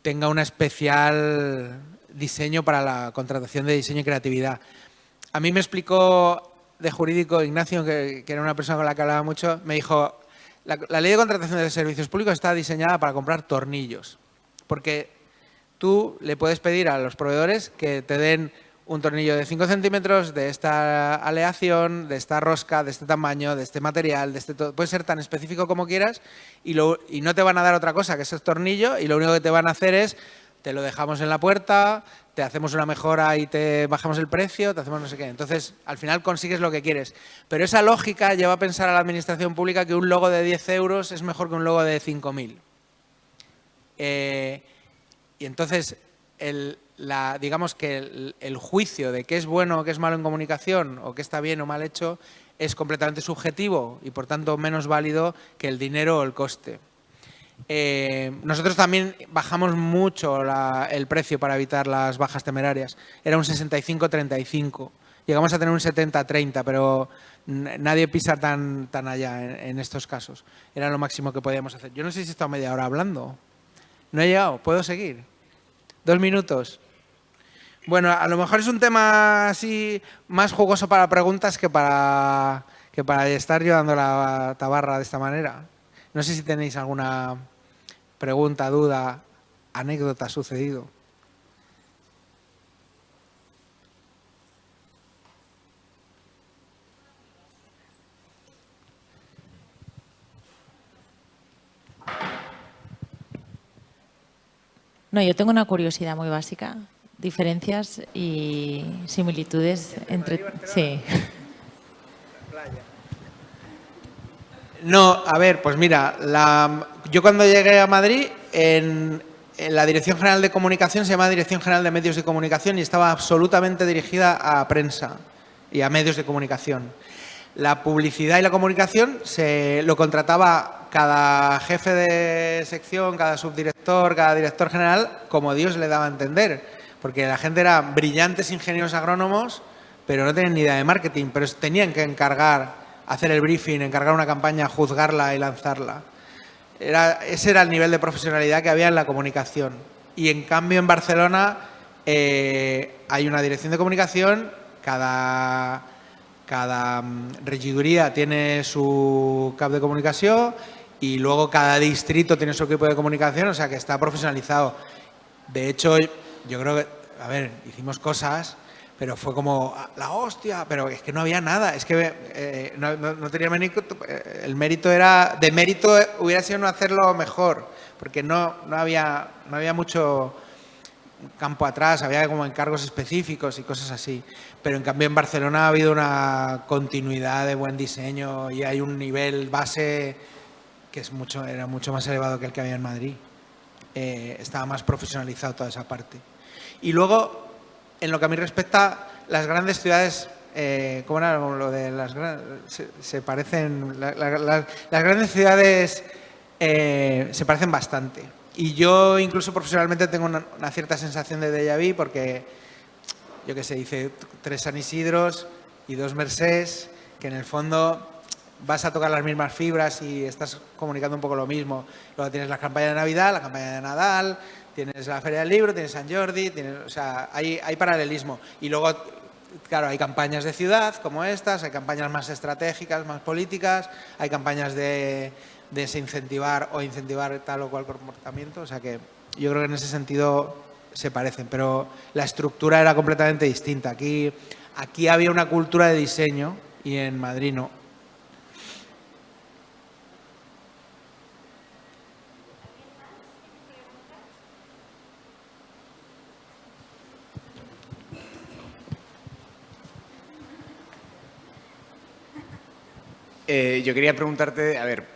tenga un especial diseño para la contratación de diseño y creatividad. A mí me explicó de jurídico Ignacio, que era una persona con la que hablaba mucho, me dijo, la Ley de Contratación de Servicios Públicos está diseñada para comprar tornillos, porque tú le puedes pedir a los proveedores que te den un tornillo de 5 centímetros, de esta aleación, de esta rosca, de este tamaño, de este material, puede ser tan específico como quieras y no te van a dar otra cosa que ese tornillo y lo único que te van a hacer es, te lo dejamos en la puerta, te hacemos una mejora y te bajamos el precio, te hacemos no sé qué. Entonces, al final consigues lo que quieres. Pero esa lógica lleva a pensar a la administración pública que un logo de 10 euros es mejor que un logo de 5.000. Y entonces, digamos que el juicio de qué es bueno o qué es malo en comunicación o qué está bien o mal hecho es completamente subjetivo y por tanto menos válido que el dinero o el coste. Nosotros también bajamos mucho el precio para evitar las bajas temerarias. Era un 65-35. Llegamos a tener un 70-30, pero nadie pisa tan allá en estos casos. Era lo máximo que podíamos hacer. Yo no sé si he estado media hora hablando. No he llegado. ¿Puedo seguir? 2 minutos. Bueno, a lo mejor es un tema así más jugoso para preguntas que para estar yo dando la tabarra de esta manera. No sé si tenéis alguna pregunta, duda, anécdota sucedido. No, yo tengo una curiosidad muy básica. Diferencias y similitudes entre... Sí. No, a ver, pues mira, yo cuando llegué a Madrid, en la Dirección General de Comunicación se llama Dirección General de Medios de Comunicación y estaba absolutamente dirigida a prensa y a medios de comunicación. La publicidad y la comunicación lo contrataba cada jefe de sección, cada subdirector, cada director general, como Dios le daba a entender, porque la gente era brillantes ingenieros agrónomos, pero no tenían ni idea de marketing, pero tenían que hacer el briefing, encargar una campaña, juzgarla y lanzarla. Ese era el nivel de profesionalidad que había en la comunicación. Y en cambio en Barcelona hay una dirección de comunicación, cada regiduría tiene su cap de comunicación y luego cada distrito tiene su equipo de comunicación, o sea que está profesionalizado. De hecho, yo creo que, a ver, hicimos cosas, pero fue como la hostia, pero es que no había nada, es que no tenía mérito, el mérito era, de mérito hubiera sido no hacerlo mejor, porque no había mucho campo atrás, había como encargos específicos y cosas así. Pero en cambio en Barcelona ha habido una continuidad de buen diseño y hay un nivel base que era mucho más elevado que el que había en Madrid. Estaba más profesionalizado toda esa parte. Y luego, en lo que a mí respecta, las grandes ciudades, ¿cómo era lo de las grandes? Se parecen, las grandes ciudades se parecen bastante. Y yo incluso profesionalmente tengo una cierta sensación de déjà vu porque, yo qué sé, hice 3 San Isidros y 2 Mercés, que en el fondo vas a tocar las mismas fibras y estás comunicando un poco lo mismo. Luego tienes la campaña de Navidad, la campaña de Nadal, tienes la Feria del Libro, tienes San Jordi, o sea, hay paralelismo. Y luego, claro, hay campañas de ciudad como estas, hay campañas más estratégicas, más políticas, hay campañas de desincentivar o incentivar tal o cual comportamiento. O sea que yo creo que en ese sentido se parecen, pero la estructura era completamente distinta. Aquí había una cultura de diseño y en Madrid no. Yo quería preguntarte, a ver,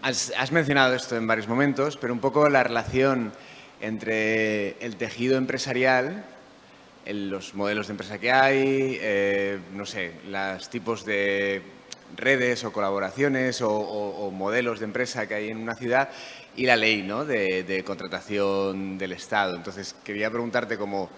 has mencionado esto en varios momentos, pero un poco la relación entre el tejido empresarial, los modelos de empresa que hay, no sé, los tipos de redes o colaboraciones o modelos de empresa que hay en una ciudad y la ley, ¿no?, de contratación del Estado. Entonces, quería preguntarte como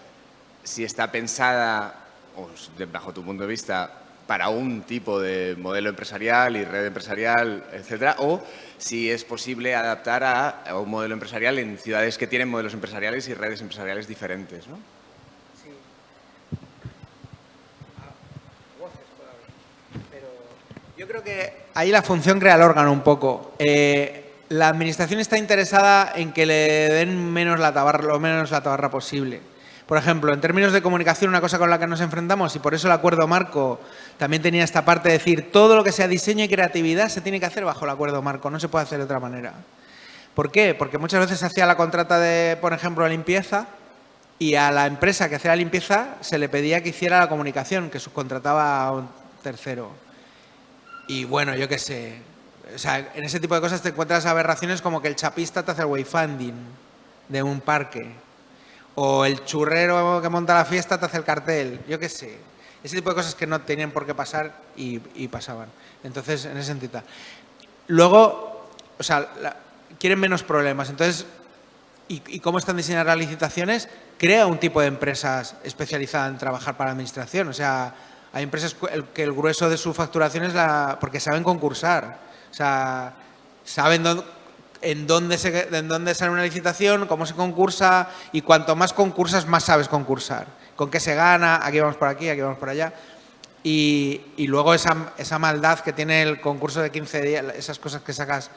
si está pensada, o bajo tu punto de vista, para un tipo de modelo empresarial y red empresarial, etcétera, o si es posible adaptar a un modelo empresarial en ciudades que tienen modelos empresariales y redes empresariales diferentes, ¿no? Sí. Pero yo creo que ahí la función crea el órgano un poco. La administración está interesada en que le den lo menos la tabarra posible. Por ejemplo, en términos de comunicación, una cosa con la que nos enfrentamos, y por eso el acuerdo marco también tenía esta parte de decir todo lo que sea diseño y creatividad se tiene que hacer bajo el acuerdo marco, no se puede hacer de otra manera. ¿Por qué? Porque muchas veces se hacía la contrata de, por ejemplo, la limpieza y a la empresa que hacía la limpieza se le pedía que hiciera la comunicación, que subcontrataba a un tercero. Y bueno, yo qué sé, o sea, en ese tipo de cosas te encuentras aberraciones como que el chapista te hace el wayfinding de un parque. O el churrero que monta la fiesta te hace el cartel, yo qué sé. Ese tipo de cosas que no tenían por qué pasar y pasaban. Entonces, en ese sentido. Luego, o sea, quieren menos problemas. Entonces, ¿y cómo están diseñadas las licitaciones? Crea un tipo de empresas especializadas en trabajar para la administración. O sea, hay empresas que el grueso de su facturación es porque saben concursar. O sea, saben en dónde sale una licitación, cómo se concursa, y cuanto más concursas, más sabes concursar. Con qué se gana, aquí vamos por aquí vamos por allá. Y luego esa maldad que tiene el concurso de 15 días, esas cosas que sacas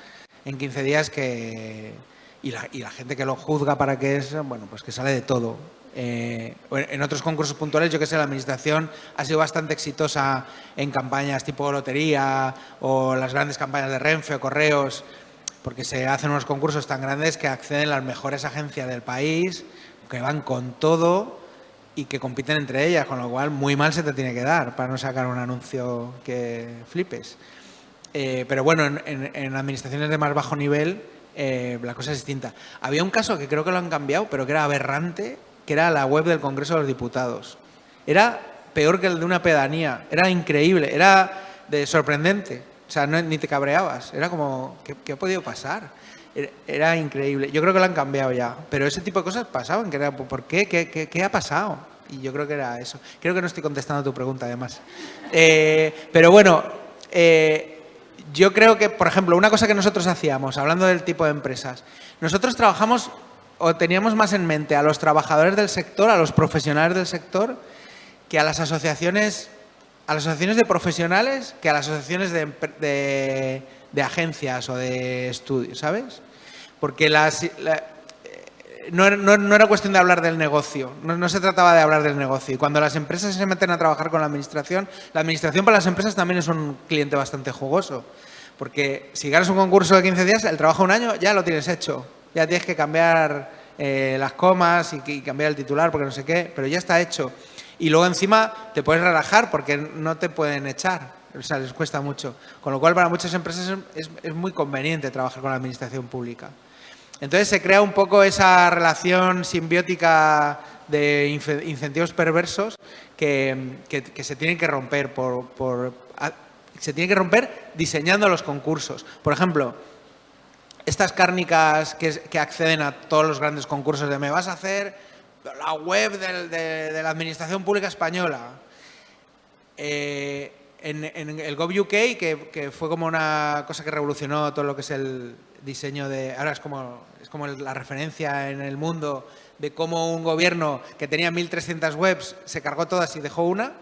en 15 días y la gente que lo juzga para que es, bueno, pues que sale de todo. En otros concursos puntuales, yo que sé, la administración ha sido bastante exitosa en campañas tipo lotería o las grandes campañas de Renfe o Correos, porque se hacen unos concursos tan grandes que acceden las mejores agencias del país, que van con todo y que compiten entre ellas, con lo cual muy mal se te tiene que dar para no sacar un anuncio que flipes. Pero bueno, en administraciones de más bajo nivel la cosa es distinta. Había un caso que creo que lo han cambiado, pero que era aberrante, que era la web del Congreso de los Diputados. Era peor que el de una pedanía, era increíble, era sorprendente. O sea, ni te cabreabas. Era como, ¿qué ha podido pasar? Era increíble. Yo creo que lo han cambiado ya. Pero ese tipo de cosas pasaban. Que era, ¿por qué? ¿Qué ha pasado? Y yo creo que era eso. Creo que no estoy contestando a tu pregunta, además. Pero bueno, yo creo que, por ejemplo, una cosa que nosotros hacíamos, hablando del tipo de empresas, nosotros trabajamos o teníamos más en mente a los trabajadores del sector, a los profesionales del sector, que a las asociaciones de profesionales, que a las asociaciones de agencias o de estudios, ¿sabes? Porque no era cuestión de hablar del negocio, no se trataba de hablar del negocio. Y cuando las empresas se meten a trabajar con la administración para las empresas también es un cliente bastante jugoso. Porque si ganas un concurso de 15 días, el trabajo de un año ya lo tienes hecho. Ya tienes que cambiar las comas y cambiar el titular porque no sé qué, pero ya está hecho. Y luego encima te puedes relajar porque no te pueden echar. O sea, les cuesta mucho. Con lo cual, para muchas empresas es muy conveniente trabajar con la administración pública. Entonces se crea un poco esa relación simbiótica de incentivos perversos que se tienen que romper se tienen que romper diseñando los concursos. Por ejemplo, estas cárnicas que acceden a todos los grandes concursos de me vas a hacer la web de la Administración Pública Española. En el GovUK, que fue como una cosa que revolucionó todo lo que es el diseño de... Ahora es como la referencia en el mundo de cómo un gobierno que tenía 1.300 webs se cargó todas y dejó una.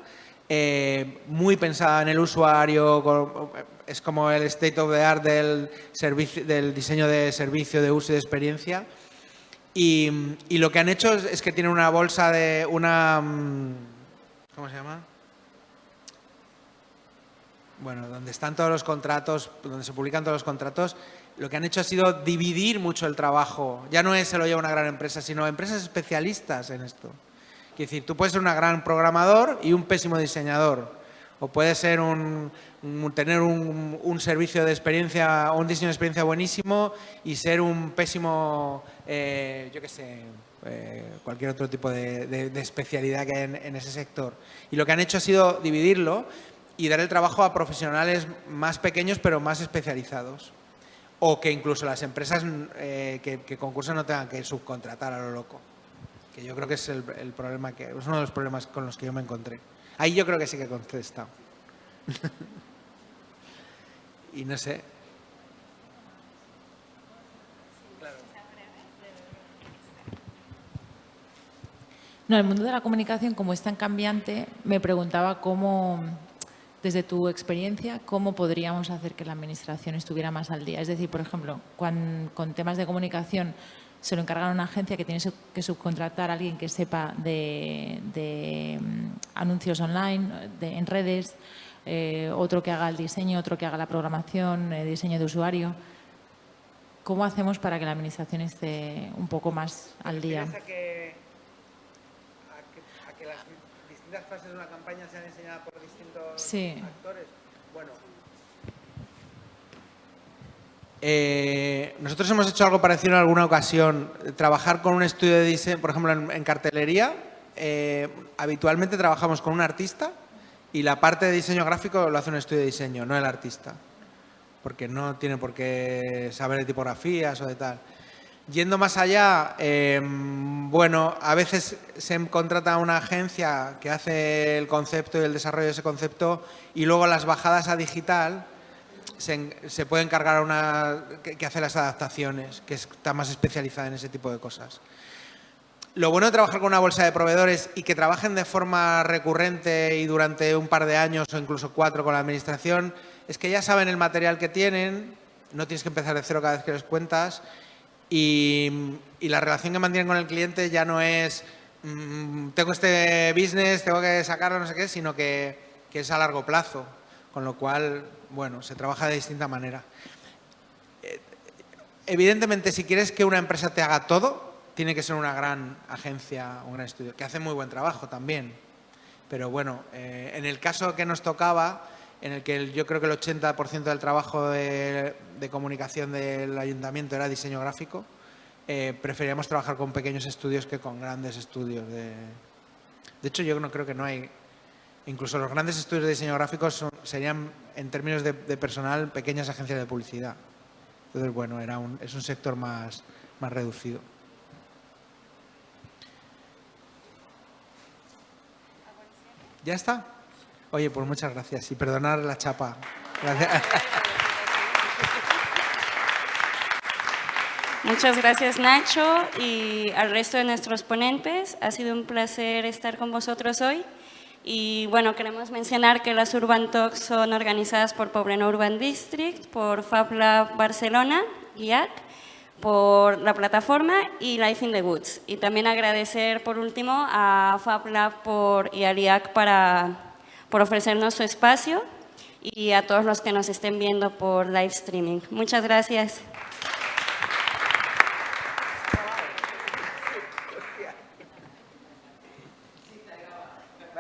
Muy pensada en el usuario, es como el state of the art del diseño de servicio, de uso y de experiencia. Y lo que han hecho es que tienen una bolsa de ¿cómo se llama? Bueno, donde están todos los contratos, donde se publican todos los contratos, lo que han hecho ha sido dividir mucho el trabajo. Ya no se lo lleva una gran empresa, sino empresas especialistas en esto. Es decir, tú puedes ser un gran programador y un pésimo diseñador. O puedes ser tener un servicio de experiencia o un diseño de experiencia buenísimo y ser un pésimo, yo qué sé, cualquier otro tipo de especialidad que hay en ese sector. Y lo que han hecho ha sido dividirlo y dar el trabajo a profesionales más pequeños pero más especializados. O que incluso las empresas que concursan no tengan que subcontratar a lo loco. Que yo creo que es el problema, es uno de los problemas con los que yo me encontré. Ahí yo creo que sí que he contestado. Y no sé. No, el mundo de la comunicación, como es tan cambiante, me preguntaba cómo, desde tu experiencia, cómo podríamos hacer que la administración estuviera más al día. Es decir, por ejemplo, con temas de comunicación se lo encargan a una agencia que tiene que subcontratar a alguien que sepa de anuncios online, en redes, otro que haga el diseño, otro que haga la programación, diseño de usuario. ¿Cómo hacemos para que la administración esté un poco más al día? A que las distintas fases de una campaña sean enseñadas por distintos actores. Bueno. Nosotros hemos hecho algo parecido en alguna ocasión. Trabajar con un estudio de diseño, por ejemplo, en cartelería. Habitualmente trabajamos con un artista y la parte de diseño gráfico lo hace un estudio de diseño, no el artista. Porque no tiene por qué saber de tipografías o de tal. Yendo más allá, bueno, a veces se contrata a una agencia que hace el concepto y el desarrollo de ese concepto y luego las bajadas a digital se puede encargar a una que hace las adaptaciones, que está más especializada en ese tipo de cosas. Lo bueno de trabajar con una bolsa de proveedores y que trabajen de forma recurrente y durante un par de años o incluso 4 con la administración es que ya saben el material que tienen, no tienes que empezar de cero cada vez que les cuentas y la relación que mantienen con el cliente ya no es tengo este business, tengo que sacarlo, no sé qué, sino que es a largo plazo, con lo cual, bueno, se trabaja de distinta manera. Evidentemente, si quieres que una empresa te haga todo, tiene que ser una gran agencia, un gran estudio, que hace muy buen trabajo también. Pero bueno, en el caso que nos tocaba, en el que yo creo que el 80% del trabajo de comunicación del ayuntamiento era diseño gráfico, preferíamos trabajar con pequeños estudios que con grandes estudios. De hecho, yo no creo que no hay... Incluso los grandes estudios de diseño gráfico serían, en términos de personal, pequeñas agencias de publicidad. Entonces, bueno, es un sector más reducido. ¿Ya está? Oye, pues muchas gracias y perdonar la chapa. Gracias. Muchas gracias, Nacho, y al resto de nuestros ponentes. Ha sido un placer estar con vosotros hoy. Y bueno, queremos mencionar que las Urban Talks son organizadas por Poblenou Urban District, por Fab Lab Barcelona, IAC, por la plataforma y Life in the Woods. Y también agradecer por último a Fab Lab y al IAC por ofrecernos su espacio y a todos los que nos estén viendo por live streaming. Muchas gracias.